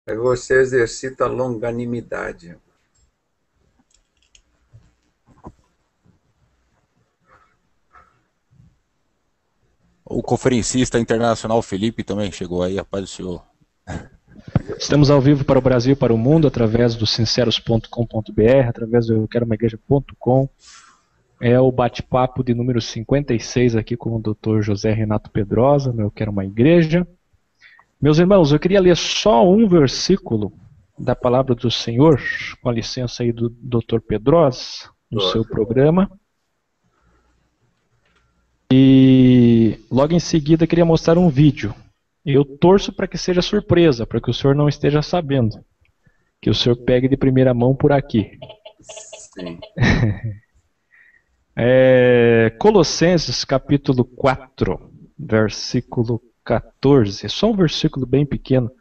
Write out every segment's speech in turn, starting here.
Aí você exercita a longanimidade. O conferencista internacional Felipe também chegou aí, a paz do Senhor. Estamos ao vivo para o Brasil e para o mundo através do sinceros.com.br, através do euqueromaiigreja.com. É o bate-papo de número 56 aqui com o Dr. José Renato Pedrosa, no Eu Quero Uma Igreja. Meus irmãos, eu queria ler só um versículo da palavra do Senhor, com a licença aí do Dr. Pedrosa, no seu programa. E logo em seguida eu queria mostrar um vídeo. Eu torço para que seja surpresa, para que o senhor não esteja sabendo. Que o senhor pegue de primeira mão por aqui. Sim. Colossenses capítulo 4, versículo 14. É só um versículo bem pequeno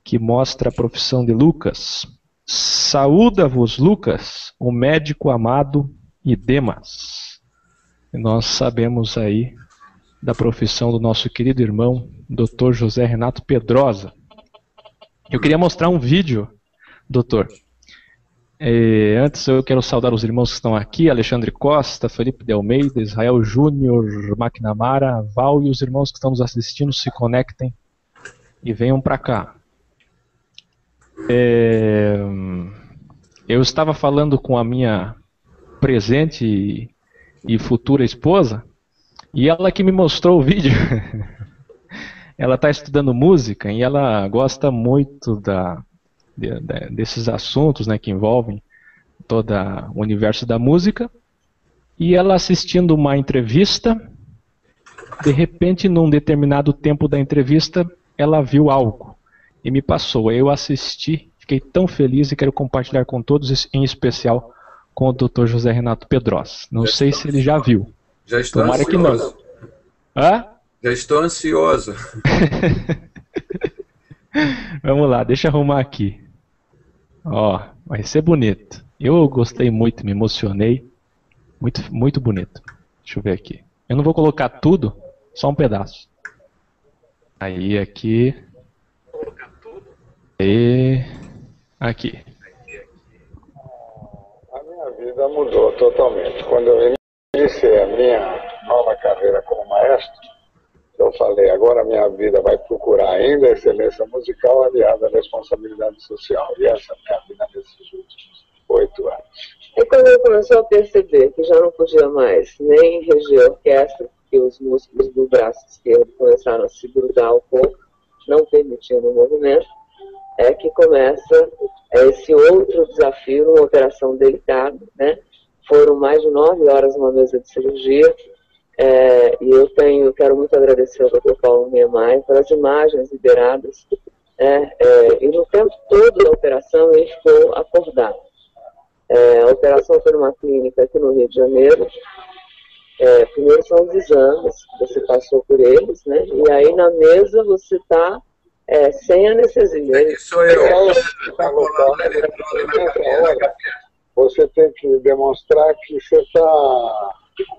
que mostra a profissão de Lucas. Saúda-vos, Lucas, o médico amado, e Demas. E nós sabemos aí da profissão do nosso querido irmão, Dr. José Renato Pedrosa. Eu queria mostrar um vídeo, doutor. Antes eu quero saudar os irmãos que estão aqui, Alexandre Costa, Felipe de Almeida, Israel Júnior, McNamara, Val, e os irmãos que estão nos assistindo se conectem e venham para cá. Eu estava falando com a minha presente e futura esposa, e ela que me mostrou o vídeo. Ela está estudando música e ela gosta muito desses assuntos, né, que envolvem todo o universo da música. E ela assistindo uma entrevista, de repente, num determinado tempo da entrevista, ela viu algo e me passou. Eu assisti, fiquei tão feliz e quero compartilhar com todos, em especial com o Dr. José Renato Pedrosa. Não sei se ele já viu. Já estou Tomara ansioso. que não. Hã? Já estou ansioso. Vamos lá, deixa eu arrumar aqui. Ó, vai ser bonito. Eu gostei muito, me emocionei. Muito, muito bonito. Deixa eu ver aqui. Eu não vou colocar tudo, só um pedaço. Aí, aqui. E aqui. A minha vida mudou totalmente. Quando eu iniciei a minha nova carreira como maestro, eu falei, agora a minha vida vai procurar ainda a excelência musical aliada à responsabilidade social. E essa é a minha vida nesses últimos 8 anos. E quando ele começou a perceber que já não podia mais nem reger a orquestra, porque os músculos do braço esquerdo começaram a se grudar ao corpo, não permitindo o movimento, é que começa esse outro desafio, uma operação delicada, né? Foram mais de 9 horas numa mesa de cirurgia, e eu quero muito agradecer ao Dr. Paulo Niemeyer pelas imagens liberadas, e no tempo todo da operação ele ficou acordado. A operação foi numa clínica aqui no Rio de Janeiro. Primeiro são os exames, você passou por eles, né? E aí na mesa você está sem anestesia. Sou eu. Você tem que demonstrar que você está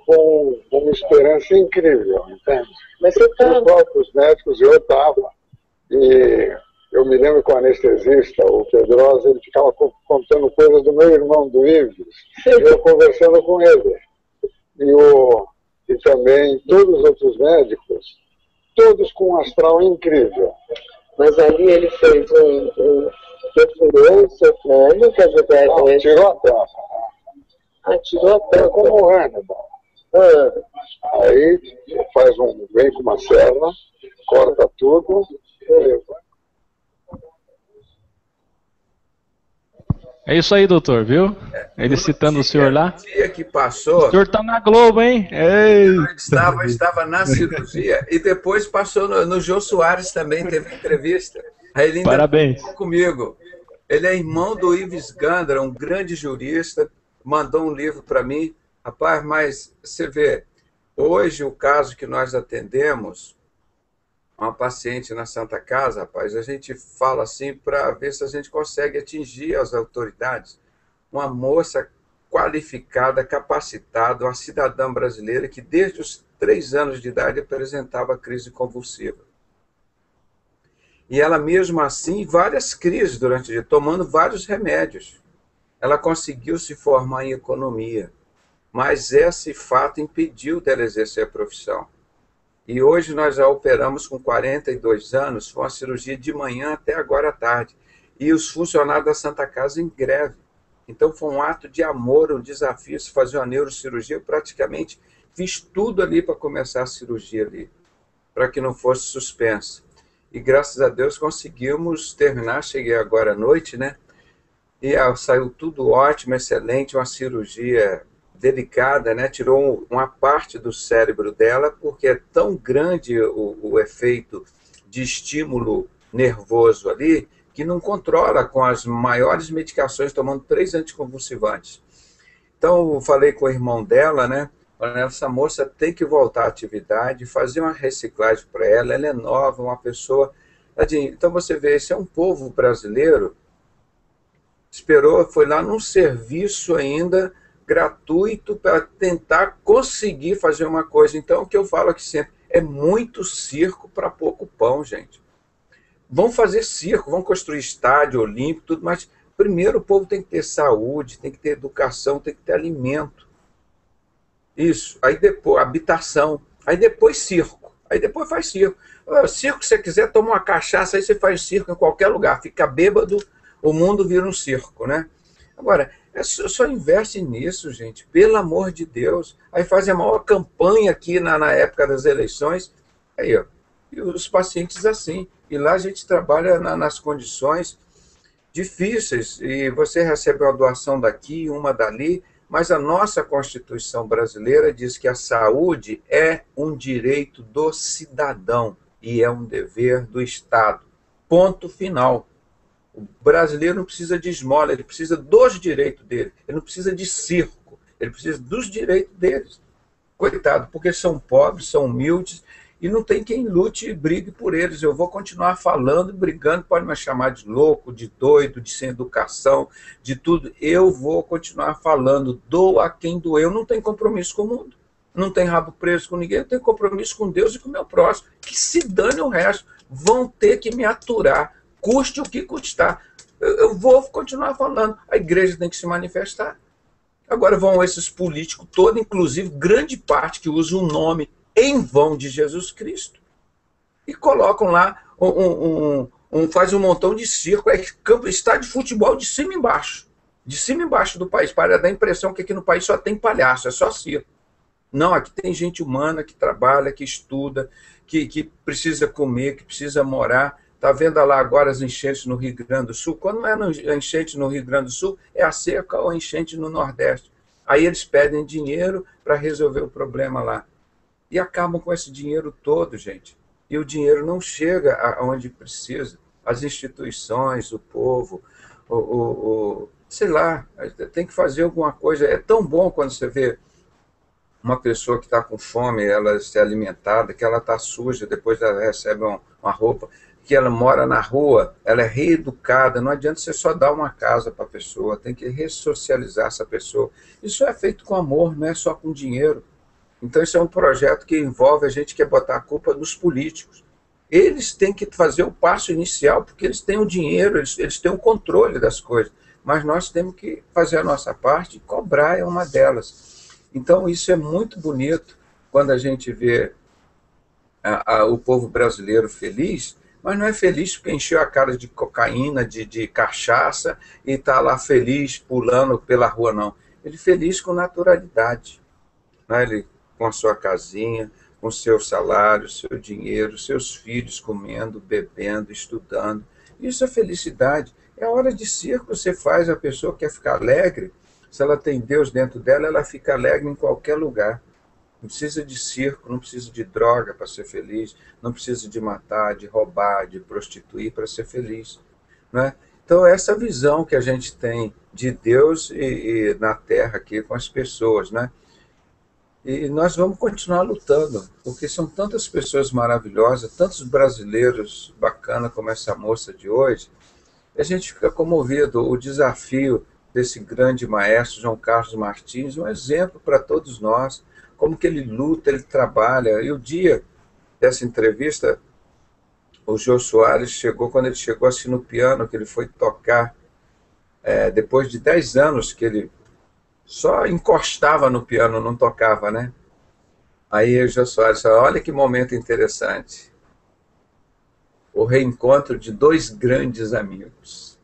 com uma esperança incrível, entende? Mas você está... Os próprios médicos, eu estava, e eu me lembro com o anestesista, o Pedrosa, ele ficava contando coisas do meu irmão, do Ives, e eu conversando com ele. E também todos os outros médicos, todos com um astral incrível. Mas ali ele fez perfurou o seu crânio, quer dizer... Não, tirou a tampa. Tirou a tampa. Como o Hannibal. Aí vem com uma serra, corta tudo, É isso aí, doutor, viu? Ele citando o senhor lá. No dia que passou... O senhor tá na Globo, hein? Estava na cirurgia e depois passou no Jô Soares também, teve entrevista. Aí ele ainda Parabéns. falou comigo. Ele é irmão do Ives Gandra, um grande jurista, mandou um livro para mim. Rapaz, mas você vê, hoje o caso que nós atendemos, uma paciente na Santa Casa, rapaz, a gente fala assim para ver se a gente consegue atingir as autoridades. Uma moça qualificada, capacitada, uma cidadã brasileira que desde os 3 anos de idade apresentava crise convulsiva. E ela mesmo assim, várias crises durante o dia, tomando vários remédios. Ela conseguiu se formar em economia, mas esse fato impediu dela exercer a profissão. E hoje nós já operamos com 42 anos, foi uma cirurgia de manhã até agora à tarde. E os funcionários da Santa Casa em greve. Então foi um ato de amor, um desafio se fazer uma neurocirurgia. Eu praticamente fiz tudo ali para começar a cirurgia ali, para que não fosse suspensa. E graças a Deus conseguimos terminar, cheguei agora à noite, né? E saiu tudo ótimo, excelente, uma cirurgia delicada, né? Tirou uma parte do cérebro dela, porque é tão grande o efeito de estímulo nervoso ali, que não controla com as maiores medicações, tomando 3 anticonvulsivantes. Então, eu falei com o irmão dela, né? Essa moça tem que voltar à atividade, fazer uma reciclagem para ela, ela é nova, uma pessoa... Então, você vê, esse é um povo brasileiro, esperou, foi lá num serviço ainda gratuito para tentar conseguir fazer uma coisa. Então, o que eu falo aqui sempre, é muito circo para pouco pão, gente. Vão fazer circo, vão construir estádio olímpico, tudo, mas primeiro o povo tem que ter saúde, tem que ter educação, tem que ter alimento. Isso. Aí depois, habitação. Aí depois circo. Aí depois faz circo. Circo, se você quiser, toma uma cachaça, aí você faz circo em qualquer lugar. Fica bêbado, o mundo vira um circo, né? Agora, só investe nisso, gente, pelo amor de Deus. Aí faz a maior campanha aqui na época das eleições. Aí, ó, e os pacientes assim. E lá a gente trabalha nas condições difíceis. E você recebe uma doação daqui, uma dali, mas a nossa Constituição brasileira diz que a saúde é um direito do cidadão e é um dever do Estado. Ponto final. O brasileiro não precisa de esmola, ele precisa dos direitos dele. Ele não precisa de circo, ele precisa dos direitos deles. Coitado, porque são pobres, são humildes, e não tem quem lute e brigue por eles. Eu vou continuar falando, brigando, pode me chamar de louco, de doido, de sem educação, de tudo. Eu vou continuar falando, doa quem doeu. Não tem compromisso com o mundo, não tem rabo preso com ninguém, eu tenho compromisso com Deus e com o meu próximo. Que se dane o resto, vão ter que me aturar. Custe o que custar. Eu vou continuar falando. A igreja tem que se manifestar. Agora vão esses políticos todos, inclusive grande parte que usa o nome em vão de Jesus Cristo, e colocam lá, faz um montão de circo, estádio de futebol de cima e embaixo do país, para dar a impressão que aqui no país só tem palhaço, é só circo. Não, aqui tem gente humana que trabalha, que estuda, que precisa comer, que precisa morar. Está vendo lá agora as enchentes no Rio Grande do Sul? Quando não é a enchente no Rio Grande do Sul, é a seca ou a enchente no Nordeste. Aí eles pedem dinheiro para resolver o problema lá. E acabam com esse dinheiro todo, gente. E o dinheiro não chega aonde precisa. As instituições, o povo, sei lá, tem que fazer alguma coisa. É tão bom quando você vê uma pessoa que está com fome, ela se alimentada, que ela está suja, depois ela recebe uma roupa, que ela mora na rua, ela é reeducada. Não adianta você só dar uma casa para a pessoa, tem que ressocializar essa pessoa. Isso é feito com amor, não é só com dinheiro. Então, isso é um projeto que envolve a gente quer botar a culpa nos políticos. Eles têm que fazer o passo inicial, porque eles têm o dinheiro, eles têm o controle das coisas. Mas nós temos que fazer a nossa parte e cobrar é uma delas. Então, isso é muito bonito quando a gente vê o povo brasileiro feliz, mas não é feliz porque encheu a cara de cocaína, de cachaça, e está lá feliz pulando pela rua, não. Ele é feliz com naturalidade. Né? Ele com a sua casinha, com seu salário, seu dinheiro, seus filhos comendo, bebendo, estudando. Isso é felicidade. É a hora de circo, você faz, a pessoa quer ficar alegre, se ela tem Deus dentro dela, ela fica alegre em qualquer lugar. Não precisa de circo, não precisa de droga para ser feliz, não precisa de matar, de roubar, de prostituir para ser feliz. Né? Então, essa visão que a gente tem de Deus e na Terra aqui com as pessoas, né? E nós vamos continuar lutando, porque são tantas pessoas maravilhosas, tantos brasileiros bacanas como essa moça de hoje, e a gente fica comovido. O desafio desse grande maestro, João Carlos Martins, um exemplo para todos nós, como que ele luta, ele trabalha. E o dia dessa entrevista, o Jô Soares chegou, quando ele chegou assim no piano, que ele foi tocar, depois de 10 anos que ele só encostava no piano, não tocava, né? Aí o Jô Soares falou, olha que momento interessante. O reencontro de dois grandes amigos.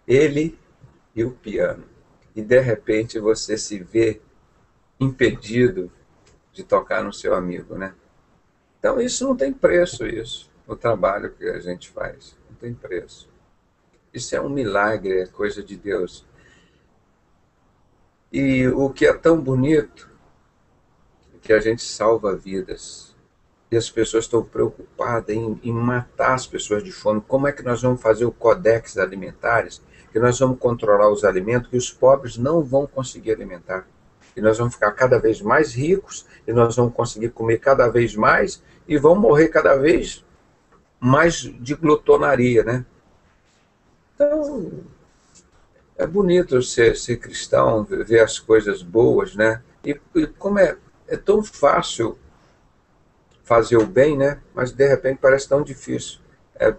Ele e o piano. E de repente você se vê impedido de tocar no seu amigo, né? Então isso não tem preço, isso. O trabalho que a gente faz. Não tem preço. Isso é um milagre, é coisa de Deus. E o que é tão bonito é que a gente salva vidas. E as pessoas estão preocupadas em matar as pessoas de fome. Como é que nós vamos fazer o Codex Alimentares? Que nós vamos controlar os alimentos que os pobres não vão conseguir alimentar. E nós vamos ficar cada vez mais ricos, e nós vamos conseguir comer cada vez mais, e vão morrer cada vez mais de glutonaria, né? Então, é bonito ser cristão, ver as coisas boas, né? E como é tão fácil fazer o bem, né? Mas de repente parece tão difícil. É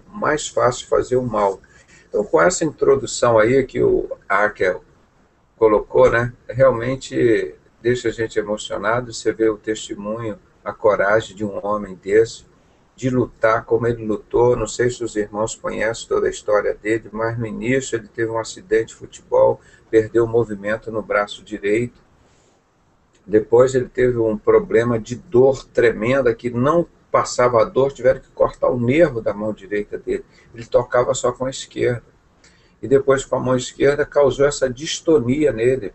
mais fácil fazer o mal. Então, com essa introdução aí que o Arkel colocou, né? Realmente deixa a gente emocionado. Você vê o testemunho, a coragem de um homem desse, de lutar como ele lutou. Não sei se os irmãos conhecem toda a história dele, mas no início ele teve um acidente de futebol, perdeu o movimento no braço direito. Depois ele teve um problema de dor tremenda, que não passava a dor, tiveram que cortar o nervo da mão direita dele. Ele tocava só com a esquerda. E depois com a mão esquerda causou essa distonia nele.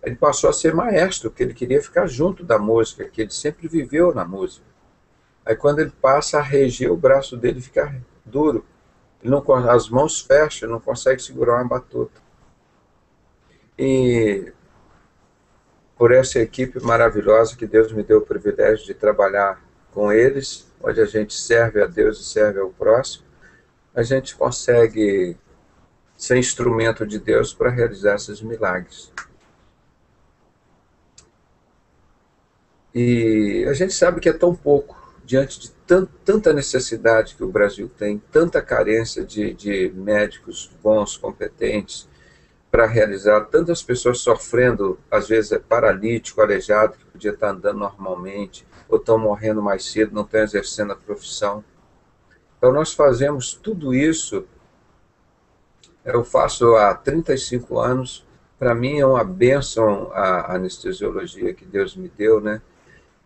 Ele passou a ser maestro, porque ele queria ficar junto da música, que ele sempre viveu na música. Aí quando ele passa a reger, o braço dele fica duro. Ele não, as mãos fecham, não consegue segurar uma batuta. E por essa equipe maravilhosa que Deus me deu o privilégio de trabalhar com eles, onde a gente serve a Deus e serve ao próximo, a gente consegue ser instrumento de Deus para realizar esses milagres. E a gente sabe que é tão pouco, diante de tanta necessidade que o Brasil tem, tanta carência de médicos bons, competentes, para realizar, tantas pessoas sofrendo, às vezes é paralítico, aleijado, que podia estar andando normalmente, ou estão morrendo mais cedo, não estão exercendo a profissão. Então nós fazemos tudo isso, eu faço há 35 anos, para mim é uma bênção a anestesiologia que Deus me deu, né?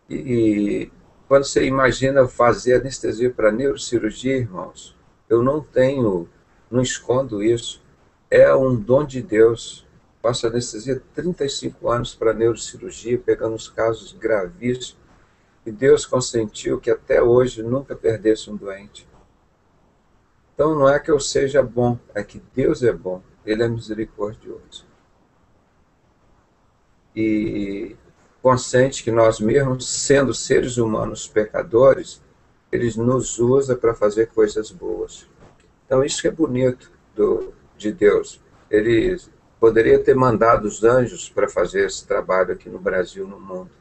E quando você imagina fazer anestesia para neurocirurgia, irmãos, eu não escondo isso. É um dom de Deus. Faço anestesia 35 anos para neurocirurgia, pegando os casos gravíssimos. E Deus consentiu que até hoje nunca perdesse um doente. Então não é que eu seja bom, é que Deus é bom. Ele é misericordioso. E consciente que nós mesmos, sendo seres humanos pecadores, Ele nos usa para fazer coisas boas. Então isso que é bonito de Deus. Ele poderia ter mandado os anjos para fazer esse trabalho aqui no Brasil, no mundo,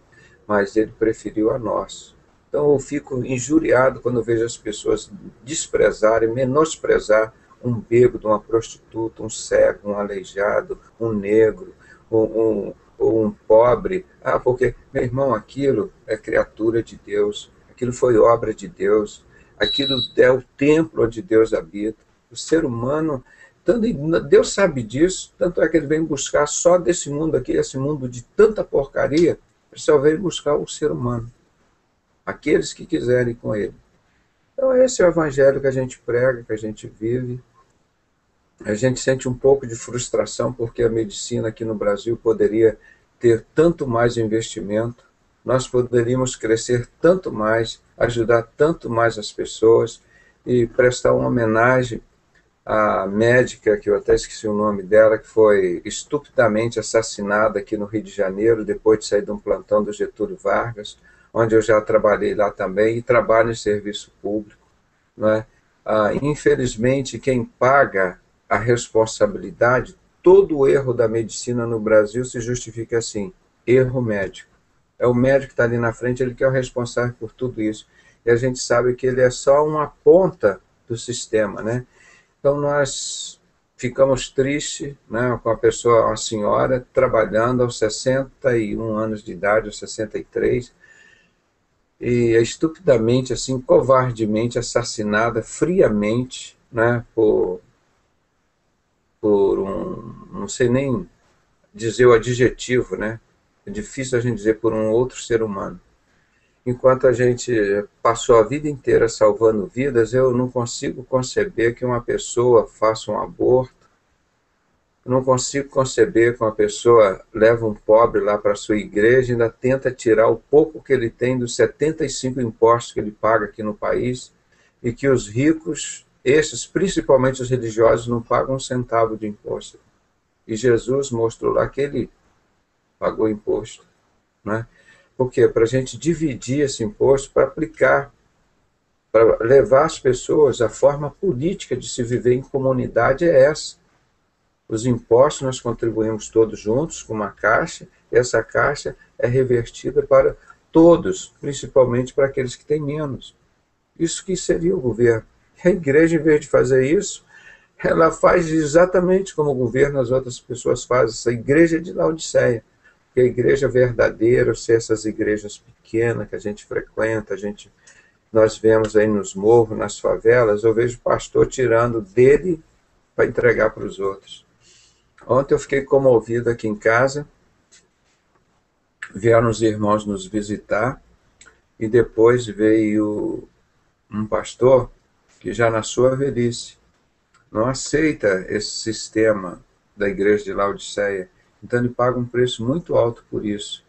mas ele preferiu a nós. Então eu fico injuriado quando vejo as pessoas desprezarem, menosprezar um bêbado, uma prostituta, um cego, um aleijado, um negro, um pobre. Ah, porque, meu irmão, aquilo é criatura de Deus, aquilo foi obra de Deus, aquilo é o templo onde Deus habita. O ser humano, Deus sabe disso, tanto é que ele vem buscar só desse mundo aqui, esse mundo de tanta porcaria, ele só vem buscar o ser humano, aqueles que quiserem com ele. Então esse é o evangelho que a gente prega, que a gente vive. A gente sente um pouco de frustração porque a medicina aqui no Brasil poderia ter tanto mais investimento, nós poderíamos crescer tanto mais, ajudar tanto mais as pessoas e prestar uma homenagem a médica, que eu até esqueci o nome dela, que foi estupidamente assassinada aqui no Rio de Janeiro, depois de sair de um plantão do Getúlio Vargas, onde eu já trabalhei lá também, e trabalho em serviço público. Não é? Infelizmente, quem paga a responsabilidade, todo o erro da medicina no Brasil se justifica assim, erro médico. É o médico que está ali na frente, ele que é o responsável por tudo isso. E a gente sabe que ele é só uma ponta do sistema, né? Então nós ficamos tristes, né, com a pessoa, uma senhora, trabalhando aos 61 anos de idade, aos 63, e é estupidamente, assim, covardemente assassinada, friamente, né, por não sei nem dizer o adjetivo, né? É difícil a gente dizer por um outro ser humano. Enquanto a gente passou a vida inteira salvando vidas, eu não consigo conceber que uma pessoa faça um aborto, eu não consigo conceber que uma pessoa leva um pobre lá para a sua igreja e ainda tenta tirar o pouco que ele tem dos 75 impostos que ele paga aqui no país, e que os ricos, esses, principalmente os religiosos, não pagam um centavo de imposto. E Jesus mostrou lá que ele pagou imposto, né? Por quê? Para a gente dividir esse imposto, para aplicar, para levar as pessoas, a forma política de se viver em comunidade é essa. Os impostos nós contribuímos todos juntos com uma caixa, e essa caixa é revertida para todos, principalmente para aqueles que têm menos. Isso que seria o governo. A igreja, em vez de fazer isso, ela faz exatamente como o governo, as outras pessoas fazem. Essa igreja de Laodiceia, que a igreja verdadeira, ou seja, essas igrejas pequenas que a gente frequenta, nós vemos aí nos morros, nas favelas, eu vejo o pastor tirando dele para entregar para os outros. Ontem eu fiquei comovido aqui em casa, vieram os irmãos nos visitar, e depois veio um pastor que já na sua velhice não aceita esse sistema da igreja de Laodiceia, então ele paga um preço muito alto por isso.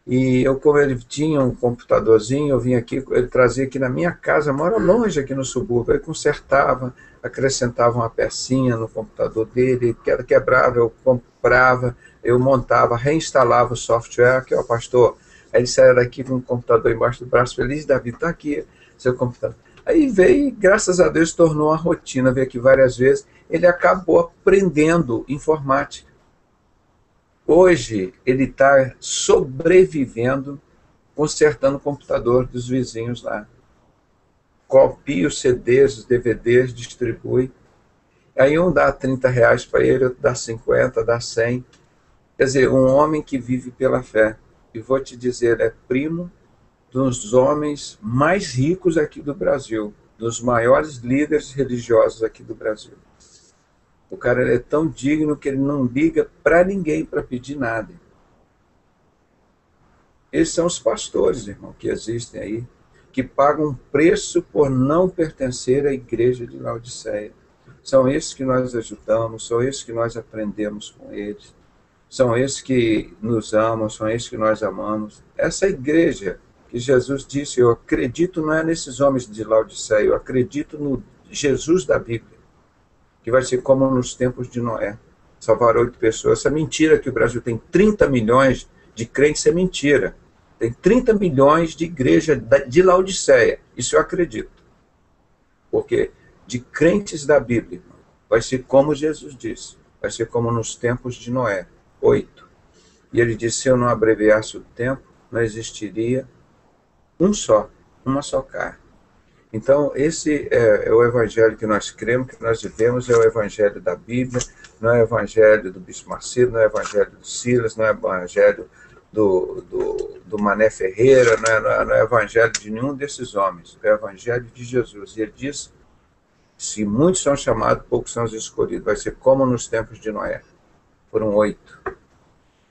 E eu, como ele tinha um computadorzinho, eu vim aqui, ele trazia aqui na minha casa, mora longe aqui no subúrbio, ele consertava, acrescentava uma pecinha no computador dele, quebrava, eu comprava, eu montava, reinstalava o software, que é o pastor. Aí ele saía daqui com o computador embaixo do braço, feliz, Davi, está aqui, seu computador. Aí veio, graças a Deus, tornou uma rotina, veio aqui várias vezes, ele acabou aprendendo informática. Hoje, ele está sobrevivendo, consertando o computador dos vizinhos lá. Copia os CDs, os DVDs, distribui. Aí um dá R$30 para ele, outro dá 50, dá 100. Quer dizer, um homem que vive pela fé. E vou te dizer, é primo dos homens mais ricos aqui do Brasil, dos maiores líderes religiosos aqui do Brasil. O cara é tão digno que ele não liga para ninguém para pedir nada. Esses são os pastores, irmão, que existem aí, que pagam um preço por não pertencer à igreja de Laodiceia. São esses que nós ajudamos, são esses que nós aprendemos com eles, são esses que nos amam, são esses que nós amamos. Essa igreja que Jesus disse, eu acredito não é nesses homens de Laodiceia, eu acredito no Jesus da Bíblia, que vai ser como nos tempos de Noé, salvar 8 pessoas. Essa mentira que o Brasil tem 30 milhões de crentes é mentira. Tem 30 milhões de igreja de Laodiceia. Isso eu acredito. Porque de crentes da Bíblia, vai ser como Jesus disse, vai ser como nos tempos de Noé, 8. E ele disse, se eu não abreviasse o tempo, não existiria uma só carne. Então, esse é o evangelho que nós cremos, que nós vivemos, é o evangelho da Bíblia, não é o evangelho do Bispo Macedo, não é o evangelho do Silas, não é o evangelho do Mané Ferreira, não é o evangelho de nenhum desses homens, é o evangelho de Jesus. E ele diz, se muitos são chamados, poucos são os escolhidos, vai ser como nos tempos de Noé, foram 8.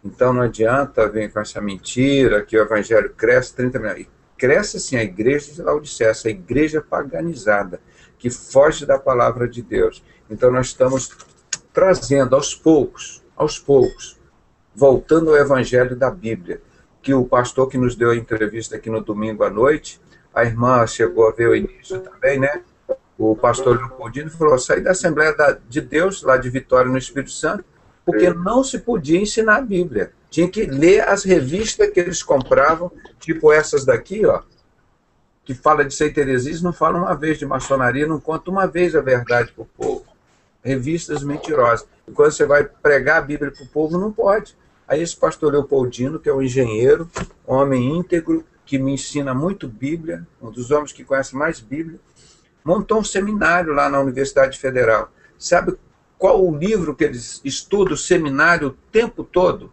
Então não adianta vir com essa mentira, que o evangelho cresce 30 milhões. Cresce assim a igreja de Laodiceia, essa igreja paganizada, que foge da palavra de Deus. Então nós estamos trazendo aos poucos, voltando ao evangelho da Bíblia, que o pastor que nos deu a entrevista aqui no domingo à noite, a irmã chegou a ver o início também, né? O pastor Leopoldino falou, saí da Assembleia de Deus, lá de Vitória no Espírito Santo, porque não se podia ensinar a Bíblia. Tinha que ler as revistas que eles compravam, tipo essas daqui, ó, que fala de seiteresismo, não fala uma vez de maçonaria, não conta uma vez a verdade para o povo. Revistas mentirosas. E quando você vai pregar a Bíblia para o povo, não pode. Aí esse pastor Leopoldino, que é um engenheiro, um homem íntegro, que me ensina muito Bíblia, um dos homens que conhece mais Bíblia, montou um seminário lá na Universidade Federal. Sabe qual o livro que eles estudam o seminário o tempo todo?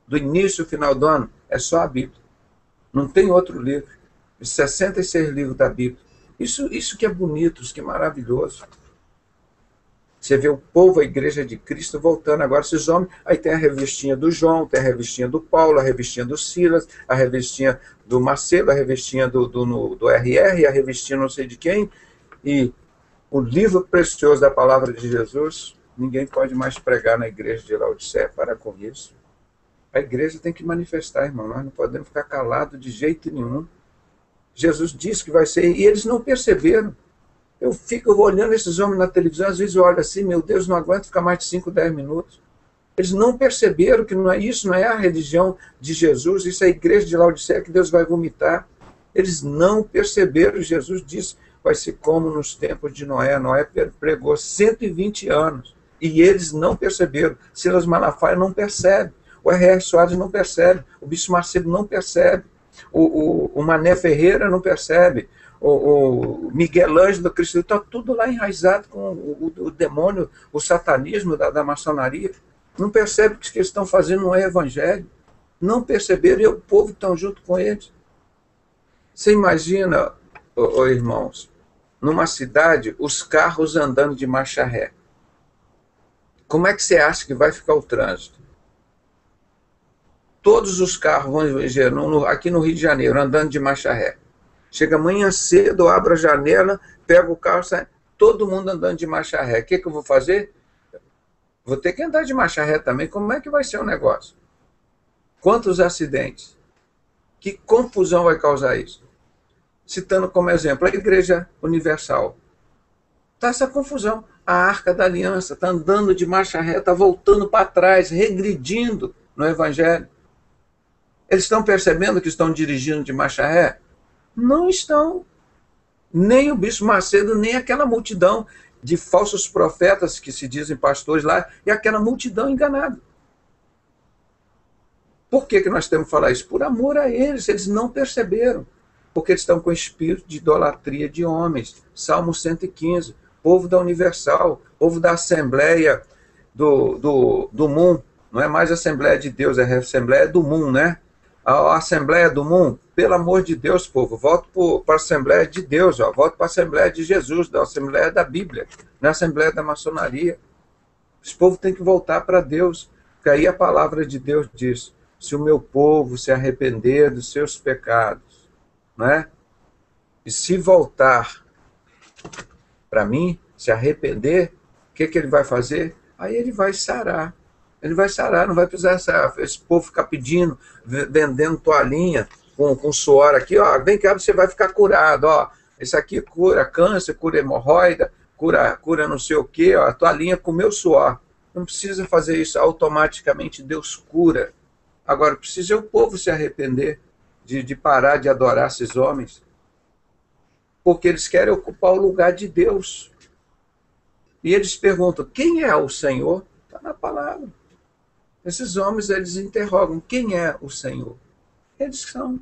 Do início ao final do ano? É só a Bíblia. Não tem outro livro. Os 66 livros da Bíblia. Isso que é bonito, isso que é maravilhoso. Você vê o povo, a igreja de Cristo voltando agora, esses homens, aí tem a revistinha do João, tem a revistinha do Paulo, a revistinha do Silas, a revistinha do Marcelo, a revistinha do RR, a revistinha não sei de quem, e o livro precioso da palavra de Jesus, ninguém pode mais pregar na igreja de Laodiceia. Para com isso. A igreja tem que manifestar, irmão, nós não podemos ficar calados de jeito nenhum. Jesus disse que vai ser, e eles não perceberam. Eu fico olhando esses homens na televisão, às vezes eu olho assim, meu Deus, não aguento ficar mais de 5, 10 minutos. Eles não perceberam que isso não é a religião de Jesus, isso é a igreja de Laodiceia que Deus vai vomitar. Eles não perceberam, Jesus disse, vai ser como nos tempos de Noé. Noé pregou 120 anos, e eles não perceberam. Silas Malafaia não percebe, o R.R. Soares não percebe, o Bispo Macedo não percebe, o Mané Ferreira não percebe, o Miguel Ângelo do Cristo, está tudo lá enraizado com o demônio, o satanismo da maçonaria. Não percebe que o que eles estão fazendo não é evangelho. Não perceberam, e o povo está junto com eles. Você imagina, irmãos, numa cidade, os carros andando de marcha ré. Como é que você acha que vai ficar o trânsito? Todos os carros, aqui no Rio de Janeiro, andando de marcha ré. Chega amanhã cedo, eu abro a janela, pego o carro, sai, todo mundo andando de marcha ré. O que eu vou fazer? Vou ter que andar de marcha ré também. Como é que vai ser o negócio? Quantos acidentes? Que confusão vai causar isso? Citando como exemplo a Igreja Universal. Está essa confusão. A Arca da Aliança está andando de marcha ré, está voltando para trás, regredindo no Evangelho. Eles estão percebendo que estão dirigindo de marcha ré? Não estão. Nem o Bispo Macedo, nem aquela multidão de falsos profetas que se dizem pastores lá, e aquela multidão enganada. Por que nós temos que falar isso? Por amor a eles não perceberam. Porque eles estão com espírito de idolatria de homens. Salmo 115, povo da Universal, povo da Assembleia do mundo. Não é mais Assembleia de Deus, é Assembleia do mundo, né? A Assembleia do mundo, pelo amor de Deus, povo, volta para a Assembleia de Deus, volta para a Assembleia de Jesus, da Assembleia da Bíblia, não é a Assembleia da maçonaria. Esse povo tem que voltar para Deus, porque aí a palavra de Deus diz, se o meu povo se arrepender dos seus pecados, não é? E se voltar para mim, se arrepender, o que ele vai fazer? Aí ele vai sarar. Ele vai sarar, não vai precisar esse povo ficar pedindo, vendendo toalhinha com suor aqui, ó, vem cá, você vai ficar curado, ó, esse aqui cura câncer, cura hemorroida, cura não sei o quê, ó, a toalhinha com o meu suor. Não precisa fazer isso automaticamente, Deus cura. Agora, precisa o povo se arrepender de parar de adorar esses homens, porque eles querem ocupar o lugar de Deus. E eles perguntam, quem é o Senhor? Está na palavra. Esses homens, eles interrogam, quem é o Senhor? Eles são.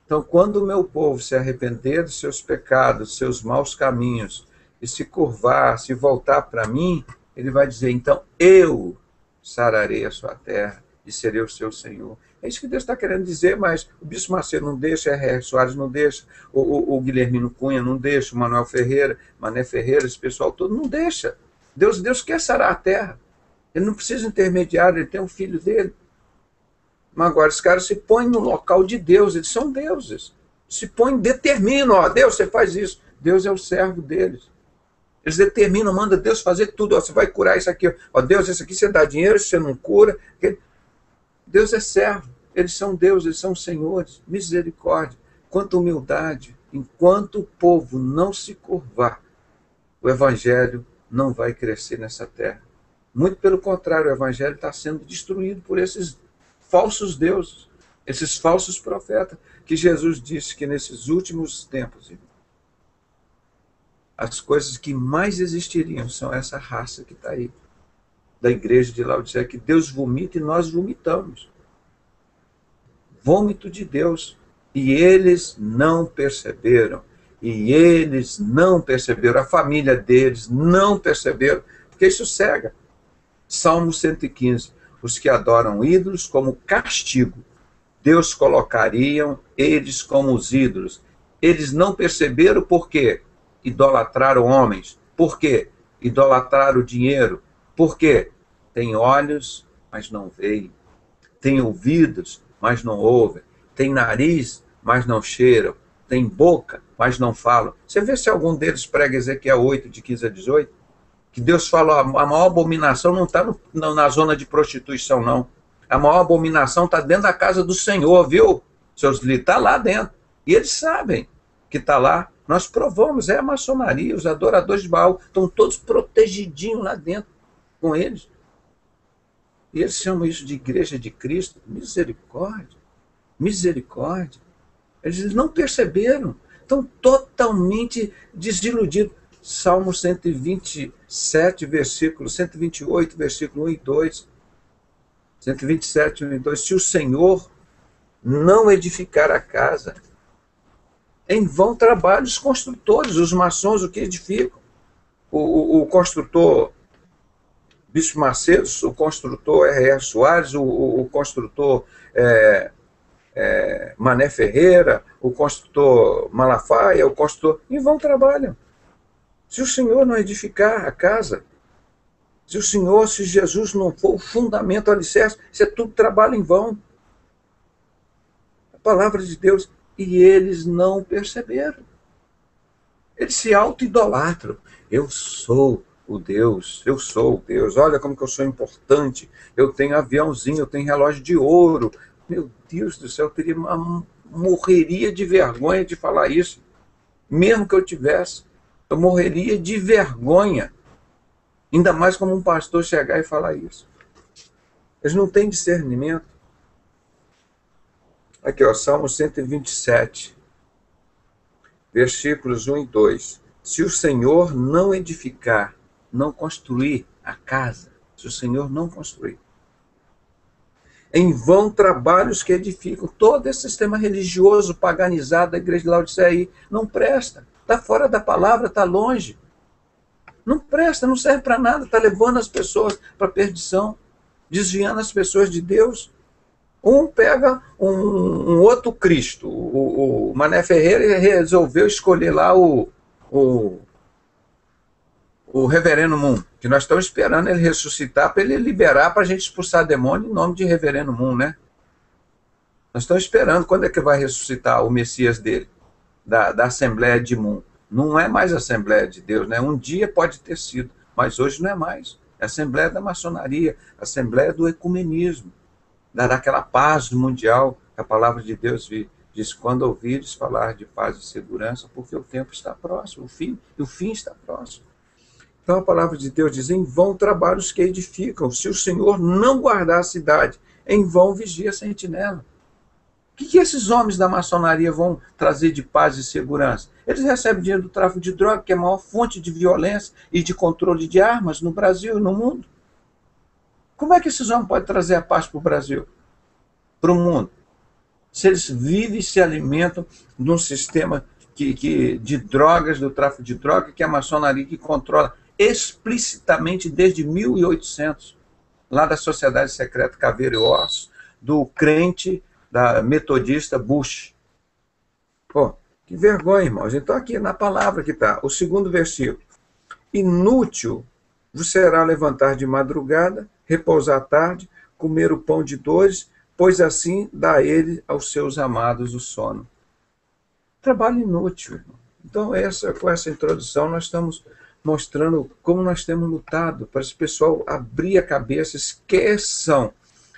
Então, quando o meu povo se arrepender dos seus pecados, dos seus maus caminhos, e se curvar, se voltar para mim, ele vai dizer, então, eu sararei a sua terra e serei o seu Senhor. É isso que Deus está querendo dizer, mas o Bispo Macedo não deixa, R.R. Soares não deixa, o Guilhermino Cunha não deixa, o Manuel Ferreira, Mané Ferreira, esse pessoal todo não deixa. Deus quer sarar a terra. Ele não precisa de intermediário, ele tem um filho dele. Mas agora, os caras se põem no local de Deus, eles são deuses. Se põem, determinam, ó, Deus, você faz isso. Deus é o servo deles. Eles determinam, manda Deus fazer tudo. Ó, você vai curar isso aqui. Ó, Deus, isso aqui você dá dinheiro, você não cura. Deus é servo. Eles são deuses, eles são senhores. Misericórdia. Quanta humildade. Enquanto o povo não se curvar, o evangelho não vai crescer nessa terra. Muito pelo contrário, o evangelho está sendo destruído por esses falsos deuses, esses falsos profetas, que Jesus disse que nesses últimos tempos, as coisas que mais existiriam são essa raça que está aí. da igreja de Laodiceia, que Deus vomita e nós vomitamos. Vômito de Deus. E eles não perceberam. E eles não perceberam. A família deles não perceberam. Porque isso cega. Salmo 115. Os que adoram ídolos como castigo. Deus colocariam eles como os ídolos. Eles não perceberam por quê? Idolatraram homens. Por quê? Idolatraram dinheiro. Por quê? Tem olhos, mas não veem. Tem ouvidos, mas não ouvem. Tem nariz, mas não cheiram. Tem boca, mas não falam. Você vê se algum deles prega Ezequiel 8, de 15 a 18? Que Deus fala, a maior abominação não está na zona de prostituição, não. A maior abominação está dentro da casa do Senhor, viu? Seus líderes, está lá dentro. E eles sabem que está lá. Nós provamos, é a maçonaria, os adoradores de Baal estão todos protegidinhos lá dentro com eles. E eles chamam isso de igreja de Cristo. Misericórdia. Misericórdia. Eles não perceberam. Estão totalmente desiludidos. Salmo 127, versículo 128, versículo 1 e 2. 127, 1 e 2. Se o Senhor não edificar a casa, em vão trabalham os construtores, os maçons, o que edificam. O construtor Bispo Macedo, o construtor R.R. Soares, o construtor Mané Ferreira, o construtor Malafaia, o construtor... Em vão trabalham. Se o Senhor não edificar a casa, se Jesus não for o fundamento, o alicerce, isso é tudo trabalho em vão. A palavra de Deus. E eles não perceberam. Eles se auto-idolatram. Eu sou o Deus, eu sou o Deus. Olha como que eu sou importante. Eu tenho aviãozinho, eu tenho relógio de ouro. Meu Deus do céu, eu morreria de vergonha de falar isso. Mesmo que eu tivesse. Eu morreria de vergonha. Ainda mais como um pastor chegar e falar isso. Eles não têm discernimento. Aqui, ó, Salmo 127, versículos 1 e 2. Se o Senhor não edificar, não construir a casa, se o Senhor não construir, em vão trabalhos que edificam. Todo esse sistema religioso paganizado da igreja de Laodiceia aí não presta. Está fora da palavra, está longe. Não presta, não serve para nada, está levando as pessoas para a perdição, desviando as pessoas de Deus. Um pega um outro Cristo. O Mané Ferreira resolveu escolher lá o Reverendo Moon, que nós estamos esperando ele ressuscitar para ele liberar para a gente expulsar demônio em nome de Reverendo Moon, né? Nós estamos esperando quando é que vai ressuscitar o Messias dele, da Assembleia de Moon. Não é mais Assembleia de Deus, né? Um dia pode ter sido, mas hoje não é mais. É a Assembleia da Maçonaria, a Assembleia do Ecumenismo. Daquela paz mundial, que a palavra de Deus diz, quando ouvires falar de paz e segurança, porque o tempo está próximo, o fim está próximo. Então a palavra de Deus diz, em vão trabalhos que edificam, se o Senhor não guardar a cidade, em vão vigia a sentinela. O que esses homens da maçonaria vão trazer de paz e segurança? Eles recebem dinheiro do tráfico de droga, que é a maior fonte de violência e de controle de armas no Brasil e no mundo. Como é que esses homens podem trazer a paz para o Brasil? Para o mundo? Se eles vivem e se alimentam de um sistema de drogas, do tráfico de drogas, que é a maçonaria que controla explicitamente desde 1800, lá da Sociedade Secreta Caveira e Ossos, do crente, da metodista Bush. Pô, que vergonha, irmãos. Então aqui na palavra que está, o segundo versículo. Inútil vos será levantar de madrugada, repousar à tarde, comer o pão de dores, pois assim dá ele aos seus amados o sono. Trabalho inútil, irmão. Então, com essa introdução, nós estamos mostrando como nós temos lutado para esse pessoal abrir a cabeça, esqueçam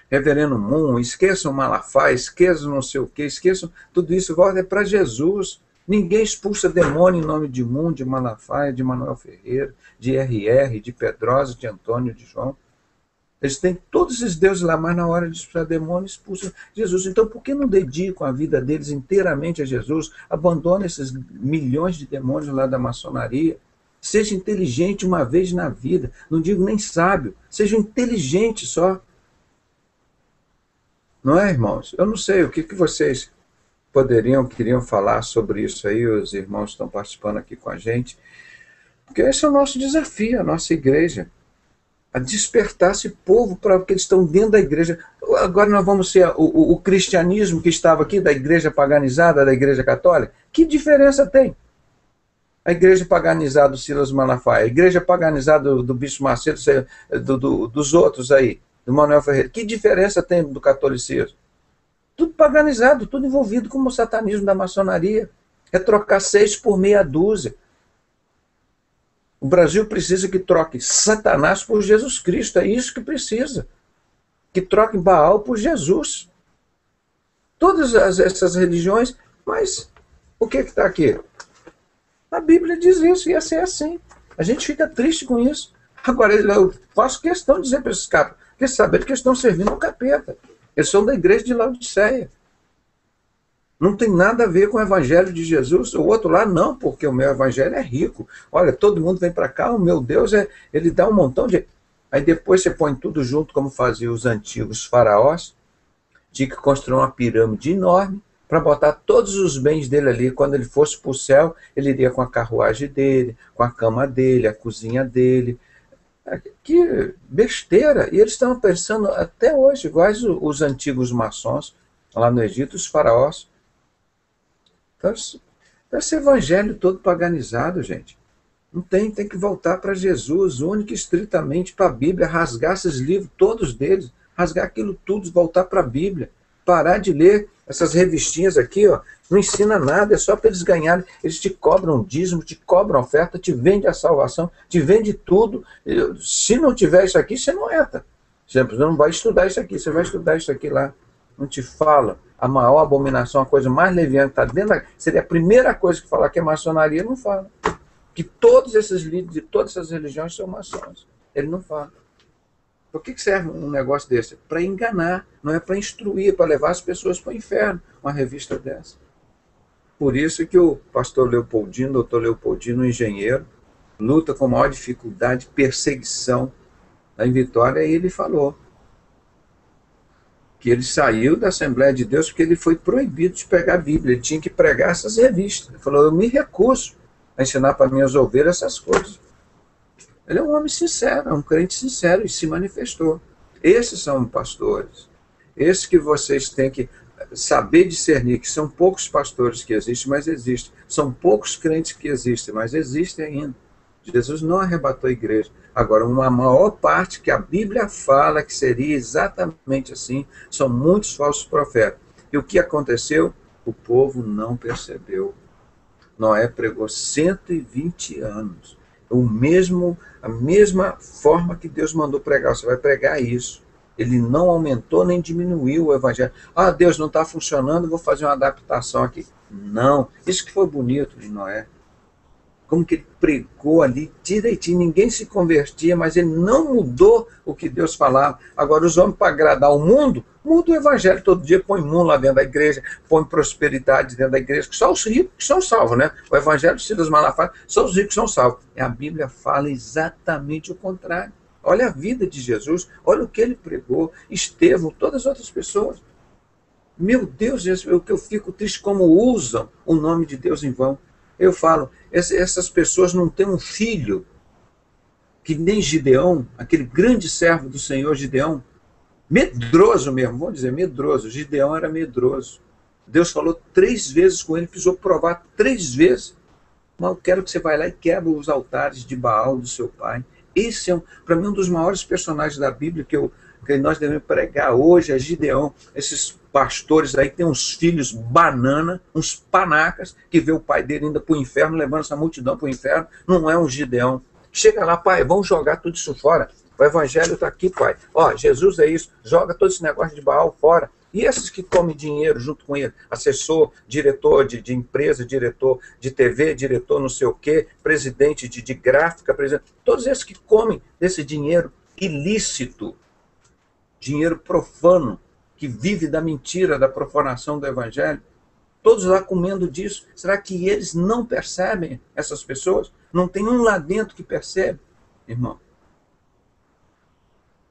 Reverendo Moon, esqueçam Malafaia, esqueçam não sei o quê, esqueçam tudo isso, volta para Jesus. Ninguém expulsa demônio em nome de Moon, de Malafaia, de Manuel Ferreira, de R.R., de Pedrosa, de Antônio, de João. Eles têm todos esses deuses lá, mas na hora de expulsar demônio, expulsam Jesus. Então, por que não dedicam a vida deles inteiramente a Jesus? Abandonam esses milhões de demônios lá da maçonaria. Seja inteligente uma vez na vida. Não digo nem sábio. Seja inteligente só. Não é, irmãos? Eu não sei o que vocês queriam falar sobre isso aí. Os irmãos estão participando aqui com a gente. Porque esse é o nosso desafio, a nossa igreja. A despertar esse povo para que eles estão dentro da igreja. Agora nós vamos ser o cristianismo que estava aqui, da igreja paganizada, da igreja católica. Que diferença tem? A igreja paganizada do Silas Malafaia, a igreja paganizada do Bispo Macedo, dos outros aí, do Manuel Ferreira. Que diferença tem do catolicismo? Tudo paganizado, tudo envolvido com o satanismo da maçonaria. É trocar 6 por meia dúzia. O Brasil precisa que troque Satanás por Jesus Cristo. É isso que precisa. Que troque Baal por Jesus. Todas essas religiões, mas o que está aqui? A Bíblia diz isso, ia ser assim. A gente fica triste com isso. Agora, eu faço questão de dizer para esses caras, porque saber que eles estão servindo o capeta. Eles são da igreja de Laodiceia. Não tem nada a ver com o evangelho de Jesus. O outro lá não, porque o meu evangelho é rico. Olha, todo mundo vem para cá, o meu Deus, ele dá um montão de... Aí depois você põe tudo junto, como faziam os antigos faraós. Tinha que construir uma pirâmide enorme para botar todos os bens dele ali. Quando ele fosse para o céu, ele iria com a carruagem dele, com a cama dele, a cozinha dele. Que besteira! E eles estão pensando até hoje, iguais os antigos maçons, lá no Egito, os faraós. Então, esse evangelho todo paganizado, gente. Não tem que voltar para Jesus, único e estritamente para a Bíblia, rasgar esses livros, todos deles, rasgar aquilo tudo, voltar para a Bíblia. Parar de ler essas revistinhas aqui, ó, não ensina nada, é só para eles ganharem. Eles te cobram dízimo, te cobram oferta, te vende a salvação, te vende tudo. Se não tiver isso aqui, você não entra. Você não vai estudar isso aqui, você vai estudar isso aqui lá. Não te fala. A maior abominação, a coisa mais leviana que está dentro da... Seria a primeira coisa que falar que é maçonaria, não fala. Que todos esses líderes de todas essas religiões são maçons. Ele não fala. Por que serve um negócio desse? Para enganar, não é para instruir, para levar as pessoas para o inferno, uma revista dessa. Por isso que o pastor Leopoldino, doutor Leopoldino, engenheiro, luta com maior dificuldade, perseguição. Lá em Vitória, ele falou que ele saiu da Assembleia de Deus porque ele foi proibido de pegar a Bíblia, ele tinha que pregar essas revistas. Ele falou, eu me recuso a ensinar para minhas ovelhas essas coisas. Ele é um homem sincero, é um crente sincero e se manifestou. Esses são pastores. Esses que vocês têm que saber discernir, que são poucos pastores que existem, mas existem. São poucos crentes que existem, mas existem ainda. Jesus não arrebatou a igreja. Agora, uma maior parte que a Bíblia fala que seria exatamente assim, são muitos falsos profetas. E o que aconteceu? O povo não percebeu. Noé pregou 120 anos. A mesma forma que Deus mandou pregar, você vai pregar isso. Ele não aumentou nem diminuiu o evangelho. Ah, Deus não está funcionando, vou fazer uma adaptação aqui. Não, isso que foi bonito de Noé. Como que ele pregou ali direitinho, ninguém se convertia, mas ele não mudou o que Deus falava. Agora os homens, para agradar o mundo, mudam o evangelho todo dia, põe mundo lá dentro da igreja, põe prosperidade dentro da igreja, que só os ricos que são salvos, né? O evangelho de Silas Malafaia, só os ricos que são salvos. E a Bíblia fala exatamente o contrário. Olha a vida de Jesus, olha o que ele pregou, Estevão, todas as outras pessoas. Meu Deus, o que eu fico triste como usam o nome de Deus em vão. Eu falo, essas pessoas não têm um filho, que nem Gideão, aquele grande servo do Senhor Gideão, medroso mesmo, vamos dizer, medroso. Gideão era medroso. Deus falou 3 vezes com ele, precisou provar 3 vezes. Mas eu quero que você vá lá e quebre os altares de Baal do seu pai. Esse é, para mim, um dos maiores personagens da Bíblia que nós devemos pregar hoje, é Gideão. Esses pastores aí que tem uns filhos banana, uns panacas, que vê o pai dele indo para o inferno, levando essa multidão para o inferno. Não é um Gideão. Chega lá, pai, vamos jogar tudo isso fora. O evangelho está aqui, pai. Ó, Jesus é isso, joga todo esse negócio de Baal fora. E esses que comem dinheiro junto com ele, assessor, diretor de empresa, diretor de TV, diretor não sei o quê, presidente de gráfica, presidente, todos esses que comem desse dinheiro ilícito, dinheiro profano, que vive da mentira, da profanação do evangelho, todos lá comendo disso. Será que eles não percebem, essas pessoas? Não tem um lá dentro que percebe, irmão?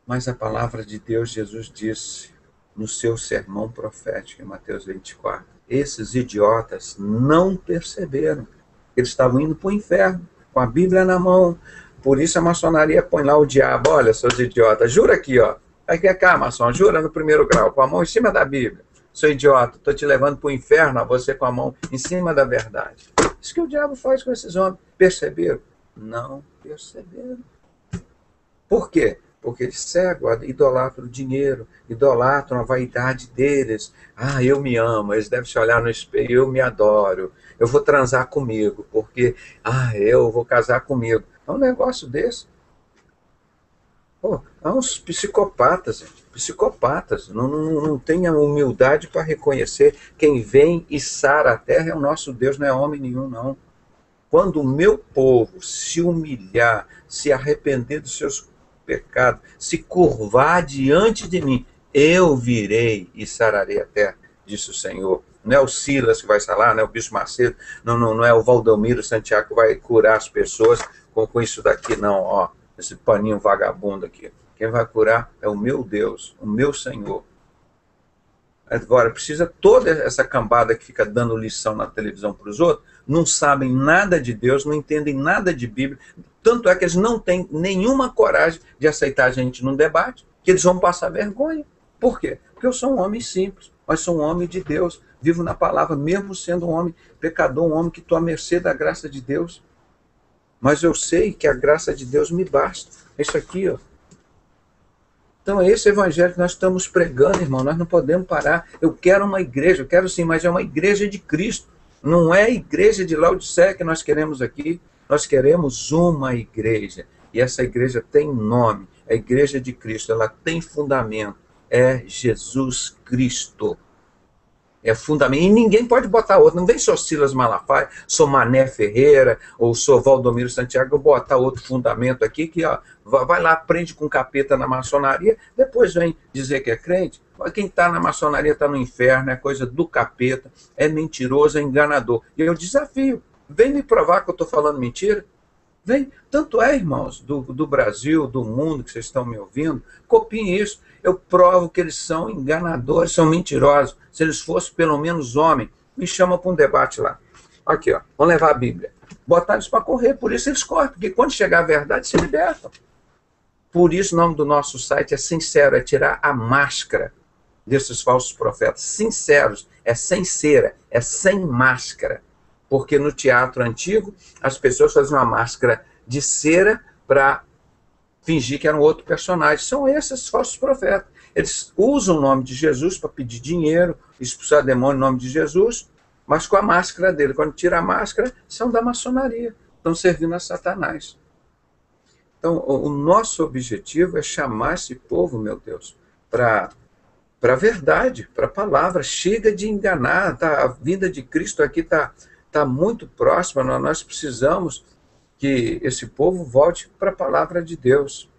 Mas a palavra de Deus, Jesus disse no seu sermão profético, em Mateus 24, esses idiotas não perceberam. Eles estavam indo para o inferno, com a Bíblia na mão. Por isso a maçonaria põe lá o diabo. Olha, seus idiotas, jura aqui, ó. Aqui é cá, maçom, jura no primeiro grau, com a mão em cima da Bíblia. Seu idiota, estou te levando para o inferno, a você com a mão em cima da verdade. Isso que o diabo faz com esses homens. Perceberam? Não perceberam. Por quê? Porque eles cegam, idolatram o dinheiro, idolatram a vaidade deles. Ah, eu me amo, eles devem se olhar no espelho, eu me adoro, eu vou transar comigo, porque, eu vou casar comigo. É um negócio desse. Pô, há uns psicopatas, gente, psicopatas, não tem a humildade para reconhecer quem vem e sara a terra é o nosso Deus, não é homem nenhum, não. Quando o meu povo se humilhar, se arrepender dos seus pecados, se curvar diante de mim, eu virei e sararei a terra, disse o Senhor. Não é o Silas que vai sarar, não é o Bispo Macedo, não é o Valdomiro Santiago que vai curar as pessoas com isso daqui, não, ó, esse paninho vagabundo aqui. Quem vai curar é o meu Deus, o meu Senhor. Agora, precisa toda essa cambada que fica dando lição na televisão para os outros, não sabem nada de Deus, não entendem nada de Bíblia, tanto é que eles não têm nenhuma coragem de aceitar a gente num debate, que eles vão passar vergonha. Por quê? Porque eu sou um homem simples, mas sou um homem de Deus, vivo na palavra, mesmo sendo um homem pecador, um homem que estou à mercê da graça de Deus. Mas eu sei que a graça de Deus me basta. É isso aqui, ó. Então é esse evangelho que nós estamos pregando, irmão. Nós não podemos parar. Eu quero uma igreja, eu quero sim, mas é uma igreja de Cristo. Não é a igreja de Laodiceia que nós queremos aqui. Nós queremos uma igreja. E essa igreja tem nome. É a igreja de Cristo. Ela tem fundamento. É Jesus Cristo. É fundamento. E ninguém pode botar outro. Não vem só Silas Malafaia, sou Mané Ferreira, ou sou Valdomiro Santiago, eu botar outro fundamento aqui, que ó, vai lá, aprende com capeta na maçonaria, depois vem dizer que é crente. Quem está na maçonaria está no inferno, é coisa do capeta, é mentiroso, é enganador. E eu desafio, vem me provar que eu estou falando mentira. Vem. Tanto é, irmãos, do Brasil, do mundo, que vocês estão me ouvindo, copiem isso. Eu provo que eles são enganadores, são mentirosos. Se eles fossem pelo menos homem, me chama para um debate lá. Aqui, ó, vamos levar a Bíblia. Botar eles para correr, por isso eles correm, porque quando chegar a verdade, se libertam. Por isso o nome do nosso site é Sincero, é tirar a máscara desses falsos profetas. Sinceros, é sem cera, é sem máscara. Porque no teatro antigo, as pessoas faziam uma máscara de cera para fingir que era um outro personagem. São esses falsos profetas. Eles usam o nome de Jesus para pedir dinheiro, expulsar demônio em nome de Jesus, mas com a máscara dele. Quando tira a máscara, são da maçonaria. Estão servindo a Satanás. Então, o nosso objetivo é chamar esse povo, meu Deus, para a verdade, para a palavra. Chega de enganar. A vinda de Cristo aqui está muito próxima. Nós precisamos que esse povo volte para a palavra de Deus.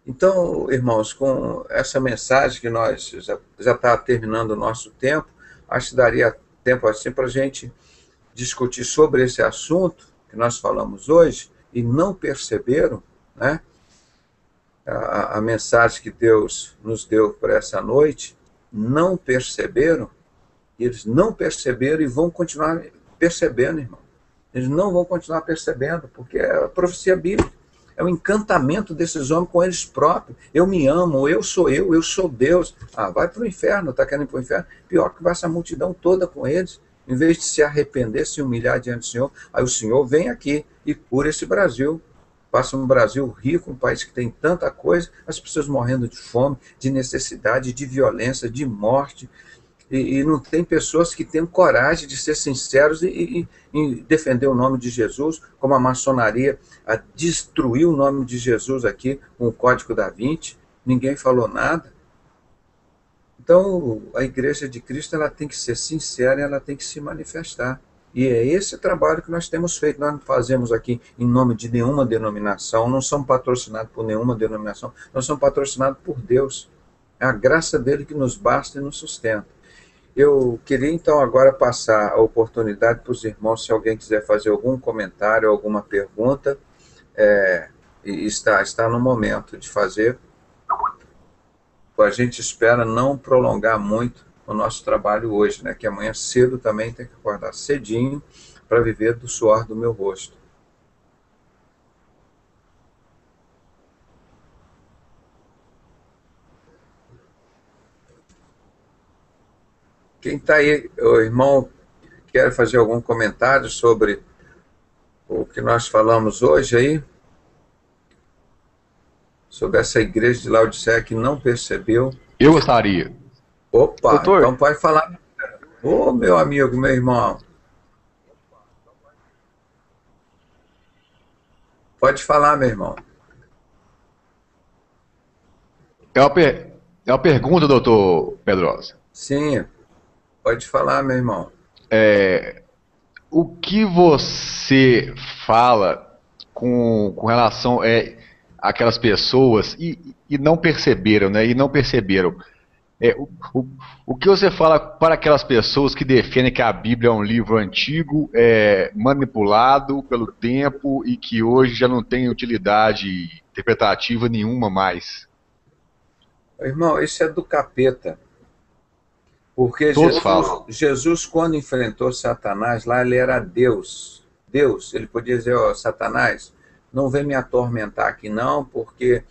Então, irmãos, com essa mensagem que nós já está terminando o nosso tempo, acho que daria tempo assim para a gente discutir sobre esse assunto que nós falamos hoje e não perceberam, né, a mensagem que Deus nos deu para essa noite, não perceberam, eles não perceberam e vão continuar percebendo, irmão. Eles não vão continuar percebendo, porque é a profecia bíblica, é o encantamento desses homens com eles próprios. Eu me amo, eu sou Deus. Vai para o inferno, está querendo ir para o inferno? Pior que vai essa multidão toda com eles, em vez de se arrepender, se humilhar diante do Senhor, aí o Senhor vem aqui e cura esse Brasil. Passa um Brasil rico, um país que tem tanta coisa, as pessoas morrendo de fome, de necessidade, de violência, de morte, e não tem pessoas que tenham coragem de ser sinceros e defender o nome de Jesus, como a maçonaria, a destruir o nome de Jesus aqui com o Código da Vinci, ninguém falou nada. Então, a Igreja de Cristo ela tem que ser sincera e ela tem que se manifestar. E é esse trabalho que nós temos feito. Nós não fazemos aqui em nome de nenhuma denominação, não somos patrocinados por nenhuma denominação, nós somos patrocinados por Deus. É a graça dele que nos basta e nos sustenta. Eu queria então agora passar a oportunidade para os irmãos, se alguém quiser fazer algum comentário, alguma pergunta, e está no momento de fazer. A gente espera não prolongar muito o nosso trabalho hoje, né? Que amanhã cedo também tem que acordar cedinho para viver do suor do meu rosto. Quem está aí, o irmão, quer fazer algum comentário sobre o que nós falamos hoje aí? Sobre essa igreja de Laodiceia que não percebeu? Eu gostaria. Opa, Doutor. então pode falar. Ô, meu amigo, meu irmão. Pode falar, meu irmão. É uma pergunta, doutor Pedrosa. Sim, pode falar, meu irmão. O que você fala com relação àquelas pessoas e não perceberam, né? E não perceberam. O que você fala para aquelas pessoas que defendem que a Bíblia é um livro antigo, manipulado pelo tempo e que hoje já não tem utilidade interpretativa nenhuma mais? Irmão, isso é do capeta. Porque Todos falam. Jesus, quando enfrentou Satanás, lá ele era Deus. Deus, ele podia dizer, ó, Satanás, não vem me atormentar aqui não, porque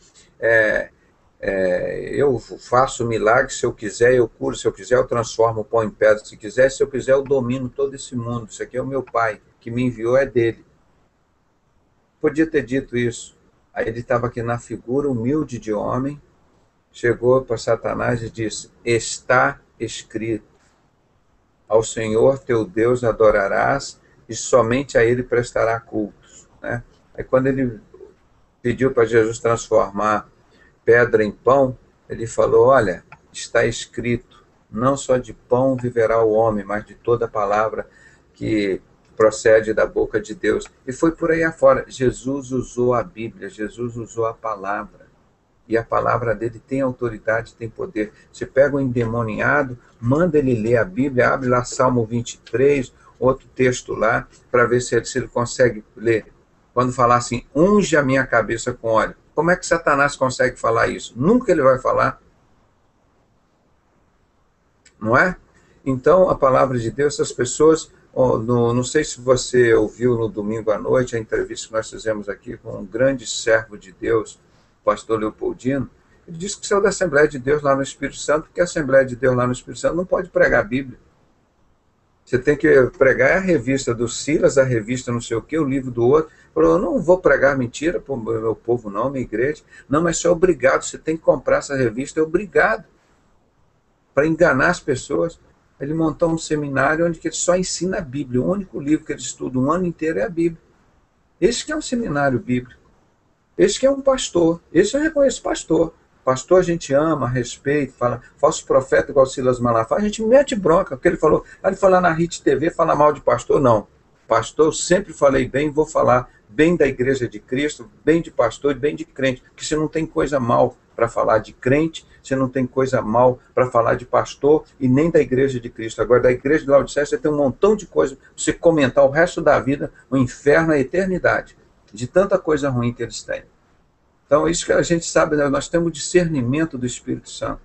eu faço milagre, se eu quiser eu curo, se eu quiser eu transformo o pão em pedra, se quiser, se eu quiser eu domino todo esse mundo, isso aqui é o meu pai, que me enviou é dele. Podia ter dito isso. Aí ele estava aqui na figura humilde de homem, chegou para Satanás e disse, está escrito, ao Senhor teu Deus adorarás e somente a ele prestará cultos, né? Aí quando ele pediu para Jesus transformar pedra em pão, ele falou, olha, está escrito, não só de pão viverá o homem, mas de toda palavra que procede da boca de Deus. E foi por aí afora. Jesus usou a Bíblia, Jesus usou a palavra. E a palavra dele tem autoridade, tem poder. Você pega um endemoniado, manda ele ler a Bíblia, abre lá Salmo 23, outro texto lá, para ver se ele consegue ler. Quando falar assim, unge a minha cabeça com óleo. Como é que Satanás consegue falar isso? Nunca ele vai falar. Não é? Então, a palavra de Deus, as pessoas... não sei se você ouviu no domingo à noite a entrevista que nós fizemos aqui com um grande servo de Deus, pastor Leopoldino. Ele disse que saiu da Assembleia de Deus lá no Espírito Santo, porque a Assembleia de Deus lá no Espírito Santo não pode pregar a Bíblia. Você tem que pregar a revista do Silas, a revista não sei o que, o livro do outro. Falou, eu não vou pregar mentira para o meu povo não, minha igreja. Não, mas você é obrigado, você tem que comprar essa revista, é obrigado. Para enganar as pessoas. Ele montou um seminário onde ele só ensina a Bíblia. O único livro que ele estuda um ano inteiro é a Bíblia. Esse que é um seminário bíblico. Esse que é um pastor. Esse eu reconheço pastor. Pastor a gente ama, respeita, fala, falso profeta igual Silas Malafaia, a gente mete bronca, porque ele falou lá na RIT TV, fala mal de pastor, não. Pastor, eu sempre falei bem, vou falar bem da igreja de Cristo, bem de pastor e bem de crente, porque você não tem coisa mal para falar de crente, você não tem coisa mal para falar de pastor e nem da igreja de Cristo. Agora, da igreja de Laodiceia, você tem um montão de coisa para você comentar o resto da vida, o inferno, a eternidade, de tanta coisa ruim que eles têm. Então, isso que a gente sabe, né? Nós temos discernimento do Espírito Santo.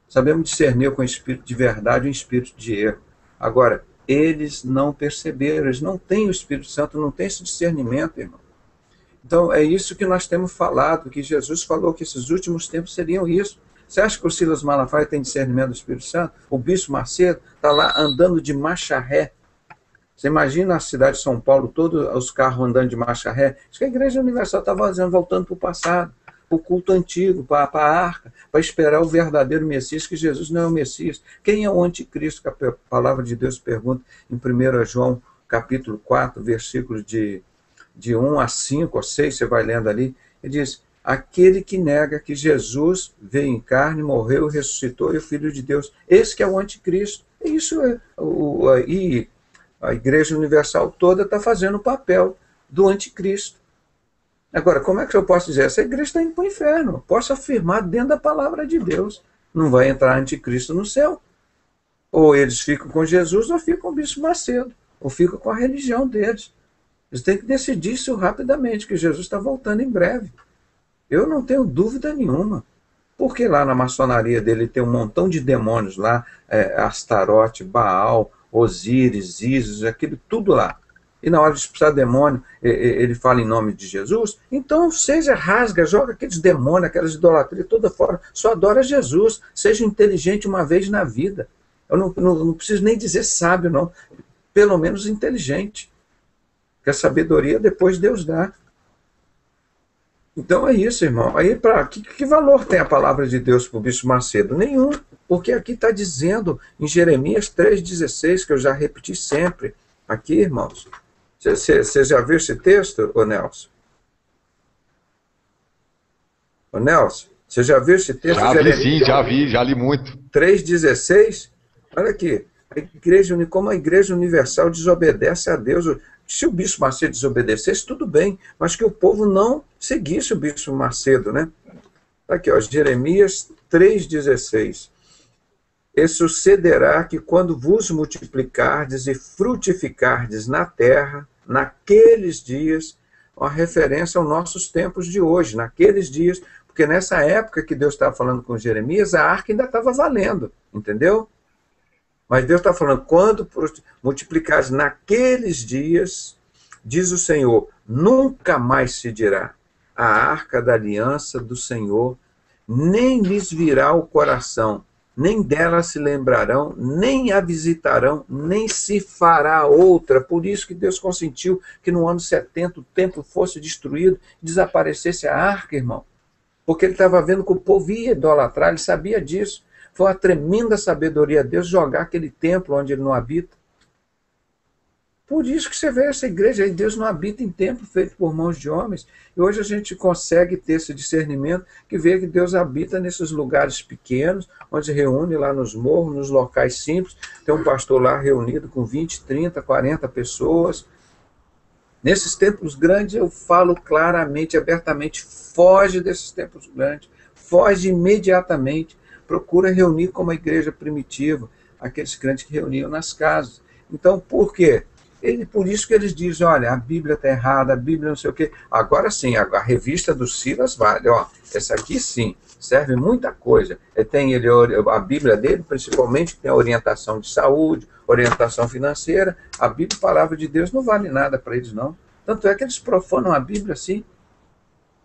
Sabemos discernir com o espírito de verdade e o espírito de erro. Agora, eles não perceberam, eles não têm o Espírito Santo, não têm esse discernimento, irmão. Então, é isso que nós temos falado, que Jesus falou que esses últimos tempos seriam isso. Você acha que o Silas Malafaia tem discernimento do Espírito Santo? O Bispo Macedo está lá andando de marcha ré. Você imagina a cidade de São Paulo, todos os carros andando de marcha ré? Isso que a Igreja Universal está fazendo, voltando para o passado, para o culto antigo, para a arca, para esperar o verdadeiro Messias, que Jesus não é o Messias. Quem é o anticristo? Que a palavra de Deus pergunta em 1 João, capítulo 4, versículos de 1 a 5, ou 6, você vai lendo ali, ele diz, aquele que nega que Jesus veio em carne, morreu, ressuscitou, e o Filho de Deus. Esse que é o anticristo. Isso é e a Igreja Universal toda está fazendo o papel do anticristo. Agora, como é que eu posso dizer? Essa igreja está indo para o inferno. Posso afirmar dentro da palavra de Deus. Não vai entrar anticristo no céu. Ou eles ficam com Jesus, ou ficam com o Bispo Macedo, ou ficam com a religião deles. Eles têm que decidir isso rapidamente, que Jesus está voltando em breve. Eu não tenho dúvida nenhuma. Porque lá na maçonaria dele tem um montão de demônios lá, Astarote, Baal, Osíris, Ísis, aquilo tudo lá. E na hora de expulsar demônio, ele fala em nome de Jesus. Então seja rasga, joga aqueles demônios, aquelas idolatrias toda fora. Só adora Jesus. Seja inteligente uma vez na vida. Eu não preciso nem dizer sábio, não. Pelo menos inteligente. Porque a sabedoria depois Deus dá. Então é isso, irmão. Aí, que valor tem a palavra de Deus para o Bispo Macedo? Nenhum. Porque aqui está dizendo em Jeremias 3,16, que eu já repeti sempre. Aqui, irmãos. Você já viu esse texto, ô Nelson? Ô Nelson, você já viu esse texto? Já vi, sim, já li muito. 3,16? Olha aqui. Como a Igreja Universal desobedece a Deus. Se o Bispo Macedo desobedecesse, tudo bem, mas que o povo não seguisse o Bispo Macedo, né? Aqui, ó, Jeremias 3,16. E sucederá que quando vos multiplicardes e frutificardes na terra, naqueles dias, uma referência aos nossos tempos de hoje, naqueles dias, porque nessa época que Deus estava falando com Jeremias, a arca ainda estava valendo, entendeu? Mas Deus está falando, quando multiplicares naqueles dias, diz o Senhor, nunca mais se dirá a arca da aliança do Senhor, nem lhes virá o coração, nem dela se lembrarão, nem a visitarão, nem se fará outra. Por isso que Deus consentiu que no ano 70 o templo fosse destruído, desaparecesse a arca, irmão. Porque ele estava vendo que o povo ia idolatrar, ele sabia disso. Foi uma tremenda sabedoria de Deus jogar aquele templo onde ele não habita. Por isso que você vê essa igreja aí, Deus não habita em templo feito por mãos de homens. E hoje a gente consegue ter esse discernimento que vê que Deus habita nesses lugares pequenos, onde se reúne lá nos morros, nos locais simples. Tem um pastor lá reunido com 20, 30, 40 pessoas. Nesses templos grandes eu falo claramente, abertamente, foge desses templos grandes. Foge imediatamente. Procura reunir como a igreja primitiva, aqueles crentes que reuniam nas casas. Então, por quê? Por isso que eles dizem, olha, a Bíblia está errada, a Bíblia não sei o quê. Agora sim, a revista do Silas vale. Ó, essa aqui sim, serve muita coisa. Tem a Bíblia dele, principalmente, que tem a orientação de saúde, orientação financeira. A Bíblia, a palavra de Deus, não vale nada para eles, não. Tanto é que eles profanam a Bíblia assim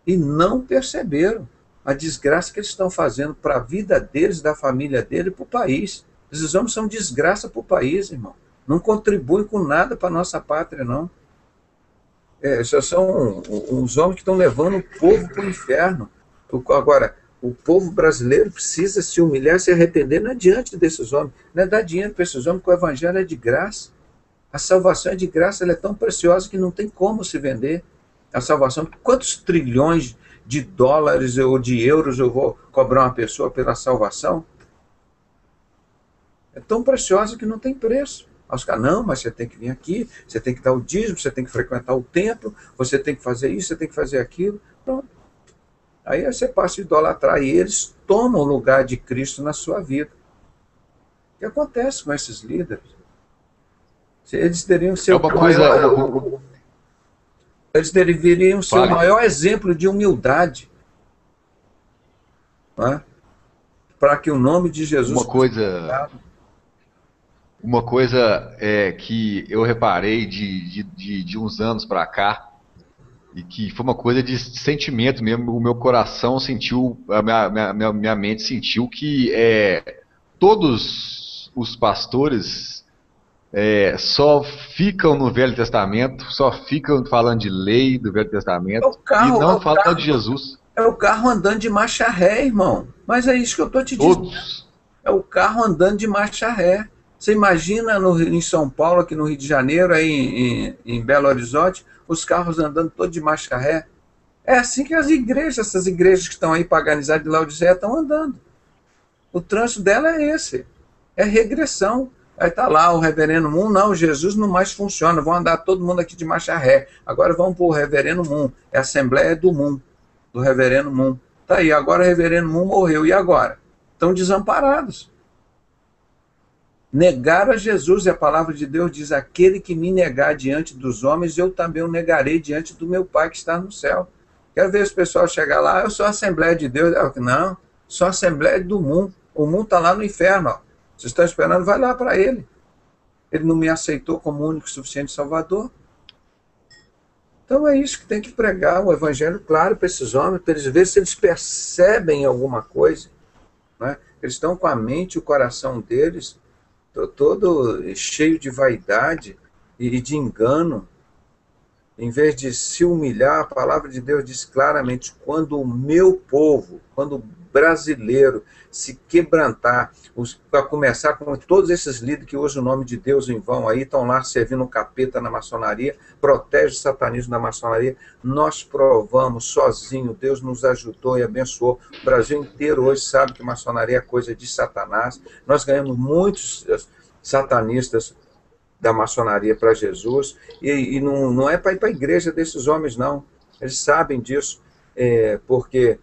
e não perceberam a desgraça que eles estão fazendo para a vida deles, da família dele e para o país. Esses homens são desgraça para o país, irmão. Não contribuem com nada para a nossa pátria, não. Já são os homens que estão levando o povo para o inferno. Agora, o povo brasileiro precisa se humilhar, se arrepender, não é diante desses homens. Não é dar dinheiro para esses homens, porque o evangelho é de graça. A salvação é de graça, ela é tão preciosa que não tem como se vender. A salvação, quantos trilhões de dólares ou de euros eu vou cobrar uma pessoa pela salvação? É tão preciosa que não tem preço. Os caras, não, mas você tem que vir aqui, você tem que dar o dízimo, você tem que frequentar o templo, você tem que fazer isso, você tem que fazer aquilo. Pronto. Aí você passa a idolatrar e eles tomam o lugar de Cristo na sua vida. O que acontece com esses líderes? Eles deveriam ser eles deveriam ser o maior exemplo de humildade, né? Para que o nome de Jesus... Uma coisa que eu reparei de uns anos para cá, e que foi uma coisa de sentimento mesmo, o meu coração sentiu, a minha mente sentiu que todos os pastores só ficam no Velho Testamento, só ficam falando de lei do Velho Testamento e não falam de Jesus. É o carro andando de marcha ré, irmão. Mas é isso que eu estou te dizendo. É o carro andando de marcha ré. Você imagina em São Paulo, aqui no Rio de Janeiro, aí em Belo Horizonte, os carros andando todos de marcha ré. É assim que essas igrejas que estão aí paganizadas de Laodiceia estão andando. O trânsito dela é esse. É regressão. Aí está lá o reverendo Moon, não, Jesus não mais funciona, vão andar todo mundo aqui de marcha ré. Agora vamos para o reverendo Moon. É a Assembleia do Moon, do reverendo Moon. Está aí, agora o reverendo Moon morreu. E agora? Estão desamparados. Negar a Jesus, e a palavra de Deus diz: aquele que me negar diante dos homens, eu também o negarei diante do meu Pai que está no céu. Quero ver esse pessoal chegar lá: eu sou a Assembleia de Deus. Não, sou a Assembleia do mundo. O mundo está lá no inferno. Ó. Vocês estão esperando, vai lá para ele. Ele não me aceitou como único e suficiente Salvador. Então é isso que tem que pregar, o evangelho claro para esses homens, para eles verem se eles percebem alguma coisa. Né? Eles estão com a mente e o coração deles todo cheio de vaidade e de engano. Em vez de se humilhar, a palavra de Deus diz claramente: quando o meu povo, quando o brasileiro se quebrantar, para começar com todos esses líderes que usam o nome de Deus em vão aí, estão lá servindo um capeta na maçonaria, protege o satanismo da maçonaria, nós provamos sozinho, Deus nos ajudou e abençoou. O Brasil inteiro hoje sabe que maçonaria é coisa de Satanás. Nós ganhamos muitos satanistas da maçonaria para Jesus, e não é para ir para a igreja desses homens, não. Eles sabem disso, porque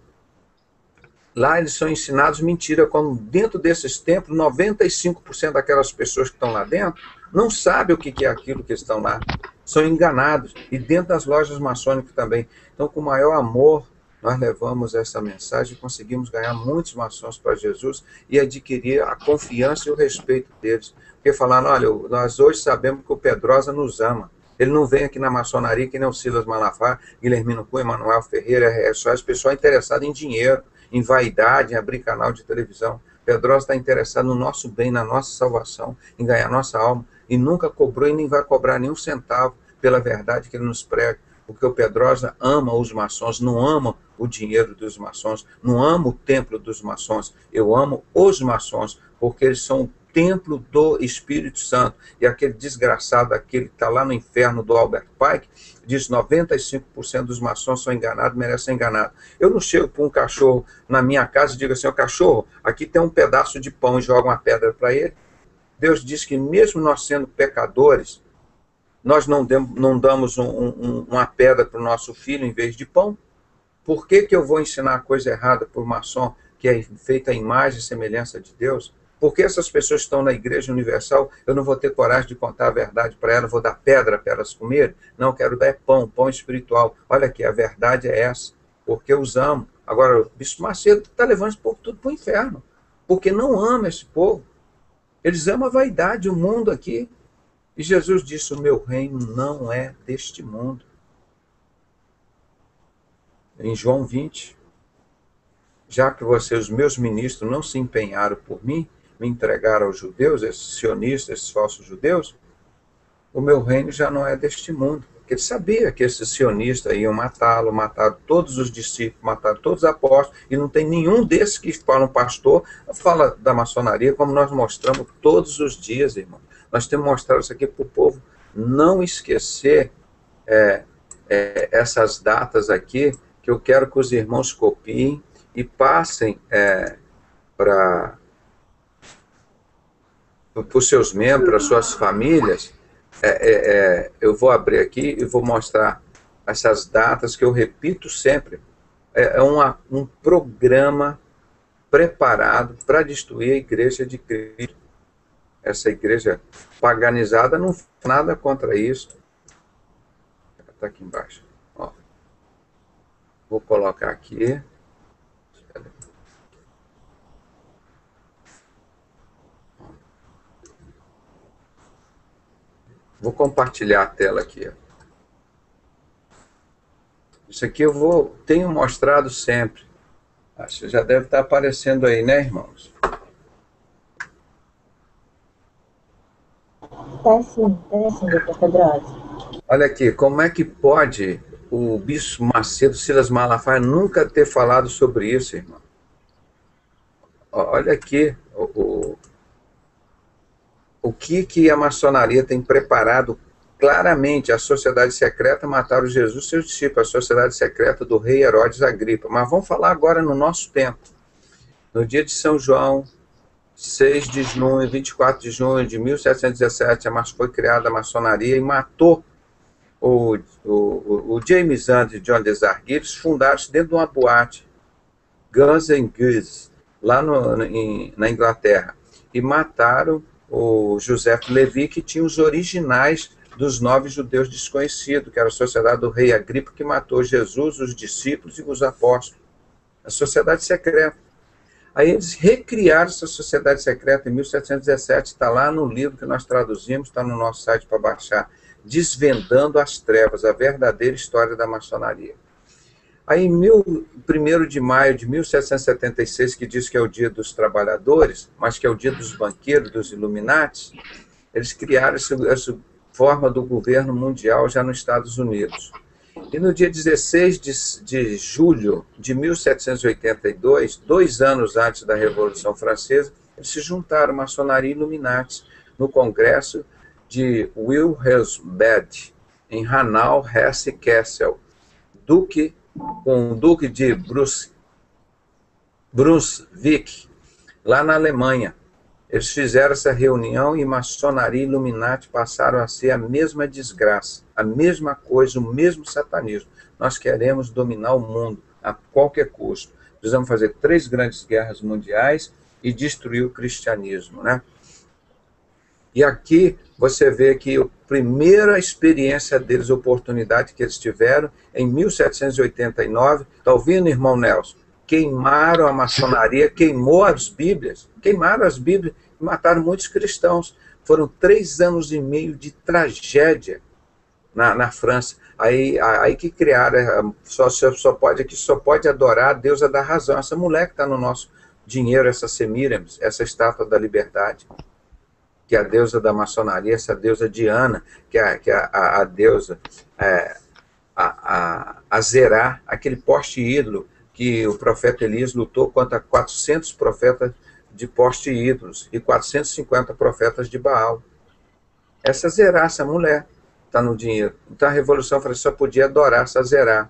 lá eles são ensinados mentira, como dentro desses templos, 95% daquelas pessoas que estão lá dentro não sabem o que é aquilo que estão lá, são enganados, e dentro das lojas maçônicas também. Então, com o maior amor, nós levamos essa mensagem e conseguimos ganhar muitos maçons para Jesus e adquirir a confiança e o respeito deles. Porque falaram: olha, nós hoje sabemos que o Pedrosa nos ama. Ele não vem aqui na maçonaria que nem o Silas Malafaia, Guilhermino Cunha, Manuel Ferreira, é só as pessoas interessadas em dinheiro, em vaidade, em abrir canal de televisão. Pedrosa está interessado no nosso bem, na nossa salvação, em ganhar nossa alma, e nunca cobrou e nem vai cobrar nenhum centavo pela verdade que ele nos prega. Porque o Pedrosa ama os maçons, não ama o dinheiro dos maçons, não ama o templo dos maçons. Eu amo os maçons, porque eles são o templo do Espírito Santo. E aquele desgraçado, aquele que está lá no inferno do Albert Pike, diz: 95% dos maçons são enganados, merecem ser enganados. Eu não chego para um cachorro na minha casa e digo assim: ó, cachorro, aqui tem um pedaço de pão, e jogo uma pedra para ele. Deus diz que mesmo nós sendo pecadores, nós não damos uma pedra para o nosso filho em vez de pão. Por que eu vou ensinar coisa errada para o maçom, que é feita à imagem e semelhança de Deus? Por que essas pessoas que estão na Igreja Universal, eu não vou ter coragem de contar a verdade para elas, vou dar pedra para elas comerem? Não, eu quero dar pão espiritual. Olha aqui, a verdade é essa, porque eu os amo. Agora, o Bispo Macedo está levando esse povo tudo para o inferno, porque não ama esse povo. Eles amam a vaidade, o mundo aqui. E Jesus disse: o meu reino não é deste mundo. Em João 20, já que vocês, os meus ministros, não se empenharam por mim, me entregaram aos judeus, esses sionistas, esses falsos judeus, o meu reino já não é deste mundo. Porque ele sabia que esses sionistas iam matá-lo, mataram todos os discípulos, mataram todos os apóstolos, e não tem nenhum desses que falam pastor, fala da maçonaria, como nós mostramos todos os dias, irmão. Nós temos mostrado isso aqui para o povo não esquecer essas datas aqui, que eu quero que os irmãos copiem e passem para os seus membros, para as suas famílias. Eu vou abrir aqui e vou mostrar essas datas que eu repito sempre. É um programa preparado para destruir a igreja de Cristo. Essa igreja paganizada não faz nada contra isso. Está aqui embaixo. Ó. Vou colocar aqui. Vou compartilhar a tela aqui. Isso aqui tenho mostrado sempre. Acho que já deve estar aparecendo aí, né, irmãos? Tá sim, doutor Pedrosa. Olha aqui, como é que pode o Bispo Macedo, Silas Malafaia, nunca ter falado sobre isso, irmão? Olha aqui o que a maçonaria tem preparado claramente. A sociedade secreta mataram Jesus e seus discípulos, a sociedade secreta do rei Herodes Agripa. Mas vamos falar agora no nosso tempo. No dia de São João, 6 de junho, 24 de junho de 1717, foi criada a maçonaria e matou o James Anderson e John Desargues. Eles fundaram-se dentro de uma boate, Guns and Geese, lá na Inglaterra, e mataram o José Levi, que tinha os originais dos 9 judeus desconhecidos, que era a sociedade do rei Agripa, que matou Jesus, os discípulos e os apóstolos. A sociedade secreta. Aí eles recriaram essa sociedade secreta em 1717, está lá no livro que nós traduzimos, está no nosso site para baixar, Desvendando as Trevas, a verdadeira história da maçonaria. Aí, em 1º de maio de 1776, que diz que é o dia dos trabalhadores, mas que é o dia dos banqueiros, dos Illuminati, eles criaram essa forma do governo mundial já nos Estados Unidos. E no dia 16 de julho de 1782, 2 anos antes da Revolução Francesa, eles se juntaram, maçonaria e Illuminati, no Congresso de Wilhelmsbad, em Hanau-Hesse-Kassel, com o Duque de Brunswick, lá na Alemanha. Eles fizeram essa reunião e maçonaria e Illuminati passaram a ser a mesma desgraça, a mesma coisa, o mesmo satanismo. Nós queremos dominar o mundo a qualquer custo. Precisamos fazer 3 grandes guerras mundiais e destruir o cristianismo, né? E aqui você vê que a primeira experiência deles, oportunidade que eles tiveram, em 1789, está ouvindo, irmão Nelson? Queimaram a maçonaria, queimou as Bíblias, queimaram as Bíblias e mataram muitos cristãos. Foram 3 anos e meio de tragédia na França. Aí que criaram, só pode adorar a deusa da razão. Essa mulher que está no nosso dinheiro, essa Semiramis, essa estátua da liberdade, que é a deusa da maçonaria, essa deusa Diana, que é a deusa a Zerá, aquele poste ídolo que o profeta Elias lutou contra 400 profetas de poste ídolos e 450 profetas de Baal. Essa Zerá, essa mulher, está no dinheiro. Então a Revolução Francesa só podia adorar essa Zerá.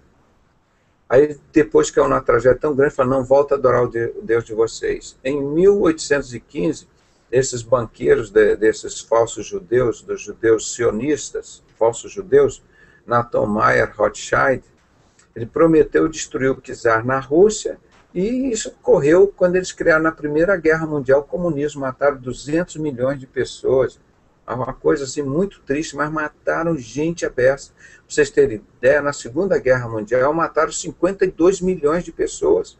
Aí depois que é uma tragédia tão grande, fala, não, volta a adorar o Deus de vocês. Em 1815, esses banqueiros desses falsos judeus, dos judeus sionistas, falsos judeus, Nathan Mayer Rothschild, ele prometeu destruir o czar na Rússia, e isso ocorreu quando eles criaram na Primeira Guerra Mundial o comunismo, mataram 200 milhões de pessoas, uma coisa assim muito triste, mas mataram gente à beça. Para vocês terem ideia, na Segunda Guerra Mundial mataram 52 milhões de pessoas.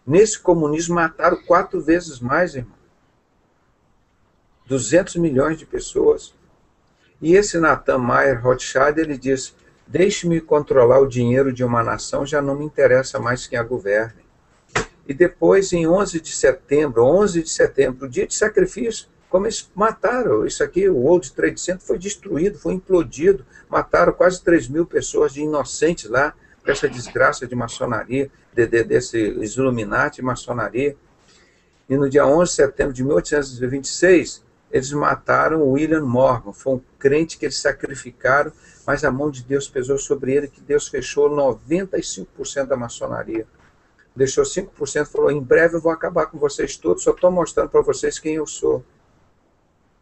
Nesse comunismo mataram 4 vezes mais, irmão. 200 milhões de pessoas. E esse Nathan Mayer Rothschild, ele diz, deixe-me controlar o dinheiro de uma nação, já não me interessa mais quem a governe. E depois, em 11 de setembro, o dia de sacrifício, como eles mataram isso aqui, o World Trade Center foi destruído, foi implodido, mataram quase 3 mil pessoas de inocentes lá, com essa desgraça de maçonaria, desse Illuminati, maçonaria. E no dia 11 de setembro de 1826, eles mataram o William Morgan, foi um crente que eles sacrificaram, mas a mão de Deus pesou sobre ele, que Deus fechou 95% da maçonaria. Deixou 5%, falou, em breve eu vou acabar com vocês todos, só estou mostrando para vocês quem eu sou.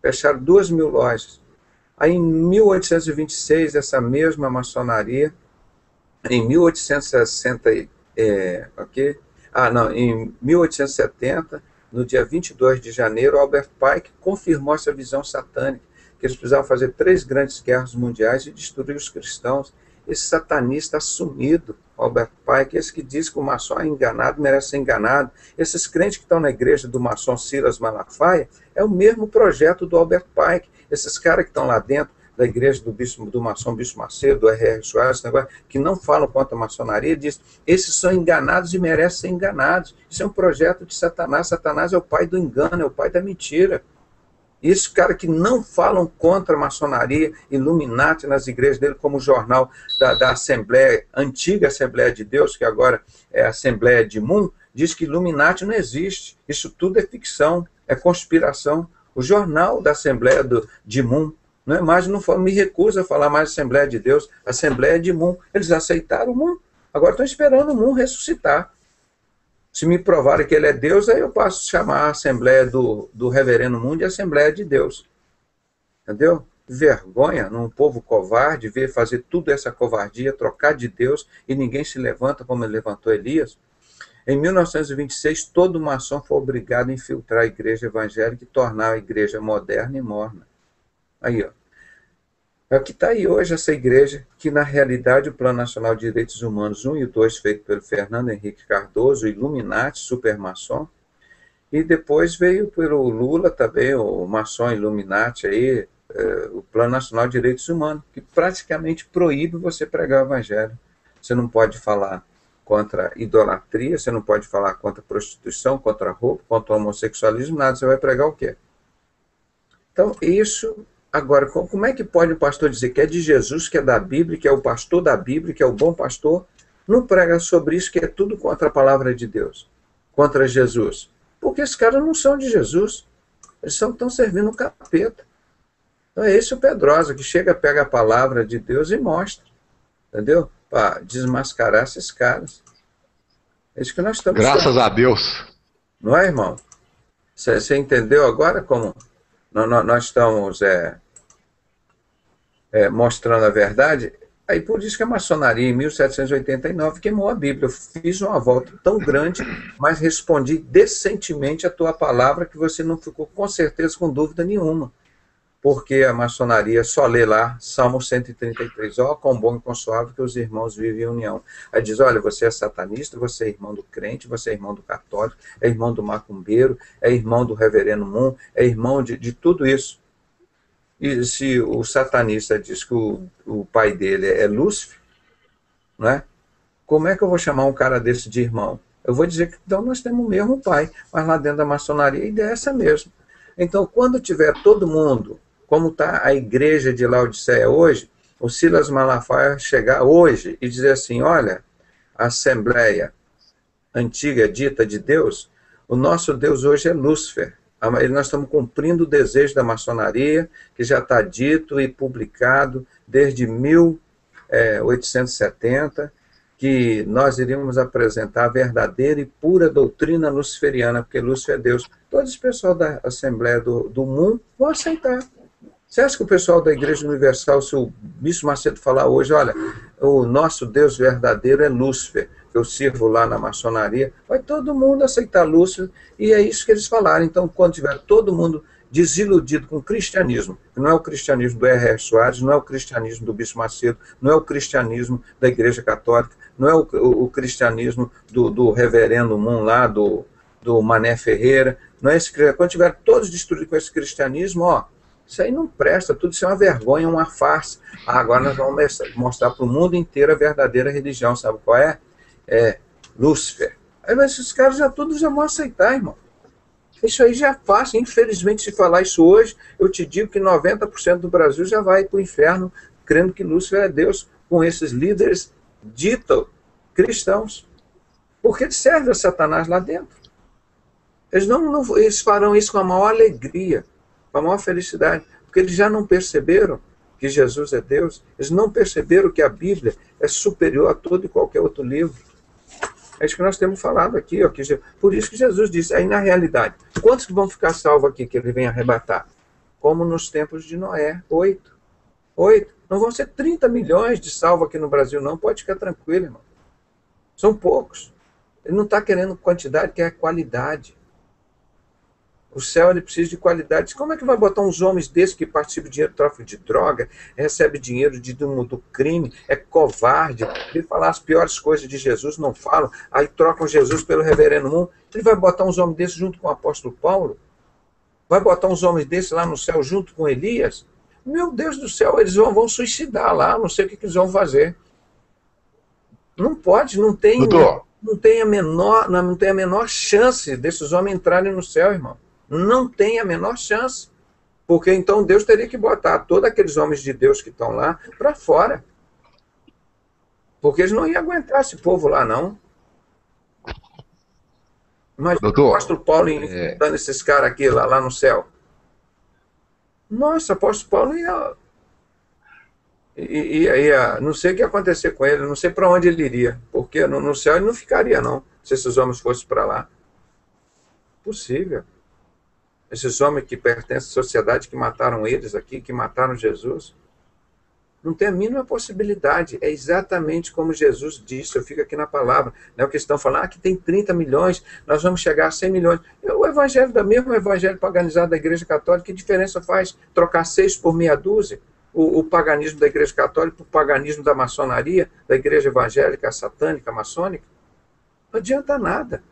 Fecharam 2.000 lojas. Aí em 1826, essa mesma maçonaria, em 1860, em 1870, no dia 22 de janeiro, Albert Pike confirmou essa visão satânica, que eles precisavam fazer 3 grandes guerras mundiais e destruir os cristãos. Esse satanista assumido, Albert Pike, esse que diz que o maçom é enganado, merece ser enganado. Esses crentes que estão na igreja do maçom Silas Malafaia, é o mesmo projeto do Albert Pike. Esses caras que estão lá dentro da igreja do maçom Bispo Macedo, do R.R. Soares, que não falam contra a maçonaria, diz, esses são enganados e merecem ser enganados. Isso é um projeto de Satanás. Satanás é o pai do engano, é o pai da mentira. E esses caras que não falam contra a maçonaria, Illuminati nas igrejas dele, como o jornal da Assembleia, antiga Assembleia de Deus, que agora é a Assembleia de Moon, diz que Illuminati não existe. Isso tudo é ficção, é conspiração. O jornal da Assembleia de Moon, não é mais, não me recusa a falar mais Assembleia de Deus, Assembleia de Moon. Eles aceitaram o Moon, agora estão esperando o Moon ressuscitar. Se me provarem que ele é Deus, aí eu passo a chamar a Assembleia do Reverendo Moon de Assembleia de Deus. Entendeu? Vergonha num povo covarde, ver fazer tudo essa covardia, trocar de Deus, e ninguém se levanta como ele levantou Elias. Em 1926, todo maçom foi obrigado a infiltrar a igreja evangélica e tornar a igreja moderna e morna. Aí, ó. É o que está aí hoje essa igreja, que na realidade o Plano Nacional de Direitos Humanos 1 e o 2, feito pelo Fernando Henrique Cardoso, o Illuminati, supermaçom, e depois veio pelo Lula também, o maçom Illuminati aí, o Plano Nacional de Direitos Humanos, que praticamente proíbe você pregar o evangelho. Você não pode falar contra idolatria, você não pode falar contra prostituição, contra roubo, contra homossexualismo, nada, você vai pregar o quê? Então, isso... Agora, como é que pode o pastor dizer que é de Jesus, que é da Bíblia, que é o pastor da Bíblia, que é o bom pastor, não prega sobre isso, que é tudo contra a palavra de Deus, contra Jesus? Porque esses caras não são de Jesus, eles estão servindo o capeta. Então é esse o Pedrosa, que chega, pega a palavra de Deus e mostra, entendeu? Para desmascarar esses caras. É isso que nós estamos Graças falando. a Deus. Não é, irmão? Você entendeu agora como nós estamos mostrando a verdade? Aí por isso que a maçonaria, em 1789, queimou a Bíblia. Eu fiz uma volta tão grande, mas respondi decentemente a tua palavra, que você não ficou com certeza com dúvida nenhuma. Porque a maçonaria só lê lá Salmo 133, ó, quão bom e quão suave que os irmãos vivem em união. Aí diz, olha, você é satanista, você é irmão do crente, você é irmão do católico, é irmão do macumbeiro, é irmão do reverendo Moon, é irmão de tudo isso. E se o satanista diz que o pai dele é Lúcifer, né? Como é que eu vou chamar um cara desse de irmão? Eu vou dizer que então nós temos o mesmo pai, mas lá dentro da maçonaria a ideia é essa mesmo. Então, quando tiver todo mundo, como está a igreja de Laodiceia hoje, o Silas Malafaia chegar hoje e dizer assim, olha, a Assembleia antiga dita de Deus, o nosso Deus hoje é Lúcifer. Nós estamos cumprindo o desejo da maçonaria, que já está dito e publicado desde 1870, que nós iríamos apresentar a verdadeira e pura doutrina luciferiana, porque Lúcifer é Deus. Todo esse pessoal da Assembleia do Mundo vão aceitar. Você acha que o pessoal da Igreja Universal, se o Bispo Macedo falar hoje, olha, o nosso Deus verdadeiro é Lúcifer, que eu sirvo lá na maçonaria, vai todo mundo aceitar Lúcifer, e é isso que eles falaram. Então, quando tiver todo mundo desiludido com o cristianismo, que não é o cristianismo do R.R. Soares, não é o cristianismo do Bispo Macedo, não é o cristianismo da Igreja Católica, não é o cristianismo do reverendo Moon lá, do Mané Ferreira, não é esse, quando tiver todos destruídos com esse cristianismo, ó, isso aí não presta, tudo isso é uma vergonha, uma farsa. Agora nós vamos mostrar para o mundo inteiro a verdadeira religião, sabe qual é? É Lúcifer. Aí esses caras já vão aceitar, irmão. Isso aí já é fácil, infelizmente, se falar isso hoje, eu te digo que 90% do Brasil já vai para o inferno, crendo que Lúcifer é Deus, com esses líderes ditos cristãos. Porque eles servem a Satanás lá dentro. Eles farão isso com a maior alegria, com a maior felicidade, porque eles já não perceberam que Jesus é Deus, eles não perceberam que a Bíblia é superior a todo e qualquer outro livro. É isso que nós temos falado aqui, ó, por isso que Jesus disse, aí na realidade, quantos que vão ficar salvos aqui que ele vem arrebatar? Como nos tempos de Noé, 8. Não vão ser 30 milhões de salvos aqui no Brasil, não, pode ficar tranquilo, irmão. São poucos. Ele não está querendo quantidade, quer qualidade. O céu ele precisa de qualidade. Como é que vai botar uns homens desses que participam de dinheiro do tráfico de droga, recebe dinheiro do crime, é covarde, ele falar as piores coisas de Jesus, não falam, aí trocam Jesus pelo reverendo Moon. Ele vai botar uns homens desses junto com o apóstolo Paulo? Vai botar uns homens desses lá no céu junto com Elias? Meu Deus do céu, eles vão suicidar lá, não sei o que eles vão fazer. Não pode, não tem a menor chance desses homens entrarem no céu, irmão. Não tem a menor chance. Porque então Deus teria que botar todos aqueles homens de Deus que estão lá para fora. Porque eles não iam aguentar esse povo lá, não. Mas o apóstolo Paulo enfrentando esses caras aqui lá no céu. Nossa, o apóstolo Paulo ia não sei o que ia acontecer com ele, não sei para onde ele iria. Porque no céu ele não ficaria, não, se esses homens fossem para lá. Possível. Esses homens que pertencem à sociedade, que mataram eles aqui, que mataram Jesus. Não tem a mínima possibilidade. É exatamente como Jesus disse, eu fico aqui na palavra. Né? O que estão falando, que tem 30 milhões, nós vamos chegar a 100 milhões. O evangelho da mesma evangelho paganizado da Igreja Católica, que diferença faz trocar 6 por meia dúzia? O paganismo da Igreja Católica, o paganismo da maçonaria, da Igreja Evangélica, satânica, maçônica? Não adianta nada.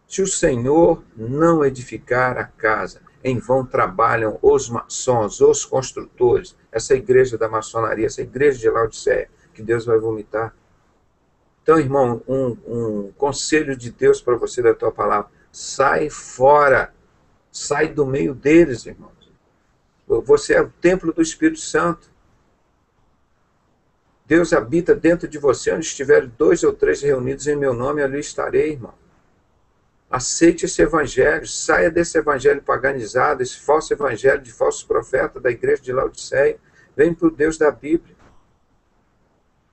Se o Senhor não edificar a casa, em vão trabalham os maçons, os construtores, essa igreja da maçonaria, essa igreja de Laodiceia, que Deus vai vomitar. Então, irmão, um conselho de Deus para você da tua palavra: sai fora, sai do meio deles, irmãos. Você é o templo do Espírito Santo. Deus habita dentro de você, onde estiverem 2 ou 3 reunidos em meu nome, ali estarei, irmão. Aceite esse evangelho, saia desse evangelho paganizado, esse falso evangelho de falsos profetas da igreja de Laodiceia. Vem para o Deus da Bíblia.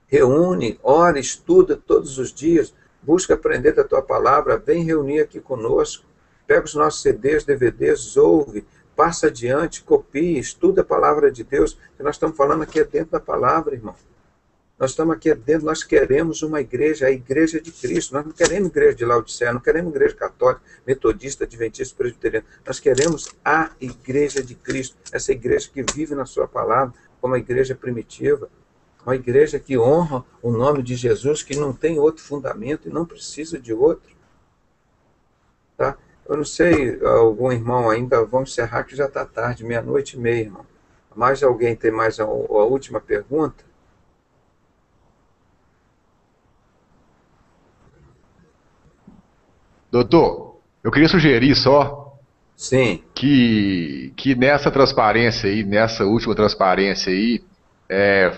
Reúne, ora, estuda todos os dias, busca aprender da tua palavra, vem reunir aqui conosco. Pega os nossos CDs, DVDs, ouve, passa adiante, copia, estuda a palavra de Deus, que nós estamos falando aqui dentro da palavra, irmão. Nós estamos aqui dentro, nós queremos uma igreja, a igreja de Cristo. Nós não queremos igreja de Laodiceia, não queremos igreja católica, metodista, adventista, presbiteriana. Nós queremos a igreja de Cristo, essa igreja que vive na sua palavra, como a igreja primitiva, uma igreja que honra o nome de Jesus, que não tem outro fundamento e não precisa de outro. Tá? Eu não sei, algum irmão ainda, vamos encerrar que já está tarde, 00:30, irmão. Mais alguém tem mais a última pergunta? Doutor, eu queria sugerir só Sim. que nessa transparência aí, nessa última transparência aí,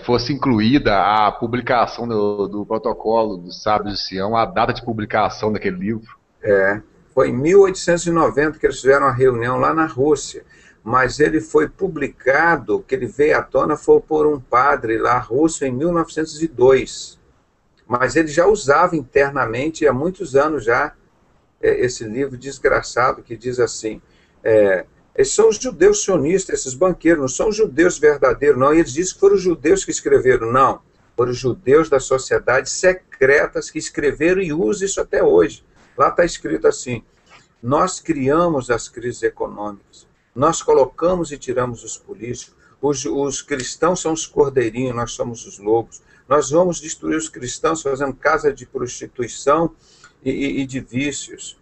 fosse incluída a publicação do protocolo dos Sábios de Sião, a data de publicação daquele livro. Foi em 1890 que eles fizeram uma reunião lá na Rússia, mas ele foi publicado, que ele veio à tona, foi por um padre lá russo em 1902. Mas ele já usava internamente, há muitos anos já, esse livro desgraçado que diz assim, esses são os judeus sionistas, esses banqueiros, não são os judeus verdadeiros, não. E eles dizem que foram os judeus que escreveram, não. Foram os judeus das sociedades secretas que escreveram e usam isso até hoje. Lá está escrito assim, nós criamos as crises econômicas, nós colocamos e tiramos os políticos, os cristãos são os cordeirinhos, nós somos os lobos, nós vamos destruir os cristãos fazendo casa de prostituição e de vícios.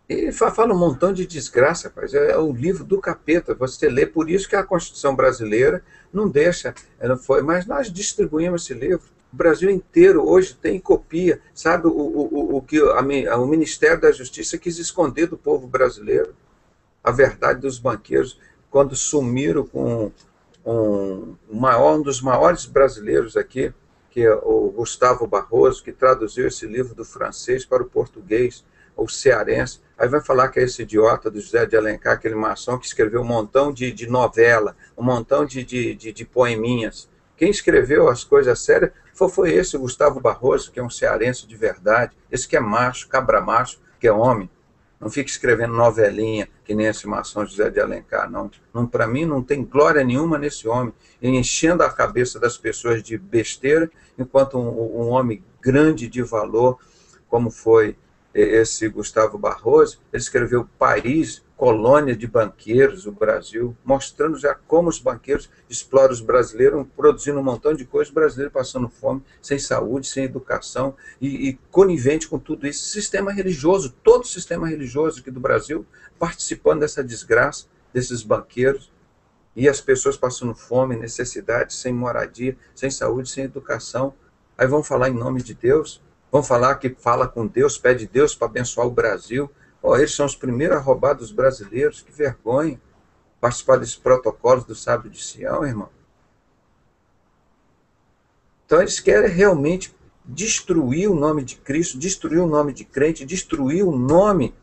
E fala um montão de desgraça, rapaz. É o livro do capeta, você lê, por isso que a Constituição brasileira não deixa, mas nós distribuímos esse livro. O Brasil inteiro hoje tem copia, sabe o que o Ministério da Justiça quis esconder do povo brasileiro? A verdade dos banqueiros, quando sumiram com um dos maiores brasileiros aqui, que é o Gustavo Barroso, que traduziu esse livro do francês para o português, ou cearense. Aí vai falar que é esse idiota do José de Alencar, aquele maçom que escreveu um montão de novela, um montão de poeminhas. Quem escreveu as coisas sérias foi esse Gustavo Barroso, que é um cearense de verdade, esse que é macho, cabra macho, que é homem. Não fica escrevendo novelinha, que nem esse maçom José de Alencar, não. Para mim, não tem glória nenhuma nesse homem, enchendo a cabeça das pessoas de besteira, enquanto um homem grande de valor, como foi esse Gustavo Barroso, ele escreveu País, colônia de banqueiros, o Brasil, mostrando já como os banqueiros exploram os brasileiros, produzindo um montão de coisas, brasileiros passando fome, sem saúde, sem educação, e conivente com tudo isso. Sistema religioso, todo o sistema religioso aqui do Brasil, participando dessa desgraça, desses banqueiros, e as pessoas passando fome, necessidade, sem moradia, sem saúde, sem educação. Aí vão falar em nome de Deus, vão falar que fala com Deus, pede Deus para abençoar o Brasil. Eles são os primeiros a roubar dos brasileiros, que vergonha. Participar desses protocolos do Sábio de Sião, irmão. Então eles querem realmente destruir o nome de Cristo, destruir o nome de crente, destruir o nome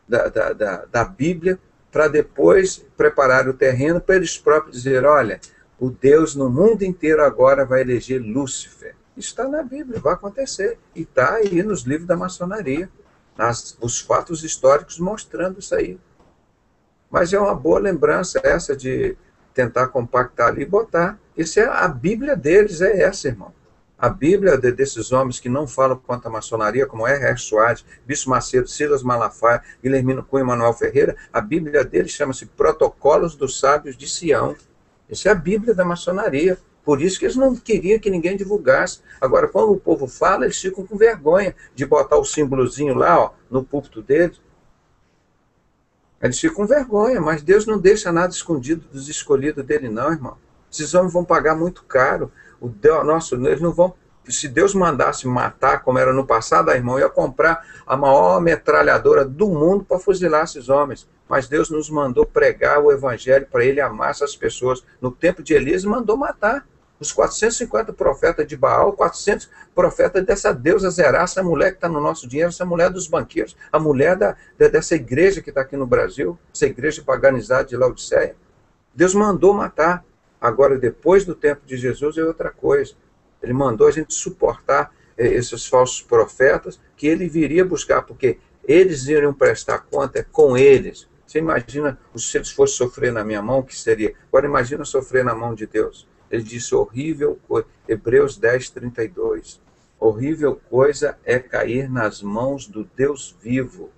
da Bíblia, para depois preparar o terreno para eles próprios dizer, olha, o Deus no mundo inteiro agora vai eleger Lúcifer. Isso está na Bíblia, vai acontecer. E está aí nos livros da maçonaria, os fatos históricos mostrando isso aí. Mas é uma boa lembrança essa de tentar compactar ali e botar. Isso é a Bíblia deles, é essa, irmão. A Bíblia desses homens que não falam contra a maçonaria, como R.R. Soares, Bispo Macedo, Silas Malafaia, Guilhermino Cunha e Manuel Ferreira, a Bíblia deles chama-se Protocolos dos Sábios de Sião. Isso é a Bíblia da maçonaria. Por isso que eles não queriam que ninguém divulgasse. Agora, quando o povo fala, eles ficam com vergonha de botar o símbolozinho lá, ó, no púlpito deles. Eles ficam com vergonha, mas Deus não deixa nada escondido dos escolhidos dele, não, irmão. Esses homens vão pagar muito caro. Eles não vão. Se Deus mandasse matar, como era no passado, irmão, ia comprar a maior metralhadora do mundo para fuzilar esses homens. Mas Deus nos mandou pregar o evangelho para ele amar essas pessoas. No tempo de Elias, mandou matar os 450 profetas de Baal, 400 profetas dessa deusa Zerá, essa mulher que está no nosso dinheiro, essa mulher dos banqueiros, a mulher dessa igreja que está aqui no Brasil, essa igreja paganizada de Laodiceia. Deus mandou matar. Agora, depois do tempo de Jesus, é outra coisa. Ele mandou a gente suportar esses falsos profetas que ele viria buscar, porque eles iriam prestar conta com eles. Você imagina, se eles fossem sofrer na minha mão, o que seria? Agora imagina sofrer na mão de Deus. Ele disse, horrível coisa, Hebreus 10, 32. Horrível coisa é cair nas mãos do Deus vivo.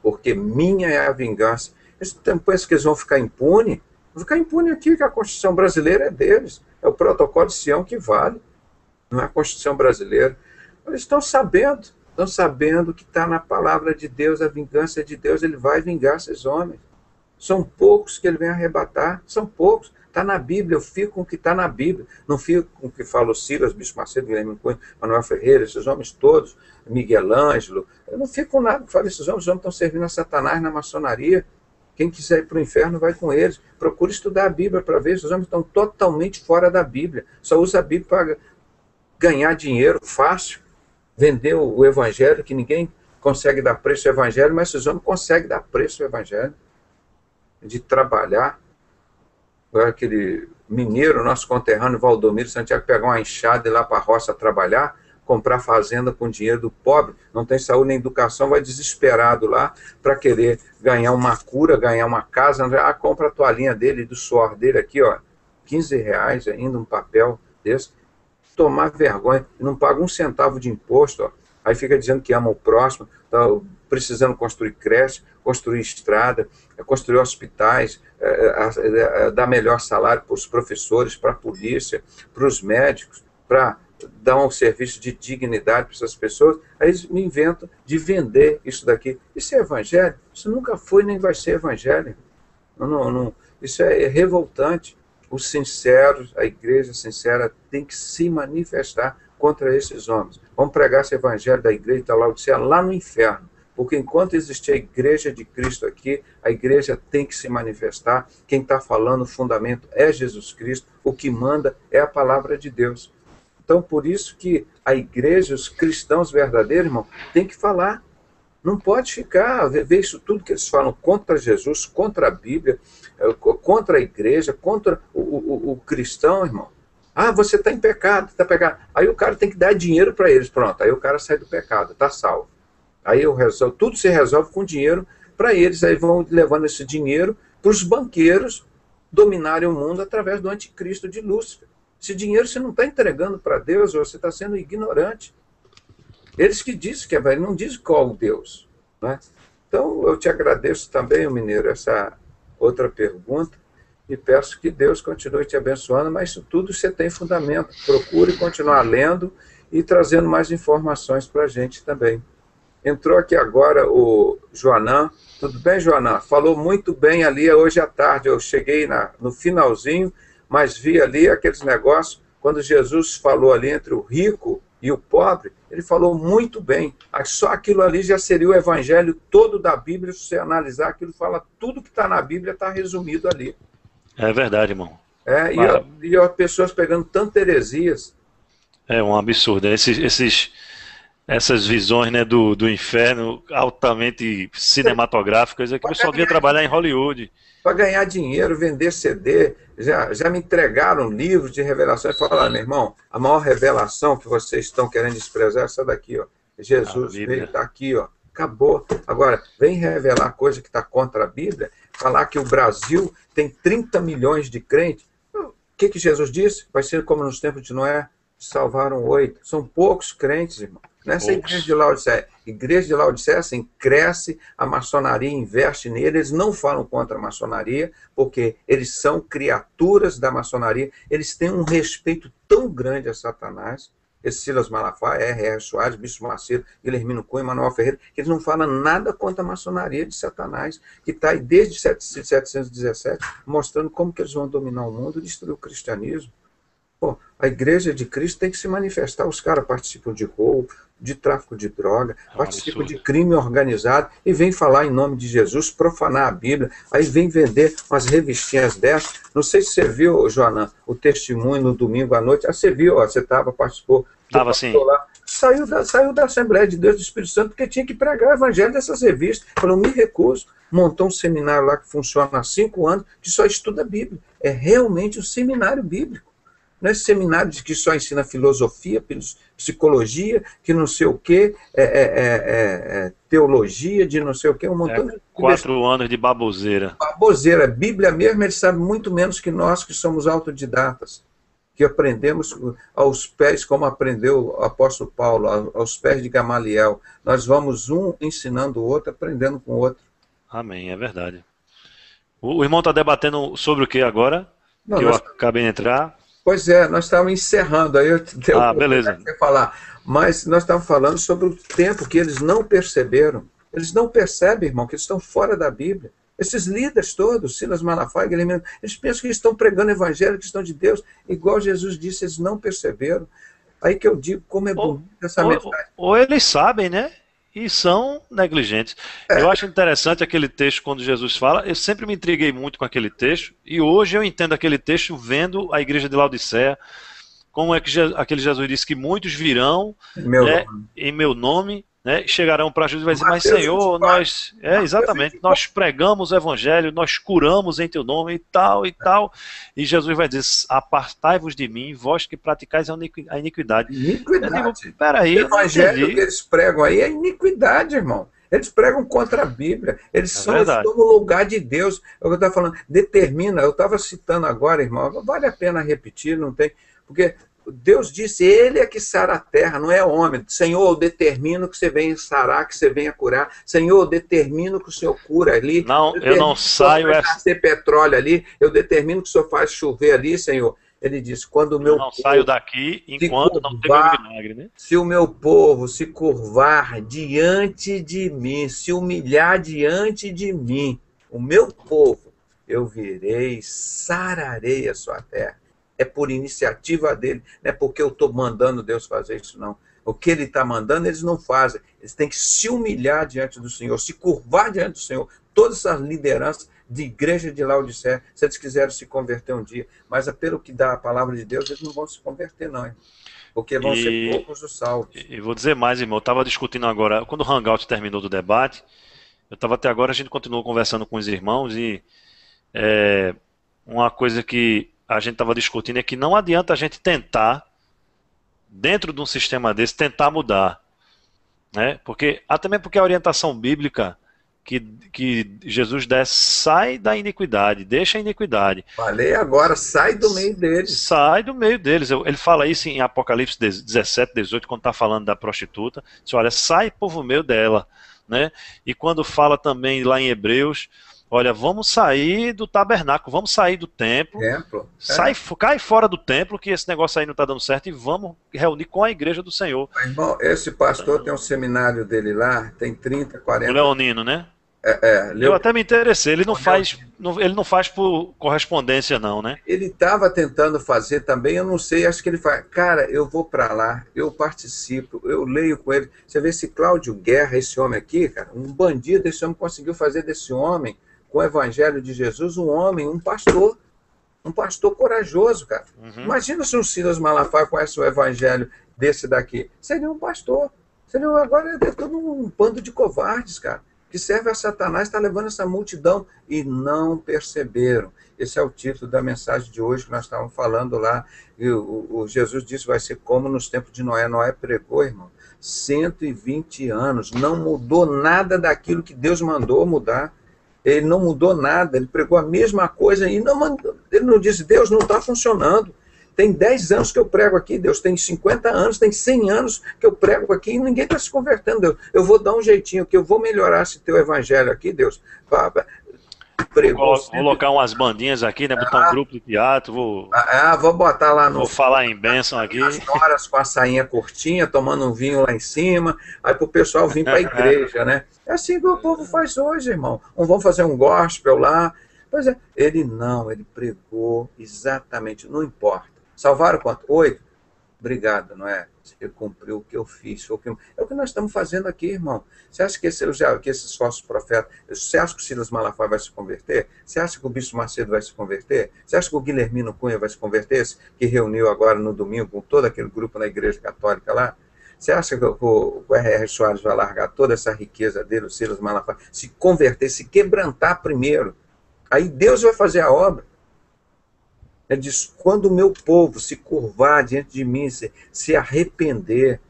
Porque minha é a vingança. Eles pensam que eles vão ficar impunes? Vão ficar impunes aqui, que a Constituição brasileira é deles. É o protocolo de Sião que vale. Não é a Constituição brasileira. Eles estão sabendo que está na palavra de Deus, a vingança de Deus, ele vai vingar esses homens. São poucos que ele vem arrebatar, são poucos. Está na Bíblia, eu fico com o que está na Bíblia. Não fico com o que fala o Silas, Bispo Macedo, Guilherme Cunha, Manuel Ferreira, esses homens todos, Miguel Ângelo. Eu não fico com nada que fala esses homens estão servindo a Satanás na maçonaria. Quem quiser ir para o inferno vai com eles. Procure estudar a Bíblia para ver. Esses homens estão totalmente fora da Bíblia. Só usa a Bíblia para ganhar dinheiro fácil. Vender o evangelho, que ninguém consegue dar preço ao evangelho, mas esses homens conseguem dar preço ao evangelho. De trabalhar. Aquele mineiro, nosso conterrâneo Valdomiro Santiago, pegar uma enxada e ir lá para a roça trabalhar, comprar fazenda com dinheiro do pobre, não tem saúde nem educação, vai desesperado lá para querer ganhar uma cura, ganhar uma casa, compra a toalhinha dele, do suor dele aqui, ó, R$15 ainda, um papel desse, tomar vergonha, não paga um centavo de imposto, ó. Aí fica dizendo que ama o próximo, tá precisando construir creche, construir estrada, construir hospitais, dar melhor salário para os professores, para a polícia, para os médicos, para dar um serviço de dignidade para essas pessoas. Aí eles me inventam de vender isso daqui. Isso é evangelho? Isso nunca foi nem vai ser evangelho. Não, isso é revoltante. Os sinceros, a igreja sincera tem que se manifestar contra esses homens. Vamos pregar esse evangelho da igreja de Laodiceia lá no inferno. Porque enquanto existir a igreja de Cristo aqui, a igreja tem que se manifestar. Quem está falando o fundamento é Jesus Cristo. O que manda é a palavra de Deus. Então, por isso que a igreja, os cristãos verdadeiros, irmão, tem que falar. Não pode ficar, ver isso tudo que eles falam contra Jesus, contra a Bíblia, contra a igreja, contra o cristão, irmão. Ah, você está em pecado, está pecado. Aí o cara tem que dar dinheiro para eles. Pronto, aí o cara sai do pecado, está salvo. Aí tudo se resolve com dinheiro para eles. Aí vão levando esse dinheiro para os banqueiros dominarem o mundo através do anticristo de Lúcifer. Esse dinheiro você não está entregando para Deus, você está sendo ignorante. Eles que dizem que é, não dizem qual Deus. Né? Então, eu te agradeço também, Mineiro, essa outra pergunta, e peço que Deus continue te abençoando, mas isso tudo você tem fundamento. Procure continuar lendo e trazendo mais informações para a gente também. Entrou aqui agora o Joanã. Tudo bem, Joanã? Falou muito bem ali hoje à tarde. Eu cheguei no finalzinho, mas vi ali aqueles negócios, quando Jesus falou ali entre o rico e o pobre, ele falou muito bem. Só aquilo ali já seria o evangelho todo da Bíblia. Se você analisar, aquilo fala tudo que está na Bíblia, está resumido ali. É verdade, irmão. E as pessoas pegando tantas heresias. É um absurdo. Essas visões, né, do inferno altamente cinematográficas, é que o pessoal devia trabalhar em Hollywood. Para ganhar dinheiro, vender CD, já me entregaram livros de revelação e falaram, meu irmão, a maior revelação que vocês estão querendo desprezar é essa daqui, ó. Jesus veio, está aqui, ó. Acabou. Agora, vem revelar coisa que está contra a Bíblia, falar que o Brasil tem 30 milhões de crentes. O que Jesus disse? Vai ser como nos tempos de Noé, salvaram 8. São poucos crentes, irmão. Nessa igreja de Laodiceia. Igreja de Laodiceia, assim, cresce, a maçonaria investe nele, eles não falam contra a maçonaria, porque eles são criaturas da maçonaria, eles têm um respeito tão grande a Satanás, esse Silas Malafaia, R.R. Soares, Bispo Macedo, Guilhermino Cunha, Manuel Ferreira, que eles não falam nada contra a maçonaria de Satanás, que está aí desde 717, mostrando como que eles vão dominar o mundo e destruir o cristianismo. Pô, a igreja de Cristo tem que se manifestar. Os caras participam de roubo, de tráfico de droga, participam de crime organizado e vem falar em nome de Jesus, profanar a Bíblia, aí vem vender umas revistinhas dessas. Não sei se você viu, Joanã, o testemunho no domingo à noite. Ah, você viu, ó, você participou. Estava assim. Saiu da Assembleia de Deus do Espírito Santo porque tinha que pregar o evangelho dessas revistas. Falou, me recuso. Montou um seminário lá que funciona há 5 anos, que só estuda a Bíblia. É realmente um seminário bíblico. Não é seminário que só ensina filosofia, psicologia, que não sei o quê, teologia, de não sei o quê, um montão de... 4 anos de baboseira. Baboseira, Bíblia mesmo, ele sabe muito menos que nós, que somos autodidatas, que aprendemos aos pés, como aprendeu o apóstolo Paulo, aos pés de Gamaliel. Nós vamos um ensinando o outro, aprendendo com o outro. Amém, é verdade. O irmão está debatendo sobre o que agora? Não, que eu acabei de entrar. Pois é, nós estávamos encerrando, aí eu tenho beleza. que falar, mas nós estávamos falando sobre o tempo que eles não perceberam. Eles não percebem, irmão, que eles estão fora da Bíblia. Esses líderes todos, Silas Malafaia, Guilherme, eles pensam que eles estão pregando o evangelho, que estão de Deus, igual Jesus disse, eles não perceberam. Aí que eu digo como é bonita essa mensagem. Ou eles sabem, né? E são negligentes. Eu acho interessante aquele texto quando Jesus fala, eu sempre me intriguei muito com aquele texto, e hoje eu entendo aquele texto vendo a igreja de Laodiceia, como é que aquele Jesus disse que muitos virão em meu nome, né, chegarão para Jesus e vai dizer, mas Senhor, nós, exatamente, nós pregamos o evangelho, nós curamos em teu nome e tal, e Jesus vai dizer, apartai-vos de mim, vós que praticais a iniquidade. Iniquidade. Peraí, o evangelho que eles pregam aí é iniquidade, irmão. Eles pregam contra a Bíblia, eles estão no lugar de Deus. É o que eu estava falando, determina, eu estava citando agora, irmão, vale a pena repetir, não tem, porque... Deus disse, ele é que sara a terra, não é homem. Senhor, eu determino que você venha sarar, que você venha curar. Senhor, eu determino que o Senhor cura ali. Não, eu não saio... Ter petróleo ali, eu determino que o Senhor faz chover ali, Senhor. Ele disse, quando o meu povo... Eu não saio daqui enquanto não tem meu milagre, né? Se o meu povo se curvar diante de mim, se humilhar diante de mim, o meu povo, eu virei, sararei a sua terra. É por iniciativa dele, não é porque eu estou mandando Deus fazer isso, não. O que ele está mandando, eles não fazem. Eles têm que se humilhar diante do Senhor, se curvar diante do Senhor. Todas essas lideranças de igreja de Laodiceia, se eles quiserem se converter um dia, mas pelo que dá a palavra de Deus, eles não vão se converter, não. Hein? Porque vão ser poucos os salvos. E vou dizer mais, irmão, eu estava discutindo agora, quando o Hangout terminou do debate, eu estava até agora, a gente continuou conversando com os irmãos, e uma coisa que a gente estava discutindo é que não adianta a gente tentar, dentro de um sistema desse, tentar mudar. Né? Até mesmo porque a orientação bíblica que Jesus dá, sai da iniquidade, deixa a iniquidade. Falei agora, sai do meio deles. Sai do meio deles. Ele fala isso em Apocalipse 17, 18, quando está falando da prostituta. Diz, olha, sai povo meu dela. Né? E quando fala também lá em Hebreus, olha, vamos sair do tabernáculo, vamos sair do templo, cai fora do templo, que esse negócio aí não está dando certo, e vamos reunir com a igreja do Senhor. Irmão, esse pastor tem um seminário dele lá, tem 30, 40... O Leonino, né? Eu até me interessei, ele não faz por correspondência não, né? Ele estava tentando fazer também, eu não sei, acho que ele faz. Cara, eu vou para lá, eu participo, eu leio com ele. Você vê esse Cláudio Guerra, esse homem aqui, cara, um bandido, esse homem conseguiu fazer desse homem, com o evangelho de Jesus, um pastor corajoso, cara. Uhum. Imagina se o Silas Malafaia conhece o evangelho desse daqui. Seria um pastor. Agora é todo um bando de covardes, cara, que serve a Satanás, está levando essa multidão e não perceberam. Esse é o título da mensagem de hoje que nós estávamos falando lá. E o Jesus disse, vai ser como nos tempos de Noé. Noé pregou, irmão. 120 anos. Não mudou nada daquilo que Deus mandou mudar. Ele não mudou nada, ele pregou a mesma coisa e ele não disse, Deus, não está funcionando. Tem 10 anos que eu prego aqui, Deus, tem 50 anos, tem 100 anos que eu prego aqui e ninguém está se convertendo, Deus. Eu vou dar um jeitinho, que eu vou melhorar esse teu evangelho aqui, Deus. Vou colocar umas bandinhas aqui, né? Botar um grupo de teatro, vou botar lá no... Vou falar em bênção aqui. As senhoras com a sainha curtinha, tomando um vinho lá em cima, aí pro pessoal vir para a igreja, né? É assim que o povo faz hoje, irmão. Vão fazer um gospel lá. Pois é, ele pregou exatamente, não importa. Salvaram quanto? 8? Obrigado, não é? Você cumpriu o que eu fiz. É o que nós estamos fazendo aqui, irmão. Você acha que esses falsos profetas, você acha que o Silas Malafaia vai se converter? Você acha que o Bispo Macedo vai se converter? Você acha que o Guilhermino Cunha vai se converter? Esse que reuniu agora no domingo com todo aquele grupo na Igreja Católica lá? Você acha que o R.R. Soares vai largar toda essa riqueza dele, o Silas Malafaia, se converter, se quebrantar primeiro? Aí Deus vai fazer a obra. Ele diz, quando o meu povo se curvar diante de mim, se arrepender,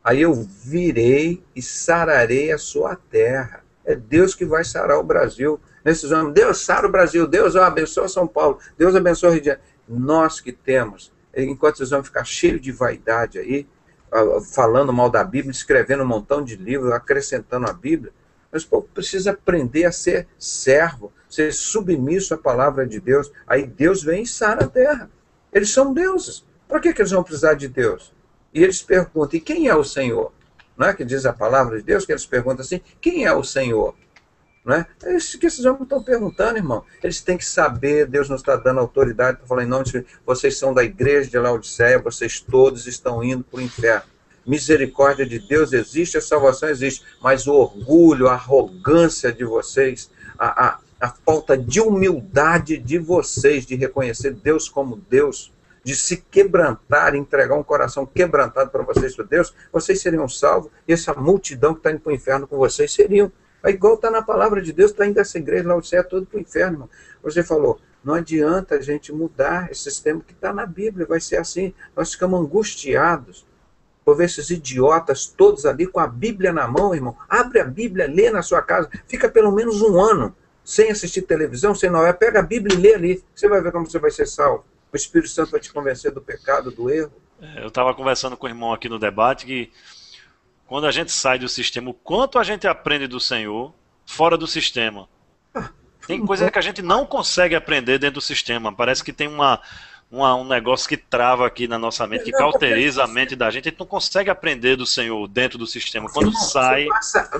aí eu virei e sararei a sua terra. É Deus que vai sarar o Brasil. Nesses homens, Deus sara o Brasil, Deus abençoa São Paulo, Deus abençoa o Rio de Janeiro. Nós que temos, enquanto vocês vão ficar cheios de vaidade aí, falando mal da Bíblia, escrevendo um montão de livros, acrescentando a Bíblia, mas o povo precisa aprender a ser servo, ser submisso à palavra de Deus. Aí Deus vem e sara a terra. Eles são deuses. Para que eles vão precisar de Deus? E eles perguntam, e quem é o Senhor? Não é que diz a palavra de Deus, que eles perguntam assim, quem é o Senhor? Não é? É isso que esses homens estão perguntando, irmão. Eles têm que saber, Deus nos está dando autoridade para falar em nome de Jesus. Vocês são da igreja de Laodiceia, vocês todos estão indo para o inferno. Misericórdia de Deus existe, a salvação existe, mas o orgulho, a arrogância de vocês, a falta de humildade de vocês, de reconhecer Deus como Deus, de se quebrantar, entregar um coração quebrantado para vocês, para Deus, vocês seriam salvos, e essa multidão que está indo para o inferno com vocês seriam. É igual está na palavra de Deus, está indo essa igreja lá, você é todo para o inferno, irmão. Você falou, não adianta a gente mudar esse sistema que está na Bíblia, vai ser assim, nós ficamos angustiados. Vou ver esses idiotas todos ali com a Bíblia na mão, irmão. Abre a Bíblia, lê na sua casa. Fica pelo menos um ano sem assistir televisão, sem novela. Pega a Bíblia e lê ali. Você vai ver como você vai ser salvo. O Espírito Santo vai te convencer do pecado, do erro. Eu estava conversando com o irmão aqui no debate que quando a gente sai do sistema, o quanto a gente aprende do Senhor fora do sistema. Tem coisa que a gente não consegue aprender dentro do sistema. Parece que tem um negócio que trava aqui na nossa mente, que cauteriza a mente da gente. A gente não consegue aprender do Senhor dentro do sistema. Quando sai...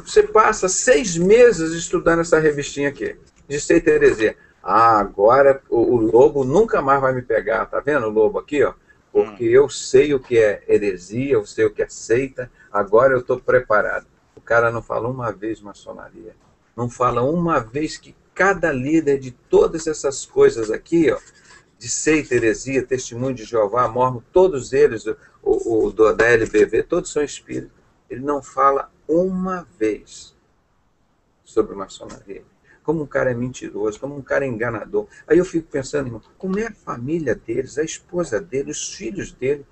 Você passa 6 meses estudando essa revistinha aqui, de Seita Heresia. Agora o lobo nunca mais vai me pegar. Tá vendo o lobo aqui, ó? Porque eu sei o que é heresia, eu sei o que é seita, agora eu estou preparado. O cara não fala uma vez maçonaria. Não fala uma vez que cada líder de todas essas coisas aqui, ó, de seita, heresia, testemunho de Jeová, Mórmon, todos eles, o da LBV, todos são espíritos. Ele não fala uma vez sobre maçonaria. Como um cara é mentiroso, como um cara é enganador. Aí eu fico pensando, irmão, como é a família deles, a esposa dele, os filhos dele?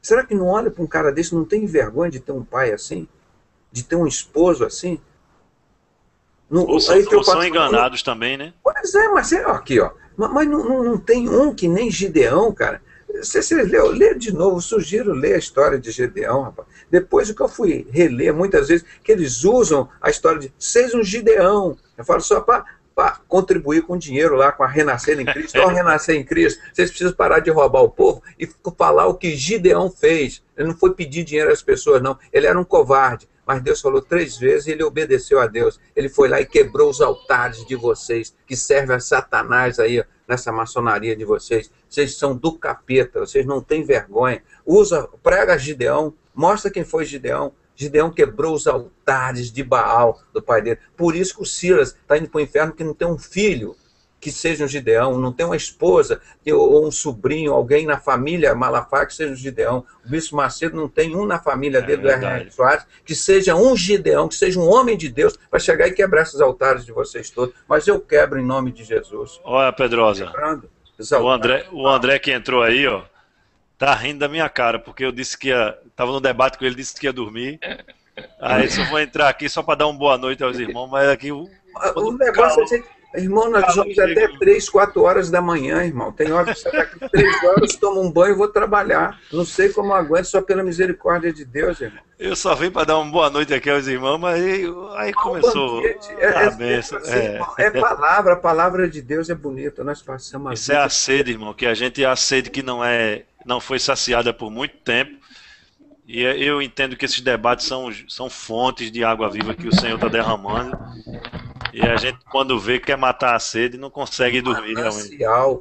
Será que não olha para um cara desse, não tem vergonha de ter um pai assim? De ter um esposo assim? Ou são enganados também, né? Pois é, mas aqui, ó. Mas não tem um que nem Gideão, cara. Você lê de novo, sugiro ler a história de Gideão, rapaz. Depois o que eu fui reler muitas vezes, que eles usam a história de seja um Gideão. Eu falo só para contribuir com dinheiro lá, com a renascer em Cristo. Ao renascer em Cristo, vocês precisam parar de roubar o povo e falar o que Gideão fez. Ele não foi pedir dinheiro às pessoas, não. Ele era um covarde. Mas Deus falou 3 vezes e ele obedeceu a Deus. Ele foi lá e quebrou os altares de vocês, que servem a Satanás aí, ó, nessa maçonaria de vocês. Vocês são do capeta, vocês não têm vergonha. Prega Gideão, mostra quem foi Gideão. Gideão quebrou os altares de Baal, do pai dele. Por isso que o Silas está indo para o inferno, porque não tem um filho que seja um Gideão, não tem uma esposa ou um sobrinho, alguém na família Malafaia que seja um Gideão. O Bispo Macedo não tem um na família dele, do R.R. Soares, que seja um Gideão, que seja um homem de Deus, para chegar e quebrar esses altares de vocês todos. Mas eu quebro em nome de Jesus. Olha, Pedrosa, o André que entrou aí, ó, tá rindo da minha cara, porque eu disse que ia. Tava no debate com ele, disse que ia dormir. Aí eu vou entrar aqui só para dar uma boa noite aos irmãos, mas aqui O negócio é assim, irmão, nós vamos até 3, 4 horas da manhã, irmão. Tem hora que você está aqui 3 horas, toma um banho e vou trabalhar. Não sei como aguento, só pela misericórdia de Deus, irmão. eu só vim para dar uma boa noite aqui aos irmãos, mas aí começou a bênção. É palavra, a palavra de Deus é bonita. Nós passamos a Isso é a sede, irmão, que a gente é a sede que não foi saciada por muito tempo. E eu entendo que esses debates são fontes de água viva que o Senhor está derramando. E a gente, quando vê, quer matar a sede e não consegue dormir realmente.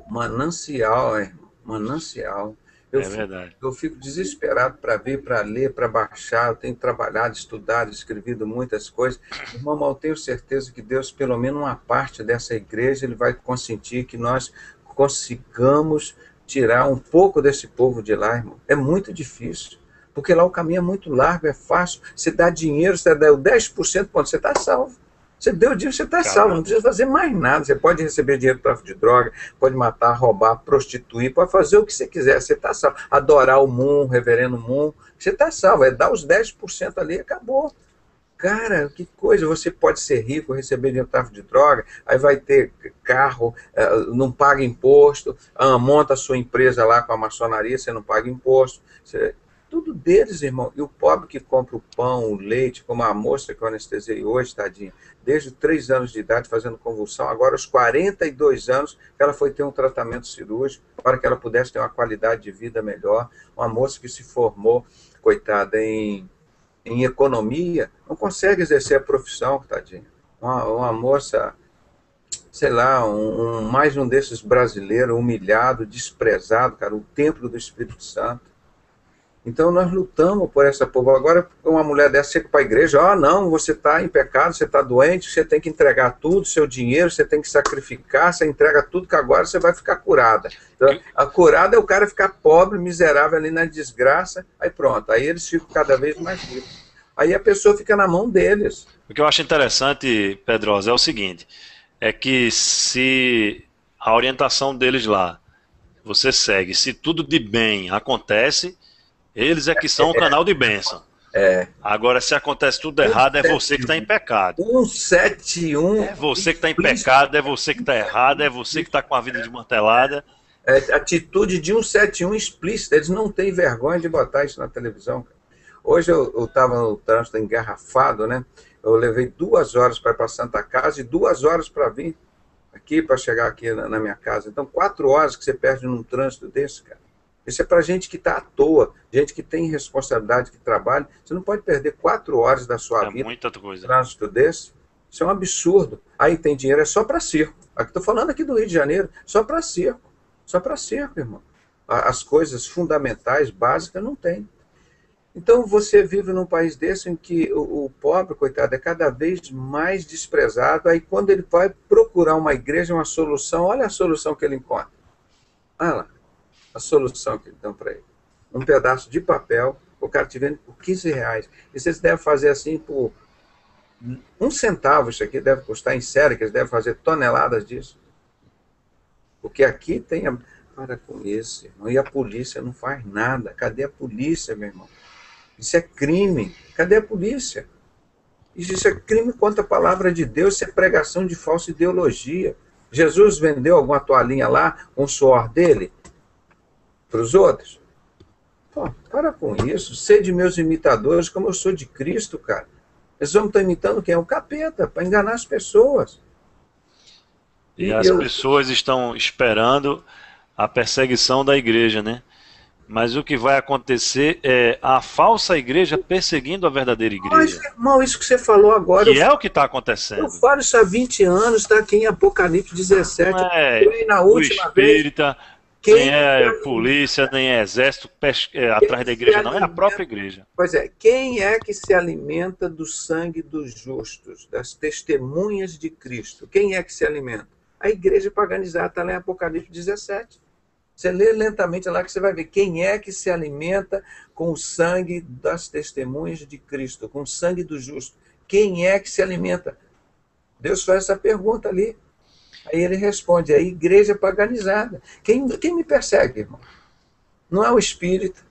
Manancial, irmão. Manancial. Verdade. Eu fico desesperado para ver, para ler, para baixar. Eu tenho trabalhado, estudado, escrevido muitas coisas. Irmão, mas eu tenho certeza que Deus, pelo menos uma parte dessa igreja, Ele vai consentir que nós consigamos tirar um pouco desse povo de lá, irmão. É muito difícil. Porque lá o caminho é muito largo, é fácil. Você dá dinheiro, você dá o 10%, você está salvo. Você deu dinheiro, você está salvo. Não precisa fazer mais nada. Você pode receber dinheiro do tráfico de droga, pode matar, roubar, prostituir, pode fazer o que você quiser. Você está salvo. Adorar o Moon, o reverendo Moon, você está salvo. É dar os 10% ali e acabou. Cara, que coisa. Você pode ser rico, receber dinheiro do tráfico de droga, aí vai ter carro, não paga imposto, monta a sua empresa lá com a maçonaria, você não paga imposto. Tudo deles, irmão. E o pobre que compra o pão, o leite, como a moça que eu anestesiei hoje, tadinha, desde 3 anos de idade fazendo convulsão, agora aos 42 anos ela foi ter um tratamento cirúrgico para que ela pudesse ter uma qualidade de vida melhor. Uma moça que se formou, coitada, em economia, não consegue exercer a profissão, tadinha. Uma moça, sei lá, mais um desses brasileiros humilhado, desprezado, cara, o templo do Espírito Santo. Então nós lutamos por essa povo. Agora uma mulher dessa chega para a igreja, não, você está em pecado, você está doente, você tem que entregar tudo, seu dinheiro, você tem que sacrificar, você entrega tudo que agora você vai ficar curada. Então, a curada é o cara ficar pobre, miserável ali na desgraça, aí pronto, aí eles ficam cada vez mais ricos. Aí a pessoa fica na mão deles. O que eu acho interessante, Pedrosa, é o seguinte, é que se a orientação deles lá, você segue, se tudo de bem acontece, eles é que são o canal de bênção. Agora, se acontece tudo errado, é você que está em pecado. 171. É você que está em pecado, é você que está errado, é você que está com a vida desmantelada. Atitude de 171 explícita. Eles não têm vergonha de botar isso na televisão. Hoje eu estava no trânsito engarrafado, né? Eu levei 2 horas para ir para Santa Casa e 2 horas para vir aqui, para chegar aqui na minha casa. Então, 4 horas que você perde num trânsito desse, cara. Isso é para gente que está à toa, gente que tem responsabilidade, que trabalha. Você não pode perder 4 horas da sua vida muita coisa. num trânsito desse. Isso é um absurdo. Aí tem dinheiro, é só para circo. Estou falando aqui do Rio de Janeiro, só para circo. Só para circo, irmão. As coisas fundamentais, básicas, não tem. Então você vive num país desse em que o pobre, coitado, é cada vez mais desprezado. Aí quando ele vai procurar uma igreja, uma solução, olha a solução que ele encontra. Olha lá. A solução que dão para ele. Um pedaço de papel, o cara te vende por R$15. E vocês devem fazer assim por 1 centavo, isso aqui deve custar em série, que eles devem fazer toneladas disso. Porque aqui tem... Para com isso, irmão. E a polícia não faz nada. Cadê a polícia, meu irmão? Isso é crime. Cadê a polícia? Isso é crime contra a palavra de Deus, isso é pregação de falsa ideologia. Jesus vendeu alguma toalhinha lá com o suor dele para os outros? Pô, para com isso. Sede meus imitadores, como eu sou de Cristo, cara. Eles vão estar imitando quem? O capeta, para enganar as pessoas. E as pessoas estão esperando a perseguição da igreja, né? Mas o que vai acontecer é a falsa igreja perseguindo a verdadeira igreja. Mas, irmão, isso que você falou agora... Que é o que está acontecendo. Eu falo isso há 20 anos, está aqui em Apocalipse 17. Não é na última o espírita... vez... Nem é polícia, nem é exército atrás da igreja, não. É a própria igreja. Pois é. Quem é que se alimenta do sangue dos justos, das testemunhas de Cristo? Quem é que se alimenta? A igreja paganizada está lá em Apocalipse 17. Você lê lentamente lá que você vai ver quem é que se alimenta com o sangue das testemunhas de Cristo, com o sangue do justo. Quem é que se alimenta? Deus faz essa pergunta ali. Aí ele responde, a igreja paganizada. Quem me persegue, irmão? Não é o espírita,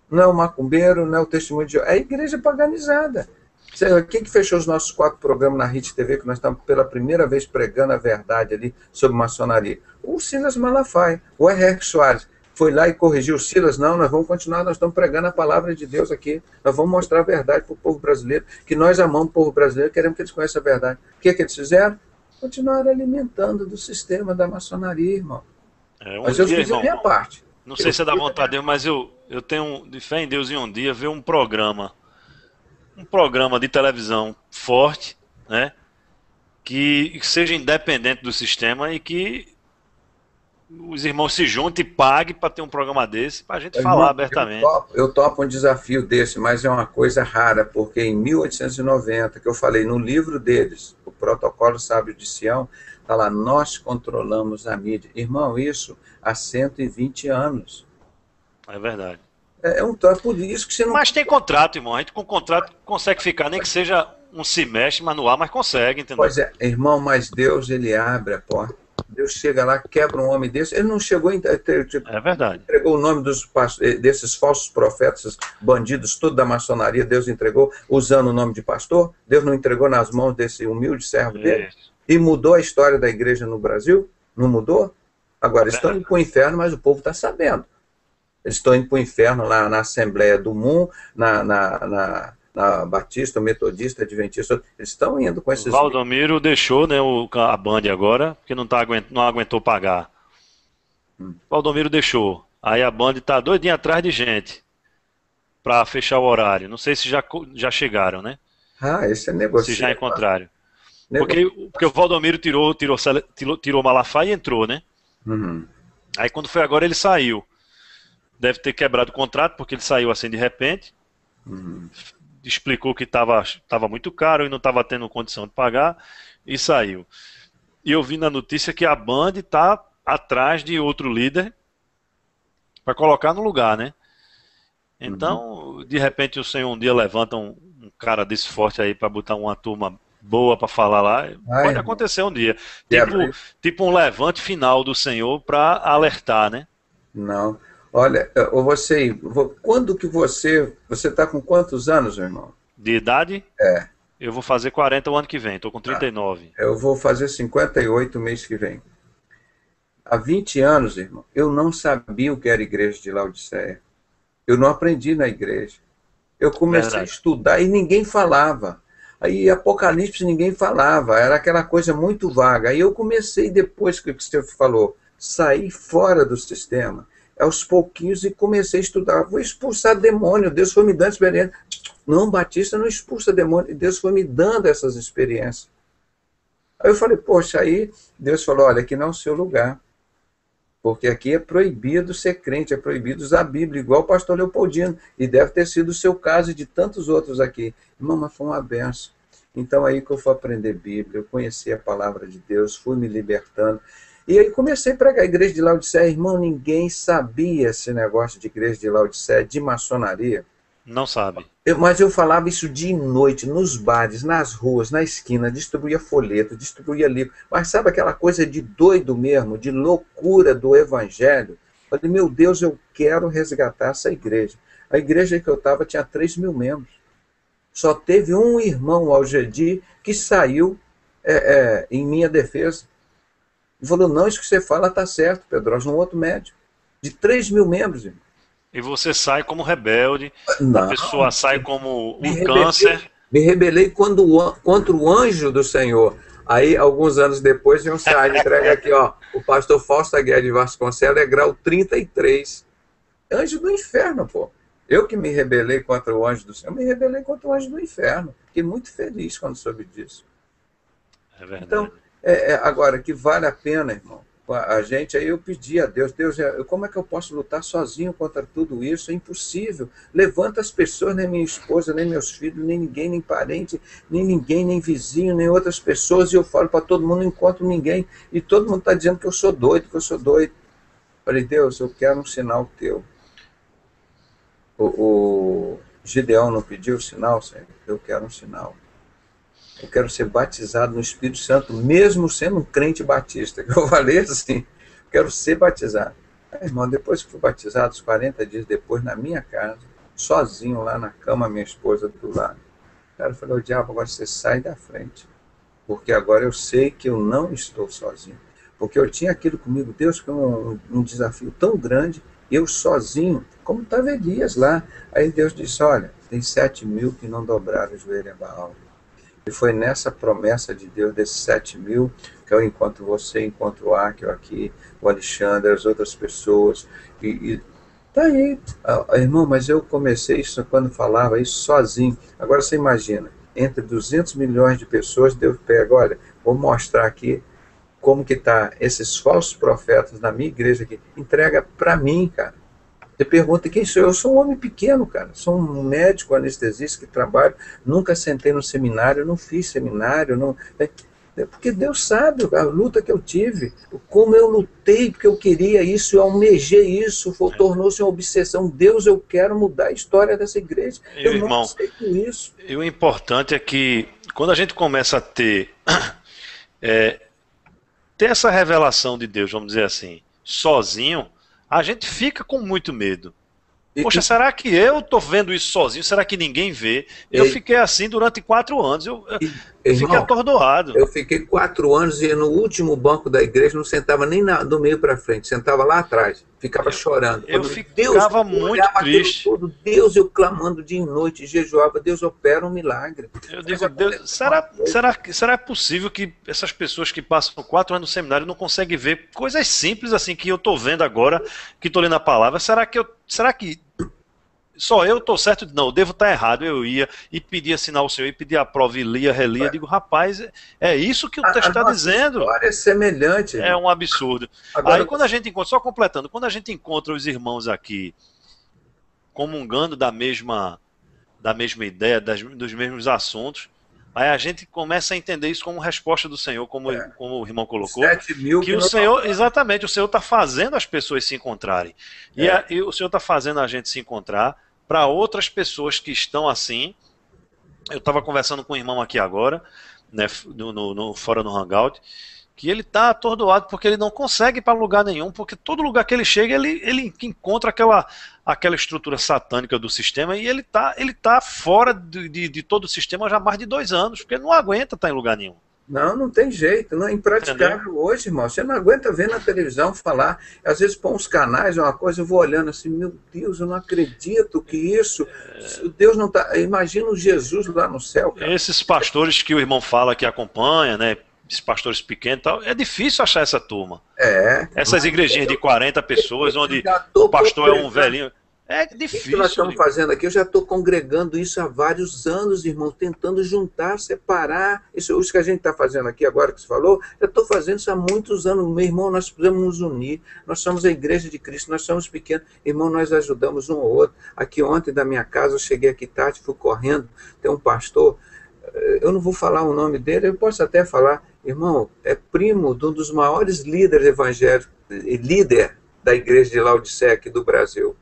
não é o macumbeiro, não é o testemunho de Jeová, é a igreja paganizada. Quem que fechou os nossos 4 programas na RIT TV, que nós estamos pela primeira vez pregando a verdade ali sobre maçonaria? O Silas Malafaia, o R.R. Soares. Foi lá e corrigiu o Silas, não, nós vamos continuar, nós estamos pregando a palavra de Deus aqui, nós vamos mostrar a verdade para o povo brasileiro, que nós amamos o povo brasileiro, queremos que eles conheçam a verdade. O que eles fizeram? Continuaram alimentando do sistema da maçonaria, irmão. Mas eu fiz a minha parte. Não sei se é da vontade de Deus, mas eu tenho de fé em Deus em um dia ver um programa de televisão forte, né, que seja independente do sistema e que os irmãos se juntem e paguem para ter um programa desse, para a gente falar abertamente. Eu topo um desafio desse, mas é uma coisa rara, porque em 1890, que eu falei no livro deles, o Protocolo Sábio de Sião, está lá, nós controlamos a mídia. Irmão, isso há 120 anos. É verdade. É por isso que você não... Mas tem contrato, irmão. A gente com contrato consegue ficar, nem que seja um semestre manual, mas consegue, entendeu? Pois é, irmão, mas Deus, ele abre a porta. Deus chega lá, quebra um homem desse. Ele não chegou a é verdade. Entregou o nome desses falsos profetas, bandidos, tudo da maçonaria, Deus entregou, usando o nome de pastor. Deus não entregou nas mãos desse humilde servo dele. E mudou a história da igreja no Brasil? Não mudou? Agora, estão indo para o inferno, mas o povo está sabendo. Eles estão indo para o inferno lá na Assembleia do MUN, na Batista, Metodista, Adventista, eles estão indo com esses... Valdomiro deixou, né, a Band agora, porque não aguentou pagar. Valdomiro deixou. Aí a Band está doidinha atrás de gente para fechar o horário. Não sei se já chegaram, né? Esse é negócio. Se já encontraram. Porque o Valdomiro tirou Malafaia e entrou, né? Uhum. Aí quando foi agora ele saiu. Deve ter quebrado o contrato, porque ele saiu assim de repente. Uhum. Explicou que estava muito caro e não estava tendo condição de pagar e saiu. E eu vi na notícia que a Band está atrás de outro líder para colocar no lugar, né? Então, de repente o Senhor um dia levanta um cara desse forte aí para botar uma turma boa para falar lá. Pode acontecer um dia. Tipo um levante final do Senhor para alertar, né? Não. Olha, quando que você está com quantos anos, meu irmão? De idade? É. Eu vou fazer 40 o ano que vem, estou com 39. Eu vou fazer 58 mês que vem. Há 20 anos, irmão, eu não sabia o que era a igreja de Laodiceia. Eu não aprendi na igreja. Eu comecei a estudar e ninguém falava. Aí Apocalipse ninguém falava, era aquela coisa muito vaga. Aí eu comecei, depois que você falou, sair fora do sistema, aos pouquinhos, e comecei a estudar. Vou expulsar demônio, Deus foi me dando experiência. Não, Batista não expulsa demônio, Deus foi me dando essas experiências. Aí eu falei, poxa, aí Deus falou, olha, aqui não é o seu lugar. Porque aqui é proibido ser crente, é proibido usar a Bíblia, igual o pastor Leopoldino. E deve ter sido o seu caso e de tantos outros aqui. Irmão, mas foi uma benção. Então aí que eu fui aprender Bíblia, eu conheci a palavra de Deus, fui me libertando. E aí comecei a pregar a igreja de Laodiceia. Irmão, ninguém sabia esse negócio de igreja de Laodiceia, de maçonaria. Não sabe. Mas eu falava isso dia e noite, nos bares, nas ruas, na esquina, distribuía folheto, distribuía livro. Mas sabe aquela coisa de doido mesmo, de loucura do evangelho? Eu falei, meu Deus, eu quero resgatar essa igreja. A igreja que eu estava tinha 3 mil membros. Só teve um irmão, Algedi, que saiu em minha defesa. Ele falou, não, isso que você fala está certo, Pedroso, um outro médico. De 3 mil membros, irmão. E você sai como rebelde, não, a pessoa sai como um câncer. Me rebelei contra o anjo do Senhor. Aí, alguns anos depois, vem um site, entrega aqui, ó, o pastor Fausto Aguiar de Vasconcelos, é grau 33. Anjo do inferno, pô. Eu que me rebelei contra o anjo do Senhor, me rebelei contra o anjo do inferno. Fiquei muito feliz quando soube disso. É verdade. Então, agora, que vale a pena, irmão. A gente, aí eu pedi a Deus, como é que eu posso lutar sozinho contra tudo isso? É impossível. Levanta as pessoas, nem minha esposa, nem meus filhos, nem ninguém, nem parente, nem ninguém, nem vizinho, nem outras pessoas, e eu falo para todo mundo, não encontro ninguém, e todo mundo está dizendo que eu sou doido, que eu sou doido. Falei, Deus, eu quero um sinal teu. O Gideão não pediu o sinal, Senhor? Eu quero um sinal. Eu quero ser batizado no Espírito Santo, mesmo sendo um crente batista. Eu falei assim, quero ser batizado. Irmão, depois que fui batizado, uns 40 dias depois, na minha casa, sozinho lá na cama, minha esposa do lado. Cara, eu falei, o diabo, agora você sai da frente. Porque agora eu sei que eu não estou sozinho. Porque eu tinha aquilo comigo, Deus, foi um desafio tão grande, eu sozinho, como estava Elias lá. Aí Deus disse, olha, tem 7.000 que não dobraram o joelho a Baal. E foi nessa promessa de Deus, desses 7.000, que eu encontro você, encontro o Áquio aqui, o Alexandre, as outras pessoas. E tá aí, irmão, mas eu comecei isso quando falava isso sozinho. Agora você imagina, entre 200 milhões de pessoas, Deus pega, olha, vou mostrar aqui como que tá esses falsos profetas na minha igreja aqui. Entrega para mim, cara. Você pergunta quem sou eu? Eu sou um homem pequeno, cara. Sou um médico anestesista que trabalho. Nunca sentei no seminário, não fiz seminário. Não... Porque Deus sabe a luta que eu tive, como eu lutei, porque eu queria isso, eu almejei isso, tornou-se uma obsessão. Deus, eu quero mudar a história dessa igreja. Eu não aceito isso. E o importante é que quando a gente começa a ter essa revelação de Deus, vamos dizer assim, sozinho, a gente fica com muito medo. Poxa, será que eu estou vendo isso sozinho? Será que ninguém vê? Eu fiquei assim durante 4 anos. Eu fiquei atordoado. Eu fiquei 4 anos e no último banco da igreja não sentava nem do meio para frente, sentava lá atrás. Ficava chorando. Eu ficava muito triste. Todo, Deus, eu clamando dia e noite, jejuava, Deus opera um milagre. Eu digo, Deus, será possível que essas pessoas que passam 4 anos no seminário não conseguem ver coisas simples assim que eu estou vendo agora, que estou lendo a palavra? Será que só eu estou certo? Não, eu devo estar errado. Eu ia e pedia sinal ao Senhor, e pedia a prova, e lia, relia. Eu digo, rapaz, é isso que o texto está dizendo. É semelhante. É um absurdo. Agora, aí quando a gente encontra, só completando, quando a gente encontra os irmãos aqui comungando da mesma ideia, dos mesmos assuntos, aí a gente começa a entender isso como resposta do Senhor, como o irmão colocou, 7.000 que o Senhor, exatamente, o Senhor está fazendo as pessoas se encontrarem. E o Senhor está fazendo a gente se encontrar para outras pessoas que estão assim. Eu estava conversando com um irmão aqui agora, né, fora no Hangout, que ele está atordoado porque ele não consegue ir para lugar nenhum, porque todo lugar que ele chega, ele encontra aquela estrutura satânica do sistema, e ele tá fora de todo o sistema já há mais de 2 anos, porque ele não aguenta estar em lugar nenhum. Não tem jeito, não é impraticável. Entendeu? Hoje, irmão, você não aguenta ver na televisão falar, às vezes põe uns canais, uma coisa, eu vou olhando assim, meu Deus, eu não acredito que isso, Deus não tá, imagina o Jesus lá no céu, cara. Esses pastores que o irmão fala que acompanha, né, esses pastores pequenos e tal, é difícil achar essa turma. Essas igrejinhas de 40 pessoas, onde o pastor é um velhinho. É difícil. O que nós estamos fazendo aqui? Eu já estou congregando isso há vários anos, irmão, tentando juntar, separar. Isso que a gente está fazendo aqui agora, que você falou, eu estou fazendo isso há muitos anos. Meu irmão, nós precisamos nos unir. Nós somos a igreja de Cristo, nós somos pequenos. Irmão, nós ajudamos um ao outro. Aqui ontem da minha casa, eu cheguei aqui tarde, fui correndo, tem um pastor, eu não vou falar o nome dele, eu posso até falar, irmão, é primo de um dos maiores líderes evangélicos, líder da igreja de Laodiceia aqui do Brasil.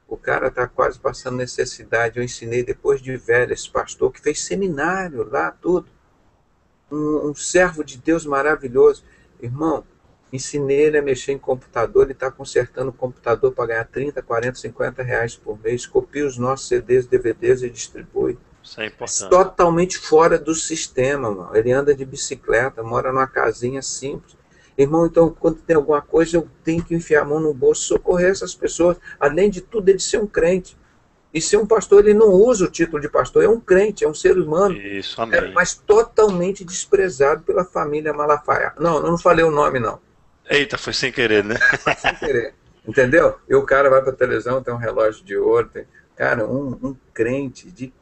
O cara está quase passando necessidade. Eu ensinei depois de velho esse pastor que fez seminário lá, tudo. Um servo de Deus maravilhoso. Irmão, ensinei ele a mexer em computador, ele está consertando o computador para ganhar 30, 40, 50 reais por mês, copia os nossos CDs, DVDs e distribui. Isso é importante. Totalmente fora do sistema, mano. Ele anda de bicicleta, mora numa casinha simples. Irmão, então, quando tem alguma coisa, eu tenho que enfiar a mão no bolso, socorrer essas pessoas. Além de tudo, ele ser um crente. E ser um pastor, ele não usa o título de pastor, é um crente, é um ser humano. Isso, amém. Mas totalmente desprezado pela família Malafaia. Não, eu não falei o nome, não. Eita, foi sem querer, né? Sem querer, entendeu? E o cara vai para a televisão, tem um relógio de ouro, tem... Cara, um crente,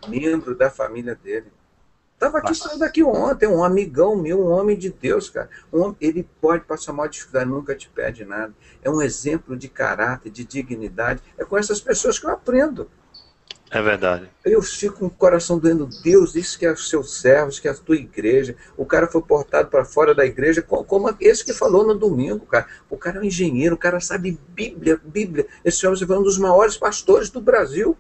membro da família dele. Estava aqui, saiu daqui ontem, um amigão meu, um homem de Deus, cara. Ele pode passar maior dificuldade, nunca te pede nada. É um exemplo de caráter, de dignidade. É com essas pessoas que eu aprendo. É verdade. Eu fico com o coração doendo. Deus, isso que é os seus servos, que é a tua igreja. O cara foi portado para fora da igreja, como esse que falou no domingo, cara. O cara é um engenheiro, o cara sabe Bíblia. Esse homem foi um dos maiores pastores do Brasil.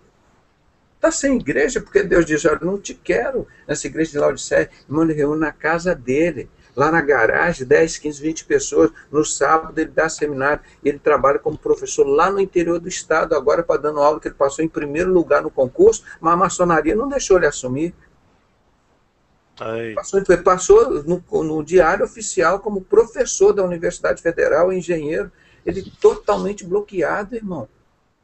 Está sem igreja, porque Deus diz, olha, não te quero nessa igreja de Laodiceia. Irmão, ele reúne na casa dele. Lá na garagem, 10, 15, 20 pessoas. No sábado ele dá seminário. Ele trabalha como professor lá no interior do estado, agora para dando aula, que ele passou em primeiro lugar no concurso, mas a maçonaria não deixou ele assumir. Aí. Passou no diário oficial como professor da Universidade Federal, engenheiro. Ele totalmente bloqueado, irmão.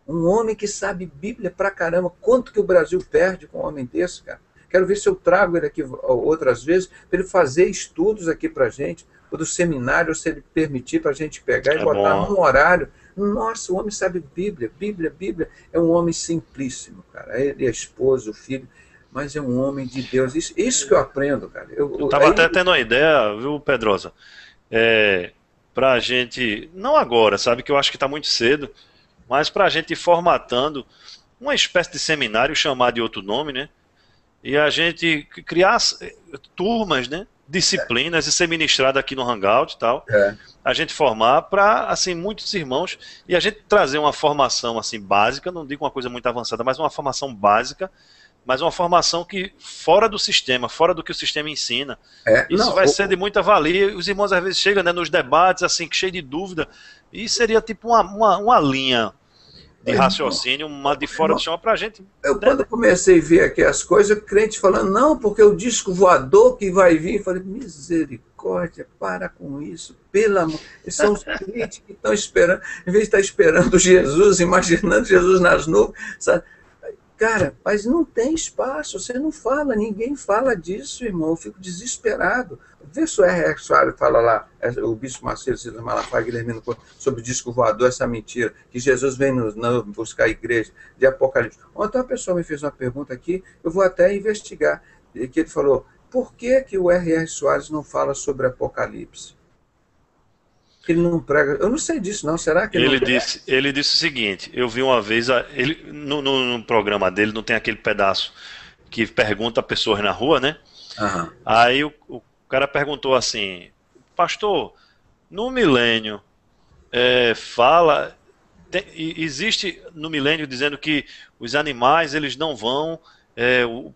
Um homem que sabe Bíblia pra caramba. Quanto que o Brasil perde com um homem desse, cara? Quero ver se eu trago ele aqui outras vezes, para ele fazer estudos aqui pra gente, ou do seminário, se ele permitir pra gente pegar e botar num horário. Nossa, o homem sabe Bíblia, Bíblia, Bíblia. É um homem simplíssimo, cara. Ele é esposo, filho, mas é um homem de Deus. Isso que eu aprendo, cara. Eu estava até tendo uma ideia, viu, Pedrosa? Para a gente, não agora, sabe, que eu acho que está muito cedo, mas para a gente ir formatando uma espécie de seminário, chamar de outro nome, né? E a gente criar turmas, né? Disciplinas e ser ministrado aqui no Hangout e tal. A gente formar para, assim, muitos irmãos, e a gente trazer uma formação, assim, básica, não digo uma coisa muito avançada, mas uma formação básica, mas uma formação que fora do sistema, fora do que o sistema ensina. Isso vai ser de muita valia. Os irmãos às vezes chegam, né, nos debates, assim, cheio de dúvida, e seria tipo uma linha de raciocínio, uma de fora do chão pra gente. Quando comecei a ver aqui as coisas, o crente falando, não, porque o disco voador que vai vir, eu falei, misericórdia, para com isso, pelo amor. Esses são os crentes que estão esperando, em vez de estar esperando Jesus, imaginando Jesus nas nuvens, sabe? Cara, mas não tem espaço, você não fala, ninguém fala disso, irmão, eu fico desesperado. Vê se o R.R. Soares fala lá, o Bispo Macedo, César Malafaia, Guilhermino, sobre o disco voador, essa mentira, que Jesus vem nos buscar a igreja, de Apocalipse. Ontem uma pessoa me fez uma pergunta aqui, eu vou até investigar, que ele falou, por que o R.R. Soares não fala sobre Apocalipse? Ele não prega. Eu não sei disso, não. Será que ele disse o seguinte: eu vi uma vez, no programa dele, não tem aquele pedaço que pergunta a pessoas na rua, né? Uhum. Aí o cara perguntou assim: pastor, no milênio, existe no milênio dizendo que os animais eles não vão,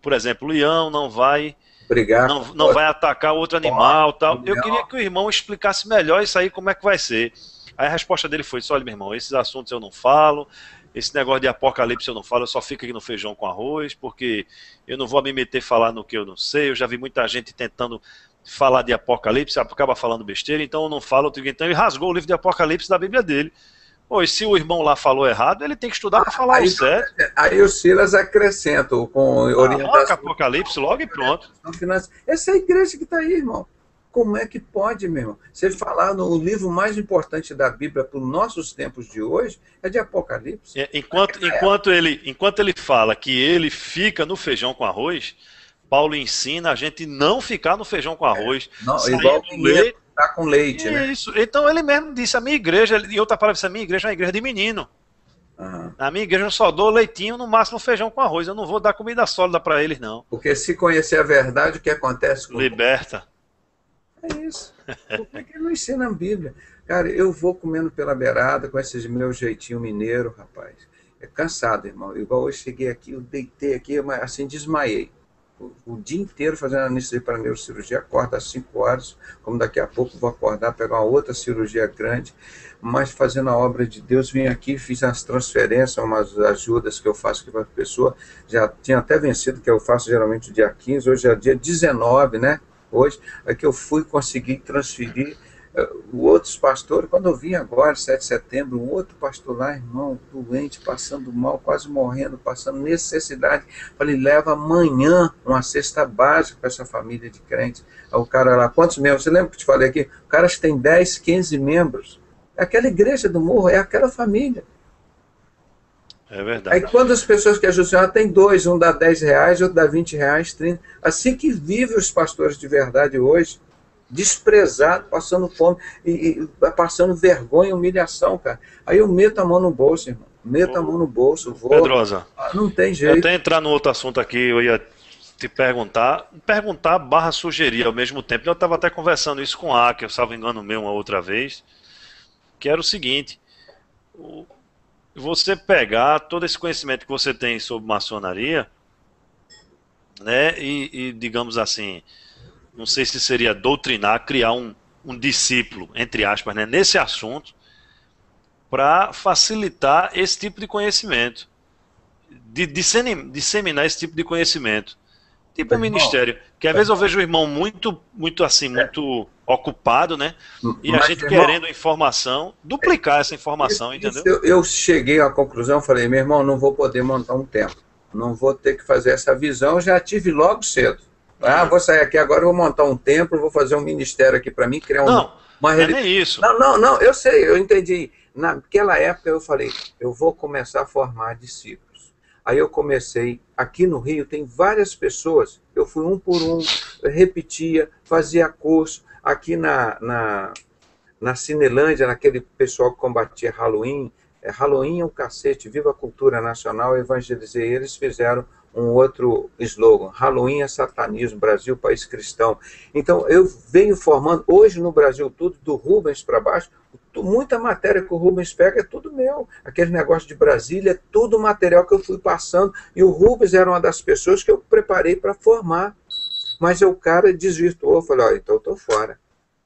por exemplo, o leão não vai. Brigar, não vai atacar outro animal, tal. Eu queria que o irmão explicasse melhor isso aí, como é que vai ser. Aí a resposta dele foi: olha, meu irmão, esses assuntos eu não falo, esse negócio de Apocalipse eu não falo, eu só fico aqui no feijão com arroz, porque eu não vou me meter a falar no que eu não sei. Eu já vi muita gente tentando falar de Apocalipse, acaba falando besteira, então eu não falo. Então ele rasgou o livro de Apocalipse da Bíblia dele. Pois se o irmão lá falou errado, ele tem que estudar para falar o certo. Aí o Silas acrescenta com orientação. Apocalipse logo e pronto. Essa é a igreja que está aí, irmão. Como é que pode, meu irmão? Se ele falar no livro mais importante da Bíblia para os nossos tempos de hoje, é de Apocalipse. Enquanto ele fala que ele fica no feijão com arroz, Paulo ensina a gente não ficar no feijão com arroz. Não, igual o leite. Tá com leite, né? Isso. Então ele mesmo disse: a minha igreja, e outra palavra disse, a minha igreja é uma igreja de menino. Na minha igreja eu só dou leitinho, no máximo feijão com arroz. Eu não vou dar comida sólida para eles, não. Porque se conhecer a verdade, o que acontece com liberta. É isso. Por que ele não ensina a Bíblia? Cara, eu vou comendo pela beirada com esse meu jeitinho mineiro, rapaz. É cansado, irmão. Igual hoje cheguei aqui, eu deitei aqui, assim, desmaiei. O dia inteiro fazendo anestesia para neurocirurgia, acordo às 5 horas, como daqui a pouco vou acordar, pegar uma outra cirurgia grande, mas fazendo a obra de Deus, vim aqui, fiz as transferências, umas ajudas que eu faço aqui para a pessoa, já tinha até vencido, que eu faço geralmente no dia 15, hoje é dia 19, né? Hoje, é que eu fui conseguir transferir outros pastores, quando eu vim agora, 7 de setembro, um outro pastor lá, irmão, doente, passando mal, quase morrendo, passando necessidade. Falei, leva amanhã uma cesta básica para essa família de crentes. Aí o cara lá, quantos membros? Você lembra que eu te falei aqui? O cara acho que tem 10, 15 membros. É aquela igreja do morro, é aquela família. É verdade. Aí quando as pessoas que ajudam, tem dois, um dá 10 reais, outro dá 20 reais, 30. Assim que vivem os pastores de verdade hoje, desprezado, passando fome, e passando vergonha, humilhação, cara. Aí eu meto a mão no bolso, irmão. Meto a mão no bolso, vou. Pedrosa, não tem jeito. Até entrar no outro assunto aqui, eu ia te perguntar / sugerir ao mesmo tempo. Eu estava até conversando isso com a que eu estava engano meu uma outra vez, que era o seguinte: você pegar todo esse conhecimento que você tem sobre maçonaria, né, e digamos assim, não sei se seria doutrinar, criar um discípulo, entre aspas, né, nesse assunto, para facilitar esse tipo de conhecimento, de disseminar esse tipo de conhecimento. Tipo um ministério, que às vezes eu vejo o irmão muito assim, muito ocupado, né? E a gente querendo informação, duplicar essa informação, entendeu? Eu cheguei à conclusão, falei, meu irmão, não vou poder montar um templo. Não vou ter que fazer essa visão, já tive logo cedo. Vou sair aqui agora, vou montar um templo, vou fazer um ministério aqui para mim, criar uma religião. Não é nem isso. Não, eu sei, eu entendi. Naquela época eu falei, eu vou começar a formar discípulos. Aí eu comecei, aqui no Rio tem várias pessoas, eu fui um por um, repetia, fazia curso, aqui na Cinelândia, naquele pessoal que combatia Halloween, Halloween é um cacete, viva a cultura nacional, eu evangelizei, eles fizeram um outro slogan, Halloween é satanismo, Brasil, país cristão. Então eu venho formando, hoje no Brasil tudo, do Rubens para baixo, muita matéria que o Rubens pega é tudo meu. Aquele negócio de Brasília é tudo material que eu fui passando. E o Rubens era uma das pessoas que eu preparei para formar. Mas o cara desvirtuou. Eu falei, olha, então eu estou fora.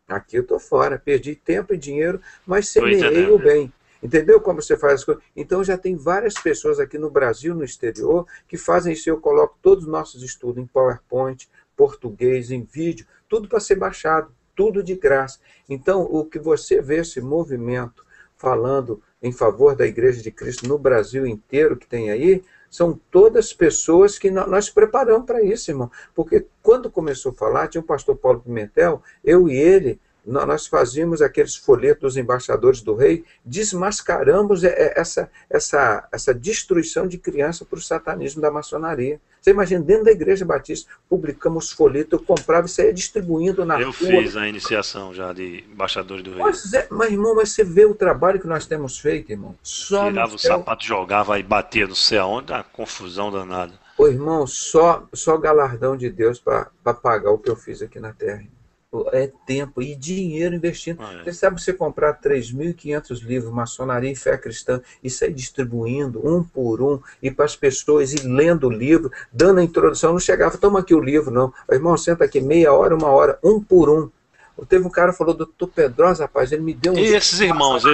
Aqui eu estou fora. Perdi tempo e dinheiro, mas semeei o bem. Entendeu como você faz as coisas? Então já tem várias pessoas aqui no Brasil, no exterior, que fazem isso. Eu coloco todos os nossos estudos em PowerPoint, português, em vídeo, tudo para ser baixado. Tudo de graça. Então, o que você vê, esse movimento falando em favor da Igreja de Cristo no Brasil inteiro que tem aí, são todas pessoas que nós preparamos para isso, irmão. Porque quando começou a falar, tinha o pastor Paulo Pimentel, eu e ele, nós fazíamos aqueles folhetos dos embaixadores do rei, desmascaramos essa destruição de criança para o satanismo da maçonaria. Você imagina, dentro da Igreja Batista, publicamos folhetos, eu comprava e saía distribuindo na rua. Eu fiz a iniciação já de embaixadores do rei. Mas, irmão, você vê o trabalho que nós temos feito, irmão. Tirava o sapato, jogava e batia não sei aonde, uma confusão danada. Ô, irmão, só galardão de Deus para pagar o que eu fiz aqui na terra. É tempo e dinheiro investindo. Você sabe, você comprar 3.500 livros, Maçonaria e Fé Cristã, e sair distribuindo um por um, e para as pessoas, e lendo o livro, dando a introdução, não chegava, toma aqui o livro, não. O irmão, senta aqui meia hora, uma hora, um por um. Teve um cara que falou, doutor Pedrosa, rapaz, ele me deu um... E esses irmãos,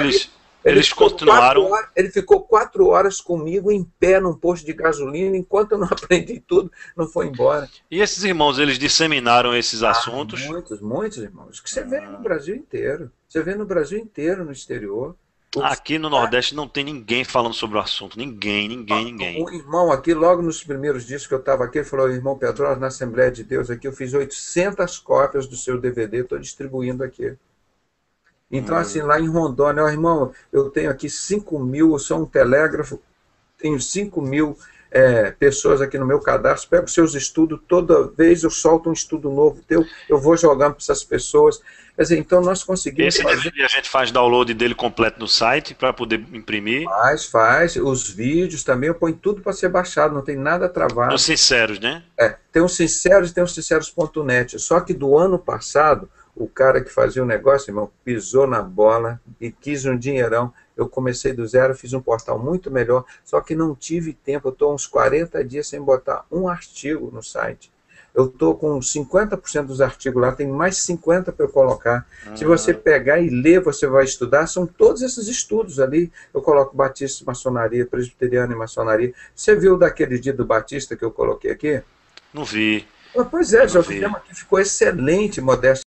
eles continuaram... Ele ficou 4 horas comigo em pé num posto de gasolina, enquanto eu não aprendi tudo, não foi embora. E esses irmãos, eles disseminaram esses assuntos? Muitos irmãos. Que você vê no Brasil inteiro. Você vê no Brasil inteiro, no exterior. Aqui no Nordeste não tem ninguém falando sobre o assunto. Ninguém. Um irmão aqui, logo nos primeiros dias que eu estava aqui, ele falou, irmão Pedrosa, na Assembleia de Deus aqui, eu fiz 800 cópias do seu DVD, estou distribuindo aqui. Então, assim, lá em Rondônia, irmão, eu tenho aqui 5.000, eu sou um telégrafo, tenho 5.000 pessoas aqui no meu cadastro, pego seus estudos, toda vez eu solto um estudo novo teu, eu vou jogando para essas pessoas. Quer dizer, então nós conseguimos fazer... E a gente faz download dele completo no site para poder imprimir? Faz. Os vídeos também, eu ponho tudo para ser baixado, não tem nada travado. Os sinceros, né? Tem os sinceros e tem os sinceros.net. Só que do ano passado, o cara que fazia o negócio, irmão, pisou na bola e quis um dinheirão. Eu comecei do zero, fiz um portal muito melhor, só que não tive tempo. Eu estou uns 40 dias sem botar um artigo no site. Eu estou com 50% dos artigos lá, tem mais 50 para eu colocar. Se você pegar e ler, você vai estudar, são todos esses estudos ali. Eu coloco Batista e Maçonaria, Presbiteriano e Maçonaria. Você viu daquele dia do Batista que eu coloquei aqui? Não vi. Pois é, já fizemos aqui, ficou excelente, modéstia